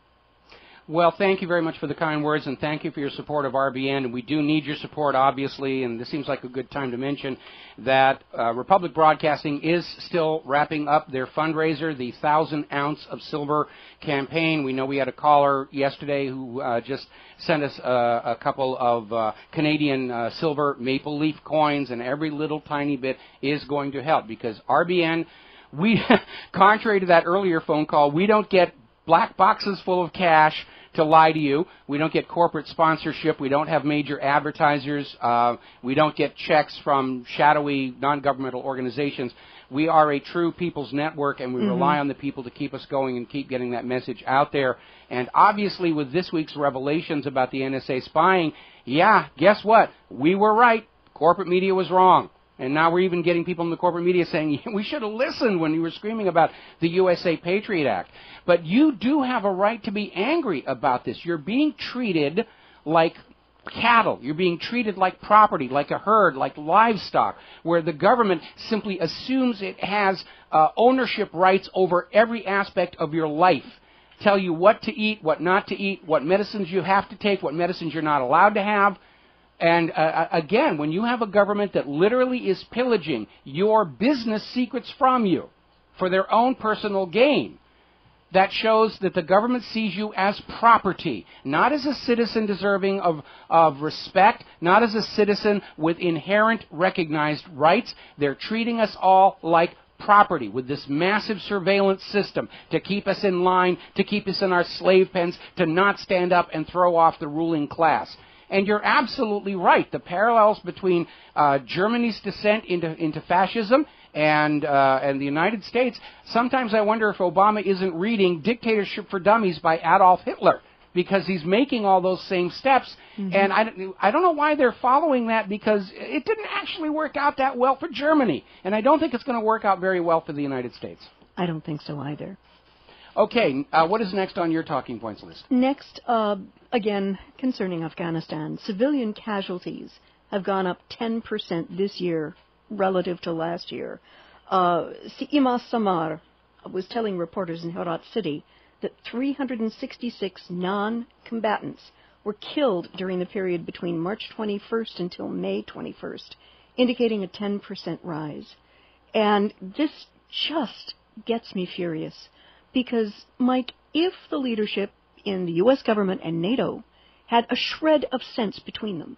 Speaker 2: Well, thank you very much for the kind words, and thank you for your support of RBN. And we do need your support, obviously, and this seems like a good time to mention that Republic Broadcasting is still wrapping up their fundraiser, the 1,000 Ounce of Silver campaign. We know we had a caller yesterday who just sent us a couple of Canadian silver maple leaf coins, and every little tiny bit is going to help because RBN, we, contrary to that earlier phone call, we don't get black boxes full of cash to lie to you. We don't get corporate sponsorship. We don't have major advertisers. We don't get checks from shadowy non-governmental organizations. We are a true people's network, and we rely on the people to keep us going and keep getting that message out there. And obviously, with this week's revelations about the NSA spying, guess what? We were right. Corporate media was wrong. And now we're even getting people in the corporate media saying, we should have listened when you were screaming about the USA Patriot Act. But you do have a right to be angry about this. You're being treated like cattle. You're being treated like property, like a herd, like livestock, where the government simply assumes it has ownership rights over every aspect of your life. Tell you what to eat, what not to eat, what medicines you have to take, what medicines you're not allowed to have. And again, when you have a government that literally is pillaging your business secrets from you for their own personal gain, that shows that the government sees you as property, not as a citizen deserving of respect, not as a citizen with inherent recognized rights. They're treating us all like property with this massive surveillance system to keep us in line, to keep us in our slave pens, to not stand up and throw off the ruling class. And you're absolutely right. The parallels between Germany's descent into fascism and the United States, sometimes I wonder if Obama isn't reading Dictatorship for Dummies by Adolf Hitler, because he's making all those same steps. Mm-hmm. And I don't know why they're following that, because it didn't actually work out that well for Germany. And I don't think it's going to work out very well for the United States.
Speaker 6: I don't think so either.
Speaker 2: Okay, what is next on your talking points list?
Speaker 6: Next, again, concerning Afghanistan, civilian casualties have gone up 10% this year relative to last year. Seema Samar was telling reporters in Herat City that 366 non-combatants were killed during the period between March 21st until May 21st, indicating a 10% rise. And this just gets me furious, because, Mike, if the leadership in the U.S. government and NATO had a shred of sense between them,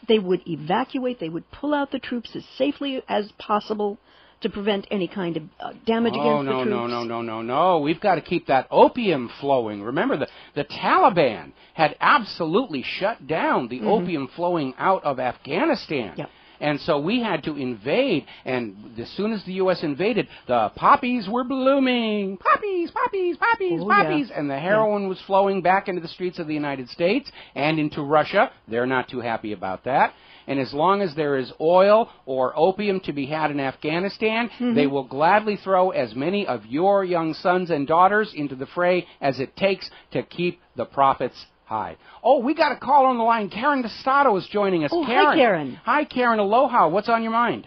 Speaker 6: they would evacuate, they would pull out the troops as safely as possible to prevent any kind of damage against the troops.
Speaker 2: No. We've got to keep that opium flowing. Remember, the Taliban had absolutely shut down the opium flowing out of Afghanistan.
Speaker 6: Yep.
Speaker 2: And so we had to invade, and as soon as the U.S. invaded, the poppies were blooming. Poppies,
Speaker 6: yeah.
Speaker 2: and the heroin was flowing back into the streets of the United States and into Russia. They're not too happy about that. And as long as there is oil or opium to be had in Afghanistan, they will gladly throw as many of your young sons and daughters into the fray as it takes to keep the profits high. Oh, we got a call on the line. Karen Dostato is joining us.
Speaker 6: Oh,
Speaker 2: Karen.
Speaker 6: hi, Karen.
Speaker 2: Hi, Karen. Aloha. What's on your mind?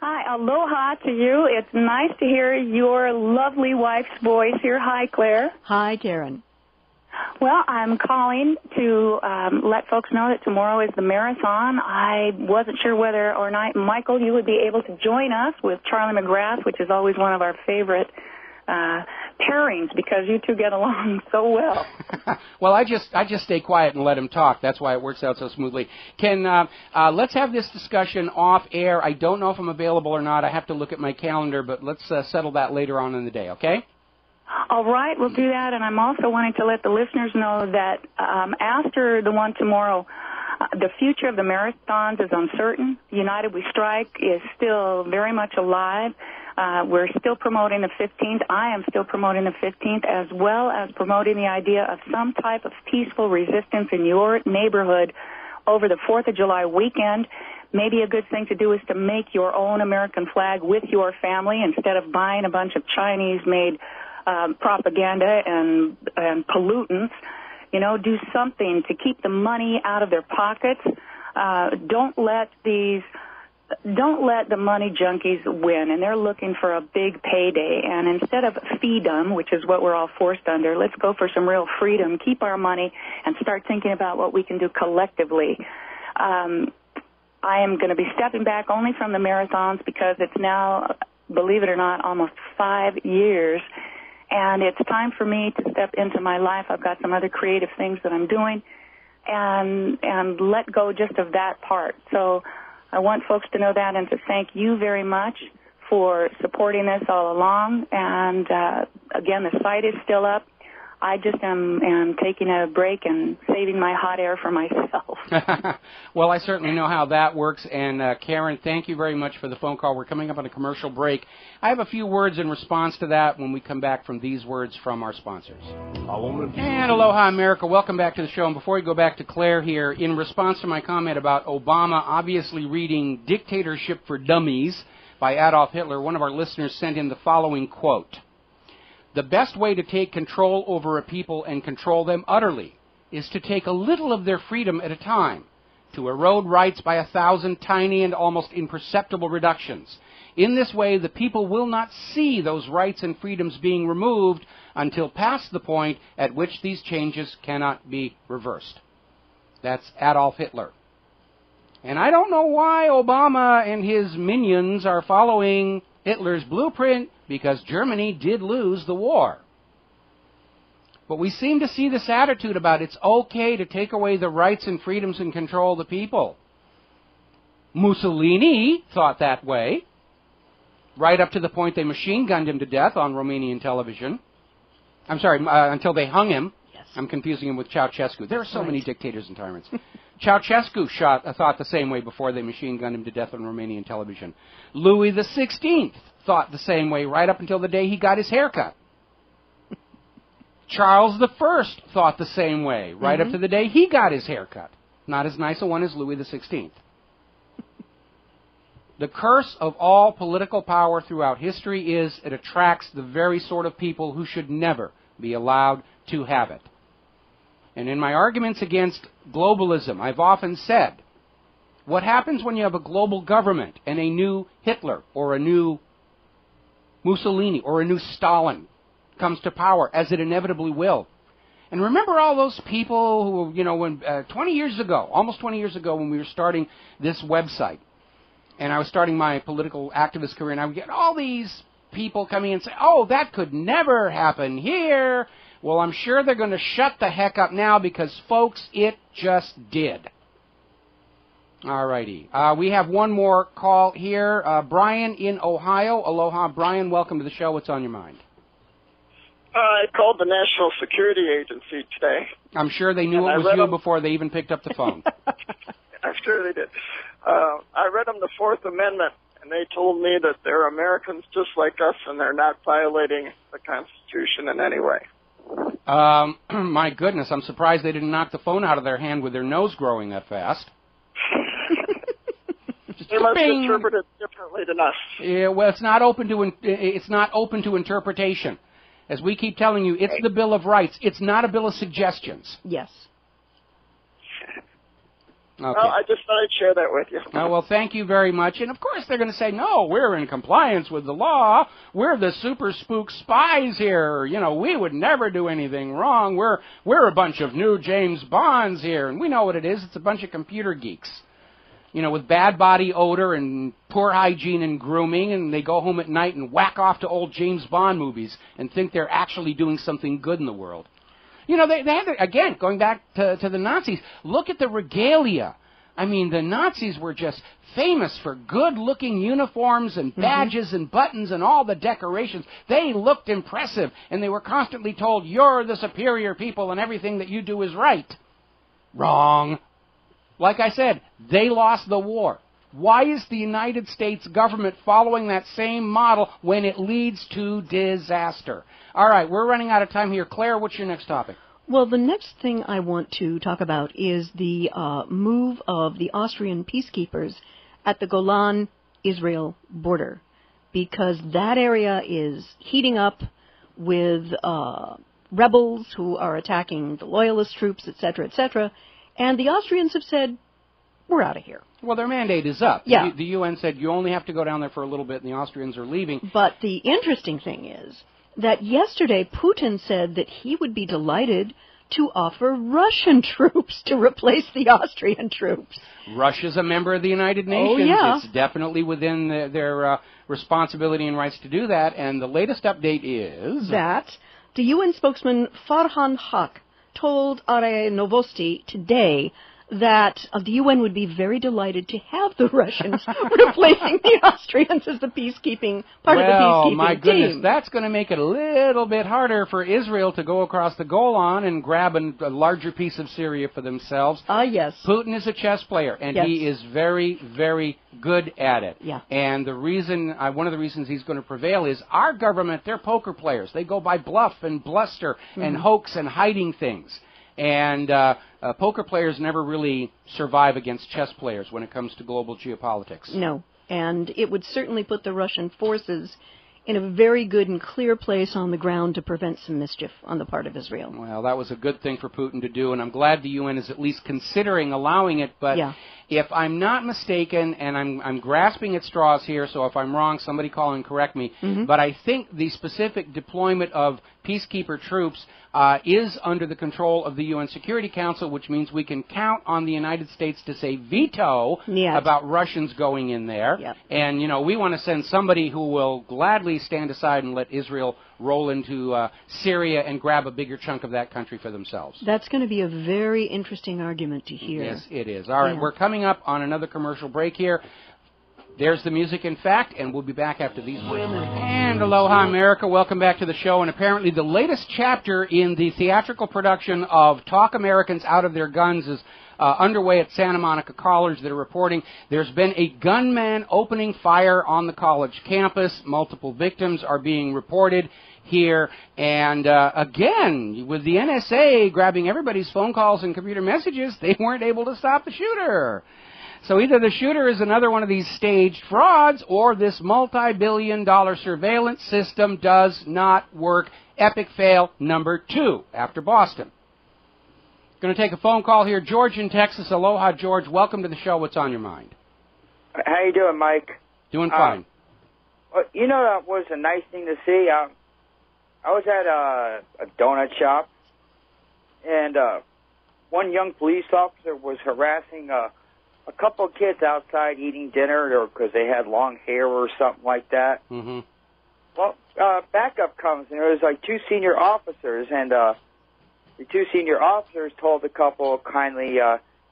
Speaker 8: Hi, aloha to you. It's nice to hear your lovely wife's voice here. Hi, Claire.
Speaker 6: Hi, Karen.
Speaker 8: Well, I'm calling to let folks know that tomorrow is the marathon. I wasn't sure whether or not, Michael, you would be able to join us with Charlie McGrath, which is always one of our favorite pairings, because you two get along so well.
Speaker 2: Well, I just stay quiet and let him talk. That's why it works out so smoothly. Let's have this discussion off air. I don't know if I'm available or not. I have to look at my calendar, but let's settle that later on in the day, okay?
Speaker 8: All right, we'll do that. And I'm also wanting to let the listeners know that after the one tomorrow, the future of the marathons is uncertain. United We Strike is still very much alive. We're still promoting the 15th. I am still promoting the 15th, as well as promoting the idea of some type of peaceful resistance in your neighborhood over the 4th of July weekend. Maybe a good thing to do is to make your own American flag with your family instead of buying a bunch of Chinese-made propaganda and pollutants. You know, do something to keep the money out of their pockets. Don't let the money junkies win, and they're looking for a big payday. And instead of feedom, which is what we're all forced under, let's go for some real freedom, keep our money, and start thinking about what we can do collectively. I am going to be stepping back only from the marathons because it's now, believe it or not, almost 5 years. And it's time for me to step into my life. I've got some other creative things that I'm doing, and let go just of that part. So I want folks to know that, and to thank you very much for supporting this all along. And again, the site is still up. I just am taking a break and saving my hot air for myself.
Speaker 2: Well, I certainly know how that works. And Karen, thank you very much for the phone call. We're coming up on a commercial break. I have a few words in response to that when we come back from these words from our sponsors. And aloha, America. Welcome back to the show. And before we go back to Claire here, in response to my comment about Obama obviously reading Dictatorship for Dummies by Adolf Hitler, one of our listeners sent in the following quote: "The best way to take control over a people and control them utterly is to take a little of their freedom at a time, to erode rights by 1,000 tiny and almost imperceptible reductions. In this way, the people will not see those rights and freedoms being removed until past the point at which these changes cannot be reversed. That's Adolf Hitler. And I don't know why Obama and his minions are following Hitler's blueprint, because Germany did lose the war. But we seem to see this attitude about it's okay to take away the rights and freedoms and control the people. Mussolini thought that way, right up to the point they machine-gunned him to death on Romanian television. I'm sorry, until they hung him. Yes. I'm confusing him with Ceausescu. There are so many dictators and tyrants. Ceausescu thought the same way before they machine-gunned him to death on Romanian television. Louis XVI thought the same way right up until the day he got his haircut. Charles I thought the same way right up to the day he got his haircut. Not as nice a one as Louis XVI. The curse of all political power throughout history is it attracts the very sort of people who should never be allowed to have it. And in my arguments against globalism, I've often said, what happens when you have a global government and a new Hitler or a new Mussolini or a new Stalin comes to power, as it inevitably will? And remember all those people who, when 20 years ago, almost 20 years ago, when we were starting this website, and I was starting my political activist career, and I would get all these people coming and say, oh, that could never happen here. Well, I'm sure they're going to shut the heck up now because, folks, it just did. All righty. We have one more call here. Brian in Ohio. Aloha, Brian. Welcome to the show. What's on your mind?
Speaker 9: I called the National Security Agency today.
Speaker 2: I'm sure they knew it was you before they even picked up the phone.
Speaker 9: I'm sure they did. I read them the Fourth Amendment, and they told me that they're Americans just like us, and they're not violating the Constitution in any way.
Speaker 2: My goodness, I'm surprised they didn't knock the phone out of their hand with their nose growing that fast.
Speaker 9: They must interpret it differently than us.
Speaker 2: Yeah, well, it's not open to interpretation. As we keep telling you, it's the Bill of Rights. It's not a bill of suggestions.
Speaker 6: Yes.
Speaker 2: Okay.
Speaker 9: Well, I just thought I'd share that with you.
Speaker 2: Oh, well, thank you very much. And, of course, they're going to say, no, we're in compliance with the law. We're the super spook spies here. We would never do anything wrong. We're a bunch of new James Bonds here. And we know what it is. It's a bunch of computer geeks, with bad body odor and poor hygiene and grooming. And they go home at night and whack off to old James Bond movies and think they're actually doing something good in the world. They had, again, going back to the Nazis, look at the regalia. I mean, the Nazis were just famous for good-looking uniforms and badges and buttons and all the decorations. They looked impressive, and they were constantly told, you're the superior people and everything that you do is right. Wrong. Like I said, they lost the war. Why is the United States government following that same model when it leads to disaster? All right, we're running out of time here. Claire, what's your next topic?
Speaker 6: Well, the next thing I want to talk about is the move of the Austrian peacekeepers at the Golan-Israel border, because that area is heating up with rebels who are attacking the loyalist troops, etc., and the Austrians have said, we're out of here.
Speaker 2: Well, their mandate is up.
Speaker 6: Yeah.
Speaker 2: The UN said you only have to go down there for a little bit, and the Austrians are leaving.
Speaker 6: But the interesting thing is that yesterday Putin said that he would be delighted to offer Russian troops to replace the Austrian troops.
Speaker 2: Russia's a member of the United Nations.
Speaker 6: Oh, yeah.
Speaker 2: It's definitely within their responsibility and rights to do that. And the latest update is
Speaker 6: that the UN spokesman Farhan Haq told RIA Novosti today that the UN would be very delighted to have the Russians replacing the Austrians as the peacekeeping part of the peacekeeping team.
Speaker 2: My goodness, that's going to make it a little bit harder for Israel to go across the Golan and grab a larger piece of Syria for themselves.
Speaker 6: Yes.
Speaker 2: Putin is a chess player, and he is very, very good at it.
Speaker 6: Yeah.
Speaker 2: And the reason, one of the reasons he's going to prevail is our government, they're poker players. They go by bluff and bluster and hoax and hiding things. And poker players never really survive against chess players when it comes to global geopolitics.
Speaker 6: No, and it would certainly put the Russian forces in a very good and clear place on the ground to prevent some mischief on the part of Israel.
Speaker 2: Well, that was a good thing for Putin to do, and I'm glad the UN is at least considering allowing it. But if I'm not mistaken, and I'm grasping at straws here, so if I'm wrong, somebody call and correct me, but I think the specific deployment of peacekeeper troops is under the control of the UN Security Council, which means we can count on the United States to say veto about Russians going in there. And, you know, we want to send somebody who will gladly stand aside and let Israel roll into Syria and grab a bigger chunk of that country for themselves.
Speaker 6: That's going to be a very interesting argument to hear.
Speaker 2: Yes, it is. All right, we're coming up on another commercial break here. There's the music, in fact, and we'll be back after these words. And aloha, America. Welcome back to the show. And apparently the latest chapter in the theatrical production of Talk Americans Out of Their Guns is underway at Santa Monica College. They're reporting there's been a gunman opening fire on the college campus. Multiple victims are being reported here. And again, with the NSA grabbing everybody's phone calls and computer messages, they weren't able to stop the shooter. So either the shooter is another one of these staged frauds, or this multi-billion-dollar surveillance system does not work. Epic fail number 2 after Boston. Going to take a phone call here. George in Texas. Aloha, George. Welcome to the show. What's on your mind?
Speaker 10: How you doing, Mike?
Speaker 2: Doing fine.
Speaker 10: Well, you know, that was a nice thing to see. I was at a donut shop, and one young police officer was harassing a couple of kids outside eating dinner, or because they had long hair or something like that. Well, backup comes, and there was like 2 senior officers, and the 2 senior officers told the couple kindly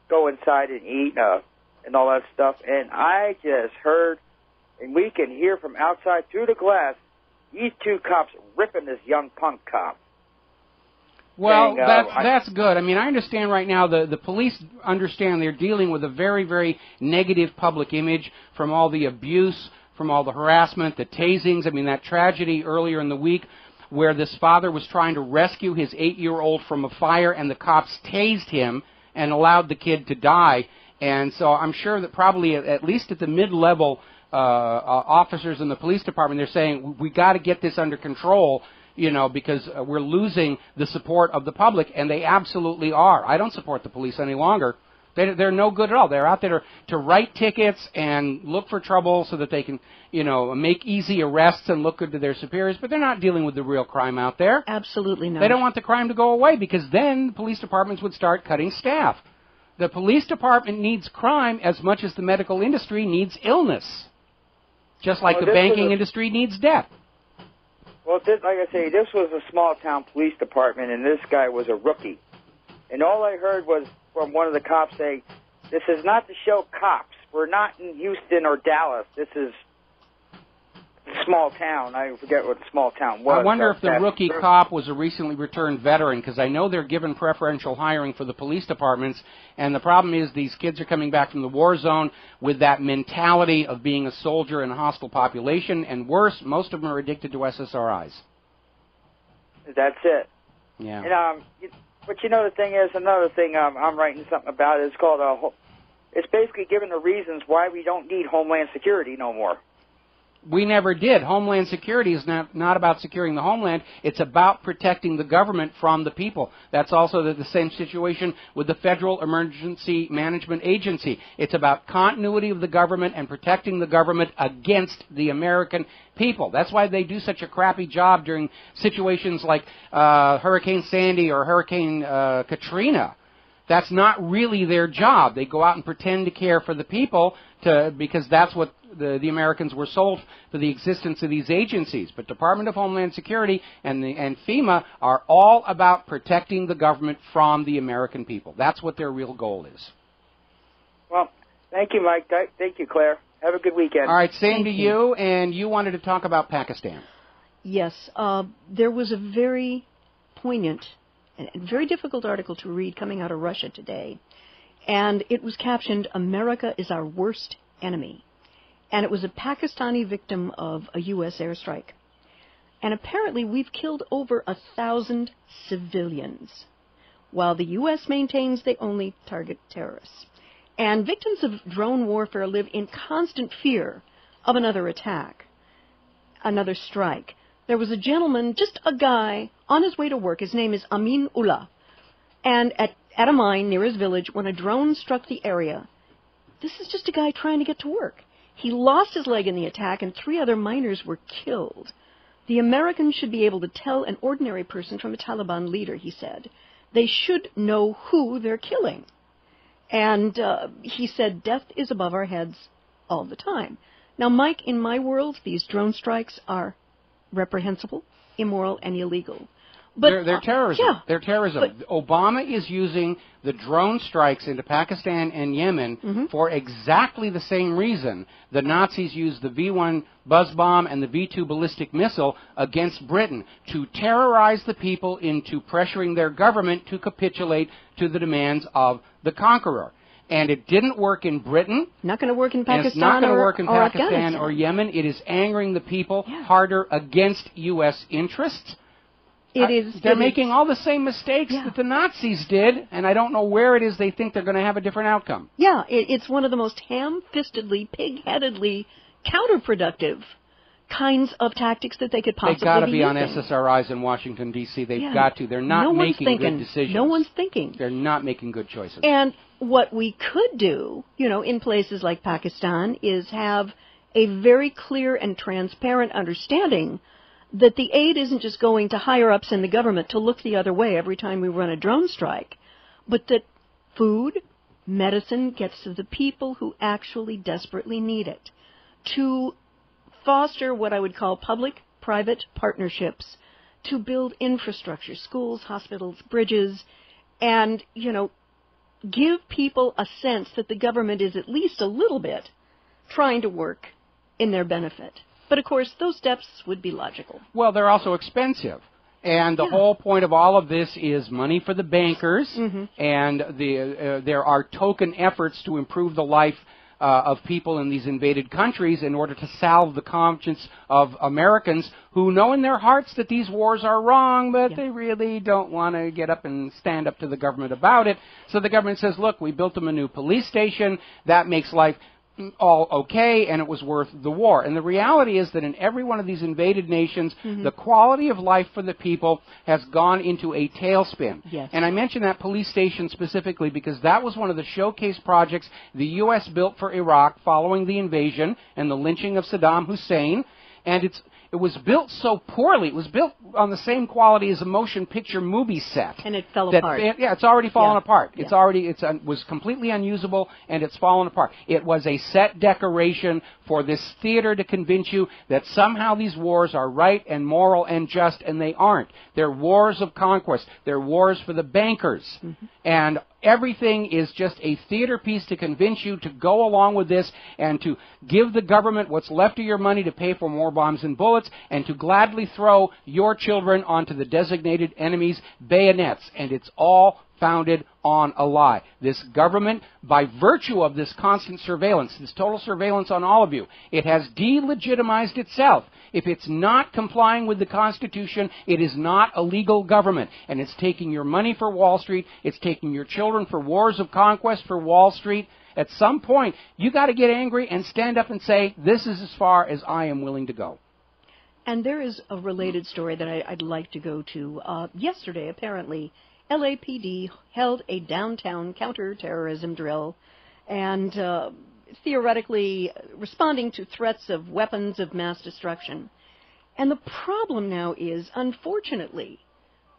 Speaker 10: go inside and eat and all that stuff. And I just heard, and we can hear from outside through the glass, these 2 cops ripping this young punk cop.
Speaker 2: Well, that's good. I mean, I understand right now the police understand they're dealing with a very, very negative public image from all the abuse, from all the harassment, the tasings. I mean, that tragedy earlier in the week where this father was trying to rescue his 8-year-old from a fire and the cops tased him and allowed the kid to die. And so I'm sure that probably at least at the mid-level officers in the police department, they're saying, we got to get this under control, you know, because we're losing the support of the public, and they absolutely are. I don't support the police any longer. They're no good at all. They're out there to write tickets and look for trouble so that they can, you know, make easy arrests and look good to their superiors, but they're not dealing with the real crime out there.
Speaker 6: Absolutely not.
Speaker 2: They don't want the crime to go away, because then the police departments would start cutting staff. The police department needs crime as much as the medical industry needs illness, just like the banking industry needs death.
Speaker 10: Well, like I say, this was a small-town police department, and this guy was a rookie. And all I heard was from one of the cops saying, this is not to show cops. We're not in Houston or Dallas. This is a small town. I forget what the small town was.
Speaker 2: I wonder if the rookie cop was a recently returned veteran, because I know they're given preferential hiring for the police departments, and the problem is these kids are coming back from the war zone with that mentality of being a soldier in a hostile population, and worse, most of them are addicted to SSRIs.
Speaker 10: That's it.
Speaker 2: Yeah.
Speaker 10: And, but you know, the thing is, another thing I'm writing something about is called it's basically giving the reasons why we don't need Homeland Security no more.
Speaker 2: We never did. Homeland Security is not about securing the homeland. It's about protecting the government from the people. That's also the same situation with the Federal Emergency Management Agency. It's about continuity of the government and protecting the government against the American people. That's why they do such a crappy job during situations like Hurricane Sandy or Hurricane Katrina. That's not really their job. They go out and pretend to care for the people because that's what the Americans were sold for, the existence of these agencies. But Department of Homeland Security and FEMA are all about protecting the government from the American people. That's what their real goal is.
Speaker 10: Well, thank you, Mike. Thank you, Claire. Have a good weekend.
Speaker 2: All right, same to you. And you wanted to talk about Pakistan.
Speaker 6: Yes. There was a very poignant and very difficult article to read coming out of Russia today. And it was captioned, "America is our worst enemy." And it was a Pakistani victim of a U.S. airstrike. And apparently we've killed over 1,000 civilians, while the U.S. maintains they only target terrorists. And victims of drone warfare live in constant fear of another attack. another strike. There was a gentleman, just a guy, on his way to work. His name is Amin Ullah. And at a mine near his village, when a drone struck the area, this is just a guy trying to get to work. He lost his leg in the attack, and 3 other miners were killed. The Americans should be able to tell an ordinary person from a Taliban leader, he said. They should know who they're killing. And he said, death is above our heads all the time. Now, Mike, in my world, these drone strikes are reprehensible, immoral, and illegal. But
Speaker 2: they're terrorism.
Speaker 6: Yeah,
Speaker 2: they're terrorism.
Speaker 6: But
Speaker 2: Obama is using the drone strikes into Pakistan and Yemen for exactly the same reason the Nazis used the V-1 buzz bomb and the V-2 ballistic missile against Britain, to terrorize the people into pressuring their government to capitulate to the demands of the conqueror. And it didn't work in Britain.
Speaker 6: Not going to work in Pakistan.
Speaker 2: It's not going to work in Pakistan
Speaker 6: Afghanistan.
Speaker 2: or Yemen. It is angering the people harder against U.S. interests. They're making all the same mistakes that the Nazis did, and I don't know where it is they think they're going to have a different outcome.
Speaker 6: Yeah, it's one of the most ham-fistedly, pig-headedly, counterproductive kinds of tactics that they could possibly be
Speaker 2: They've got to be
Speaker 6: using.
Speaker 2: on SSRIs in Washington, D.C. They've got to. They're not making good decisions.
Speaker 6: No one's thinking.
Speaker 2: They're not making good choices.
Speaker 6: And what we could do, in places like Pakistan, is have a very clear and transparent understanding that the aid isn't just going to higher-ups in the government to look the other way every time we run a drone strike, but that food, medicine gets to the people who actually desperately need it, to foster what I would call public-private partnerships to build infrastructure, schools, hospitals, bridges, and, give people a sense that the government is at least a little bit trying to work in their benefit. But, of course, those steps would be logical.
Speaker 2: Well, they're also expensive. And the whole point of all of this is money for the bankers, and there are token efforts to improve the life of people in these invaded countries in order to salve the conscience of Americans who know in their hearts that these wars are wrong, but they really don't want to get up and stand up to the government about it. So the government says, look, we built them a new police station. That makes life all okay, and it was worth the war. And the reality is that in every one of these invaded nations, the quality of life for the people has gone into a tailspin.
Speaker 6: Yes.
Speaker 2: And I mention that police station specifically because that was one of the showcase projects the U.S. built for Iraq following the invasion and the lynching of Saddam Hussein. And it was built so poorly. It was built on the same quality as a motion picture movie set.
Speaker 6: And it fell apart.
Speaker 2: It's already fallen apart. It's already was completely unusable, and it's fallen apart. It was a set decoration for this theater to convince you that somehow these wars are right and moral and just, and they aren't. They're wars of conquest. They're wars for the bankers. And everything is just a theater piece to convince you to go along with this and to give the government what's left of your money to pay for more bombs and bullets and to gladly throw your children onto the designated enemy's bayonets. And it's all founded on a lie. This government, by virtue of this constant surveillance, this total surveillance on all of you, it has delegitimized itself. If it's not complying with the Constitution, it is not a legal government. And it's taking your money for Wall Street. It's taking your children for wars of conquest for Wall Street. At some point, you got to get angry and stand up and say, this is as far as I am willing to go.
Speaker 6: And there is a related story that I'd like to go to. Yesterday, apparently, LAPD held a downtown counterterrorism drill and theoretically responding to threats of weapons of mass destruction. And the problem now is, unfortunately,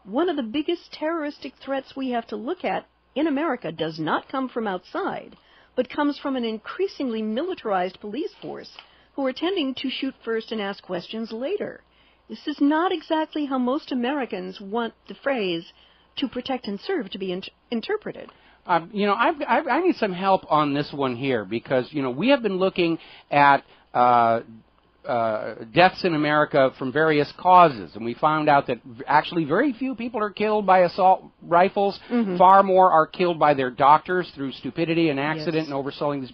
Speaker 6: one of the biggest terroristic threats we have to look at in America does not come from outside, but comes from an increasingly militarized police force who are tending to shoot first and ask questions later. This is not exactly how most Americans want the phrase "to protect and serve" to be interpreted.
Speaker 2: I need some help on this one here because, we have been looking at deaths in America from various causes, and we found out that actually very few people are killed by assault rifles. Far more are killed by their doctors through stupidity and accident and overselling these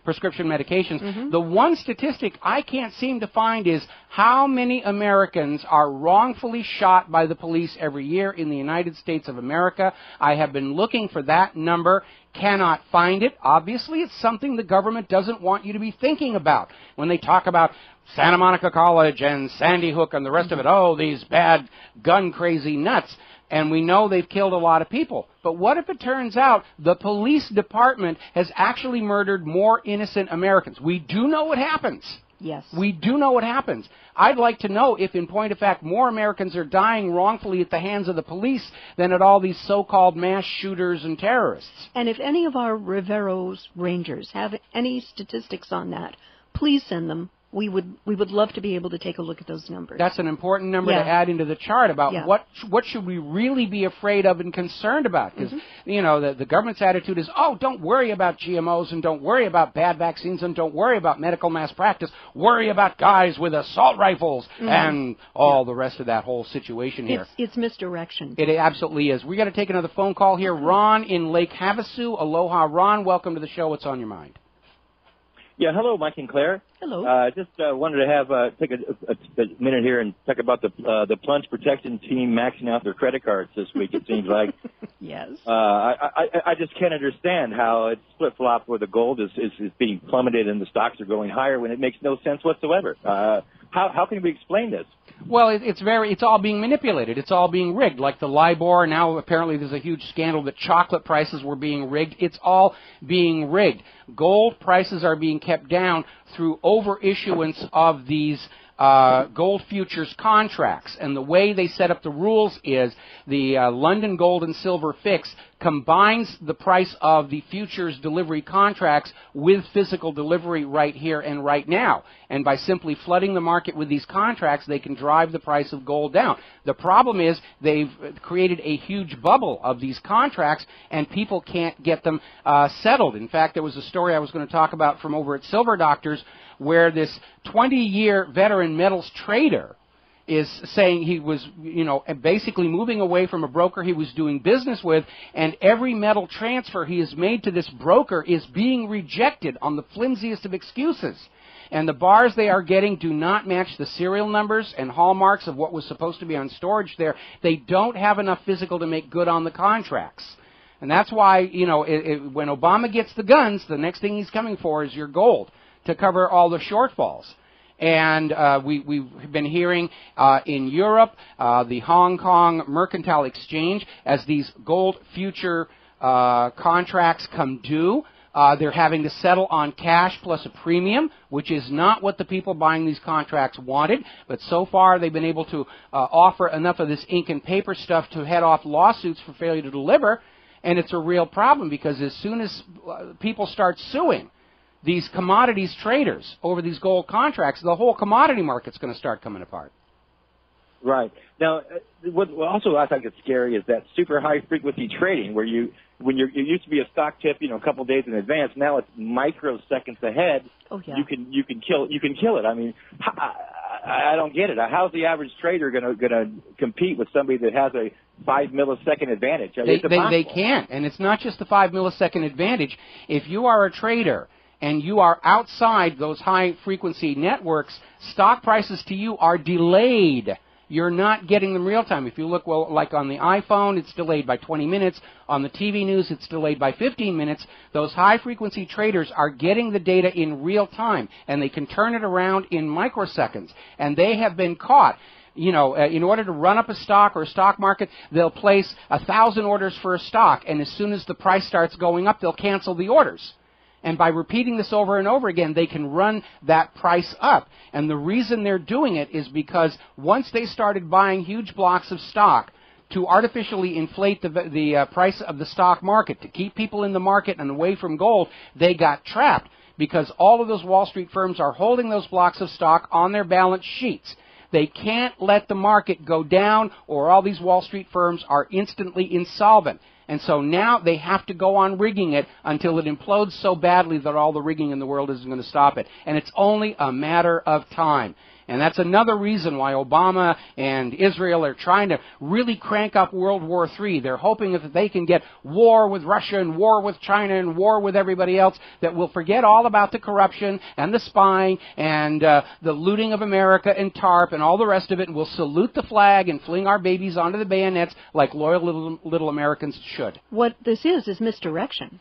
Speaker 2: prescription medications. The one statistic I can't seem to find is how many Americans are wrongfully shot by the police every year in the United States of America. I have been looking for that number. cannot find it. Obviously, it's something the government doesn't want you to be thinking about. When they talk about Santa Monica College and Sandy Hook and the rest of it, oh, these bad gun-crazy nuts. And we know they've killed a lot of people. But what if it turns out the police department has actually murdered more innocent Americans? We do know what happens.
Speaker 6: Yes.
Speaker 2: We do know what happens. I'd like to know if, in point of fact, more Americans are dying wrongfully at the hands of the police than at all these so-called mass shooters and terrorists.
Speaker 6: And if any of our Rivero's Rangers have any statistics on that, please send them. We would love to be able to take a look at those numbers.
Speaker 2: That's an important number to add into the chart about what should we really be afraid of and concerned about. Because, you know, the government's attitude is, oh, don't worry about GMOs and don't worry about bad vaccines and don't worry about medical mass practice. Worry about guys with assault rifles and all the rest of that whole situation here.
Speaker 6: It's misdirection.
Speaker 2: It absolutely is. We're going to take another phone call here. Ron in Lake Havasu. Aloha, Ron. Welcome to the show. What's on your mind?
Speaker 11: Yeah, hello, Mike and Claire.
Speaker 6: Hello.
Speaker 11: Just wanted to have take a minute here and talk about the plunge protection team maxing out their credit cards this week. It seems like.
Speaker 6: Yes.
Speaker 11: I just can't understand how it's flip flop where the gold is being plummeted and the stocks are going higher when it makes no sense whatsoever. How can we explain this?
Speaker 2: Well, it's all being manipulated. It's all being rigged. Like the LIBOR, now apparently there's a huge scandal that chocolate prices were being rigged. It's all being rigged. Gold prices are being kept down through overissuance of these gold futures contracts. And the way they set up the rules is the London Gold and Silver Fix combines the price of the futures delivery contracts with physical delivery right here and right now. And by simply flooding the market with these contracts, they can drive the price of gold down. The problem is they've created a huge bubble of these contracts, and people can't get them settled. In fact, there was a story I was going to talk about from over at Silver Doctors where this 20-year veteran metals trader is saying he was, you know, basically moving away from a broker he was doing business with, and every metal transfer he has made to this broker is being rejected on the flimsiest of excuses. And the bars they are getting do not match the serial numbers and hallmarks of what was supposed to be on storage there. They don't have enough physical to make good on the contracts. And that's why, you know, when Obama gets the guns, the next thing he's coming for is your gold to cover all the shortfalls. And we've been hearing in Europe, the Hong Kong Mercantile Exchange, as these gold future contracts come due, they're having to settle on cash plus a premium, which is not what the people buying these contracts wanted. But so far, they've been able to offer enough of this ink and paper stuff to head off lawsuits for failure to deliver. And it's a real problem because as soon as people start suing these commodities traders over these gold contracts, the whole commodity market's going to start coming apart.
Speaker 11: Right. Now, what also I think is scary is that super high frequency trading where it used to be a stock tip, you know, a couple of days in advance. Now it's microseconds ahead.
Speaker 6: Oh, yeah.
Speaker 11: You can kill it. I mean, I don't get it. How's the average trader going to compete with somebody that has a 5 millisecond advantage?
Speaker 2: They can't. And it's not just the 5 millisecond advantage. If you are a trader and you are outside those high-frequency networks, stock prices to you are delayed. You're not getting them real time. If you look, well, like on the iPhone, it's delayed by 20 minutes. On the TV news, it's delayed by 15 minutes. Those high-frequency traders are getting the data in real time, and they can turn it around in microseconds. And they have been caught. You know, in order to run up a stock or a stock market, they'll place 1,000 orders for a stock, and as soon as the price starts going up, they'll cancel the orders. And by repeating this over and over again, they can run that price up. And the reason they're doing it is because once they started buying huge blocks of stock to artificially inflate the price of the stock market, to keep people in the market and away from gold, they got trapped because all of those Wall Street firms are holding those blocks of stock on their balance sheets. They can't let the market go down or all these Wall Street firms are instantly insolvent. And so now they have to go on rigging it until it implodes so badly that all the rigging in the world isn't going to stop it. And it's only a matter of time. And that's another reason why Obama and Israel are trying to really crank up World War III. They're hoping that they can get war with Russia and war with China and war with everybody else, that we'll forget all about the corruption and the spying and the looting of America and TARP and all the rest of it, and we'll salute the flag and fling our babies onto the bayonets like loyal little Americans should.
Speaker 6: What this is misdirection.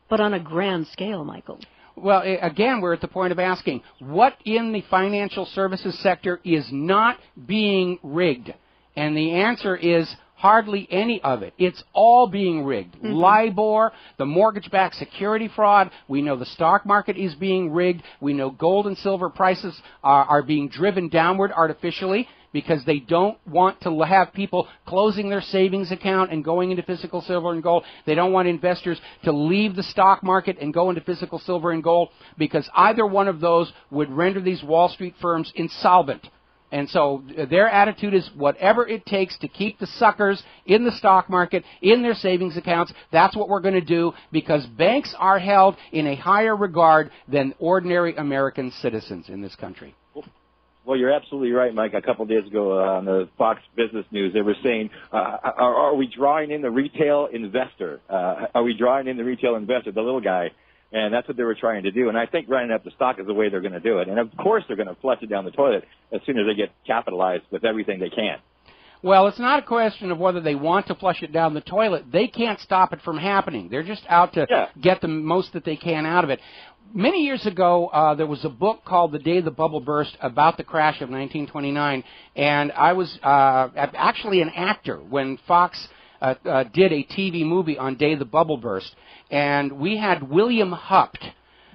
Speaker 6: But on a grand scale, Michael.
Speaker 2: Well, again, we're at the point of asking, what in the financial services sector is not being rigged? And the answer is hardly any of it. It's all being rigged. Mm-hmm. LIBOR, the mortgage-backed security fraud. We know the stock market is being rigged. We know gold and silver prices are being driven downward artificially, because they don't want to have people closing their savings account and going into physical silver and gold. They don't want investors to leave the stock market and go into physical silver and gold, because either one of those would render these Wall Street firms insolvent. And so their attitude is whatever it takes to keep the suckers in the stock market, in their savings accounts, that's what we're going to do, because banks are held in a higher regard than ordinary American citizens in this country.
Speaker 11: Well, you're absolutely right, Mike. A couple of days ago on the Fox Business News, they were saying, are we drawing in the retail investor? Are we drawing in the retail investor, the little guy? And that's what they were trying to do. And I think running up the stock is the way they're going to do it. And, of course, they're going to flush it down the toilet as soon as they get capitalized with everything they can.
Speaker 2: Well, it's not a question of whether they want to flush it down the toilet. They can't stop it from happening. They're just out to get the most that they can out of it. Many years ago, there was a book called The Day the Bubble Burst about the crash of 1929, and I was actually an actor when Fox did a TV movie on Day the Bubble Burst, and we had William Hupt,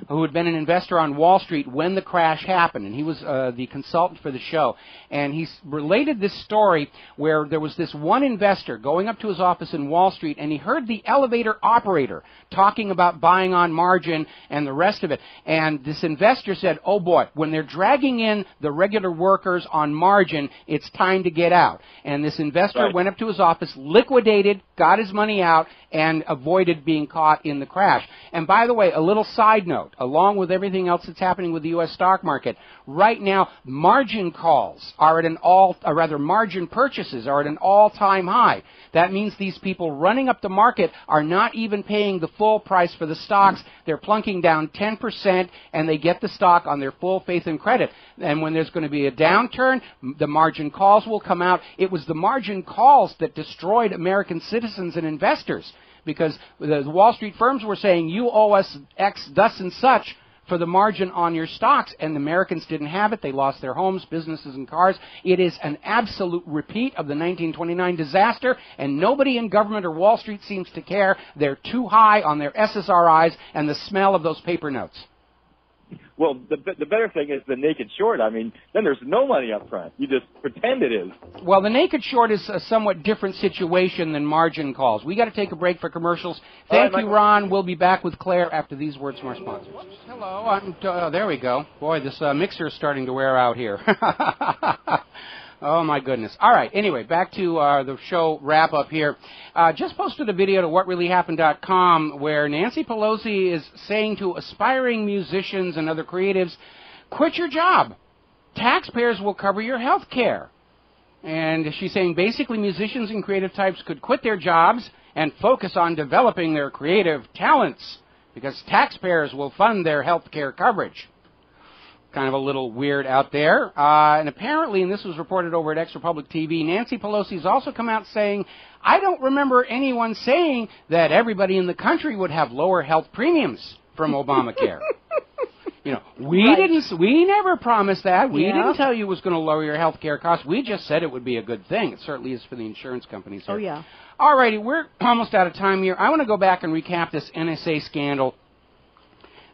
Speaker 2: who had been an investor on Wall Street when the crash happened, and he was the consultant for the show. And he related this story where there was this one investor going up to his office in Wall Street, and he heard the elevator operator talking about buying on margin and the rest of it. And this investor said, oh boy, when they're dragging in the regular workers on margin, it's time to get out. And this investor went up to his office, liquidated, got his money out, and avoided being caught in the crash. And by the way, a little side note, along with everything else that's happening with the U.S. stock market, right now, margin calls are at margin purchases are at an all-time high. That means these people running up the market are not even paying the full price for the stocks. They're plunking down 10%, and they get the stock on their full faith and credit. And when there's going to be a downturn, the margin calls will come out. It was the margin calls that destroyed American citizens and investors, because the Wall Street firms were saying, you owe us X, thus and such, for the margin on your stocks, and the Americans didn't have it. They lost their homes, businesses, and cars. It is an absolute repeat of the 1929 disaster, and nobody in government or Wall Street seems to care. They're too high on their SSRIs and the smell of those paper notes.
Speaker 11: Well, the better thing is the naked short. I mean, then there's no money up front. You just pretend it is. Well,
Speaker 2: the naked short is a somewhat different situation than margin calls. We got to take a break for commercials. Thank you, Ron. We'll be back with Claire after these words from our sponsors. Hello. There we go. Boy, this mixer is starting to wear out here. Oh, my goodness. All right. Anyway, back to the show wrap-up here. Just posted a video to whatreallyhappened.com where Nancy Pelosi is saying to aspiring musicians and other creatives, quit your job. Taxpayers will cover your health care. And she's saying basically musicians and creative types could quit their jobs and focus on developing their creative talents because taxpayers will fund their health care coverage. Kind of a little weird out there. And apparently, and this was reported over at Extra Public TV, Nancy Pelosi's also come out saying, I don't remember anyone saying that everybody in the country would have lower health premiums from Obamacare. You know, we never promised that. We didn't tell you it was going to lower your health care costs. We just said it would be a good thing. It certainly is for the insurance companies here.
Speaker 6: Oh, yeah.
Speaker 2: All righty, we're almost out of time here. I want to go back and recap this NSA scandal.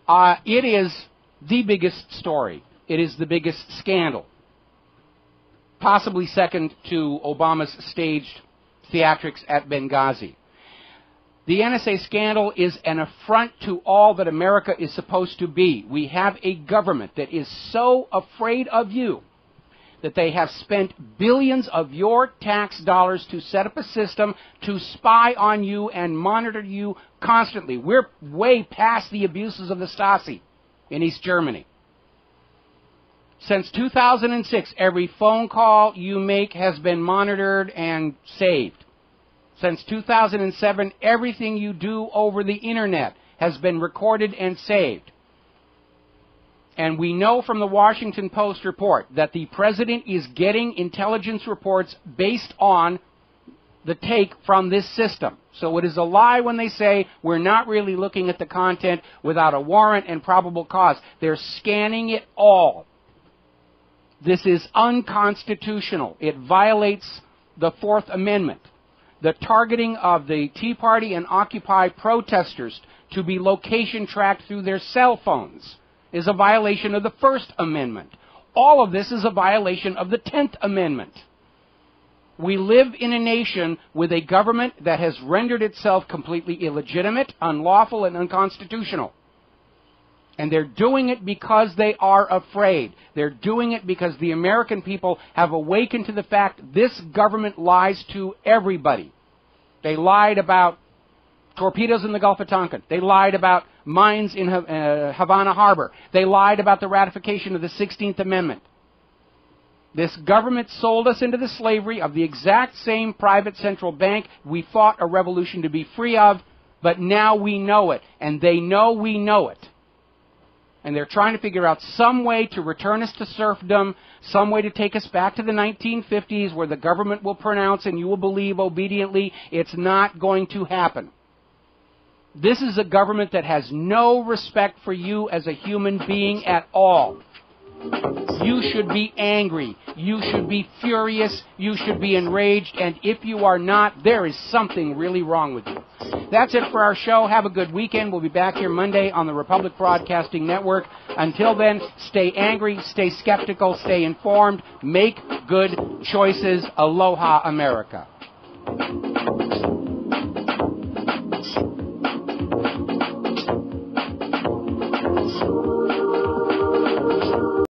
Speaker 2: It is the biggest story. It is the biggest scandal. Possibly second to Obama's staged theatrics at Benghazi. The NSA scandal is an affront to all that America is supposed to be. We have a government that is so afraid of you that they have spent billions of your tax dollars to set up a system to spy on you and monitor you constantly. We're way past the abuses of the Stasi in East Germany. Since 2006, every phone call you make has been monitored and saved. Since 2007, everything you do over the Internet has been recorded and saved. And we know from the Washington Post report that the president is getting intelligence reports based on the take from this system. So it is a lie when they say we're not really looking at the content without a warrant and probable cause. They're scanning it all. This is unconstitutional. It violates the Fourth Amendment. The targeting of the Tea Party and Occupy protesters to be location tracked through their cell phones is a violation of the First Amendment. All of this is a violation of the 10th Amendment. We live in a nation with a government that has rendered itself completely illegitimate, unlawful, and unconstitutional. And they're doing it because they are afraid. They're doing it because the American people have awakened to the fact this government lies to everybody. They lied about torpedoes in the Gulf of Tonkin. They lied about mines in Havana Harbor. They lied about the ratification of the 16th Amendment. This government sold us into the slavery of the exact same private central bank we fought a revolution to be free of, but now we know it, and they know we know it. And they're trying to figure out some way to return us to serfdom, some way to take us back to the 1950s where the government will pronounce and you will believe obediently. It's not going to happen. This is a government that has no respect for you as a human being at all. You should be angry. You should be furious. You should be enraged. And if you are not, there is something really wrong with you. That's it for our show. Have a good weekend. We'll be back here Monday on the Republic Broadcasting Network. Until then, stay angry, stay skeptical, stay informed, make good choices. Aloha, America.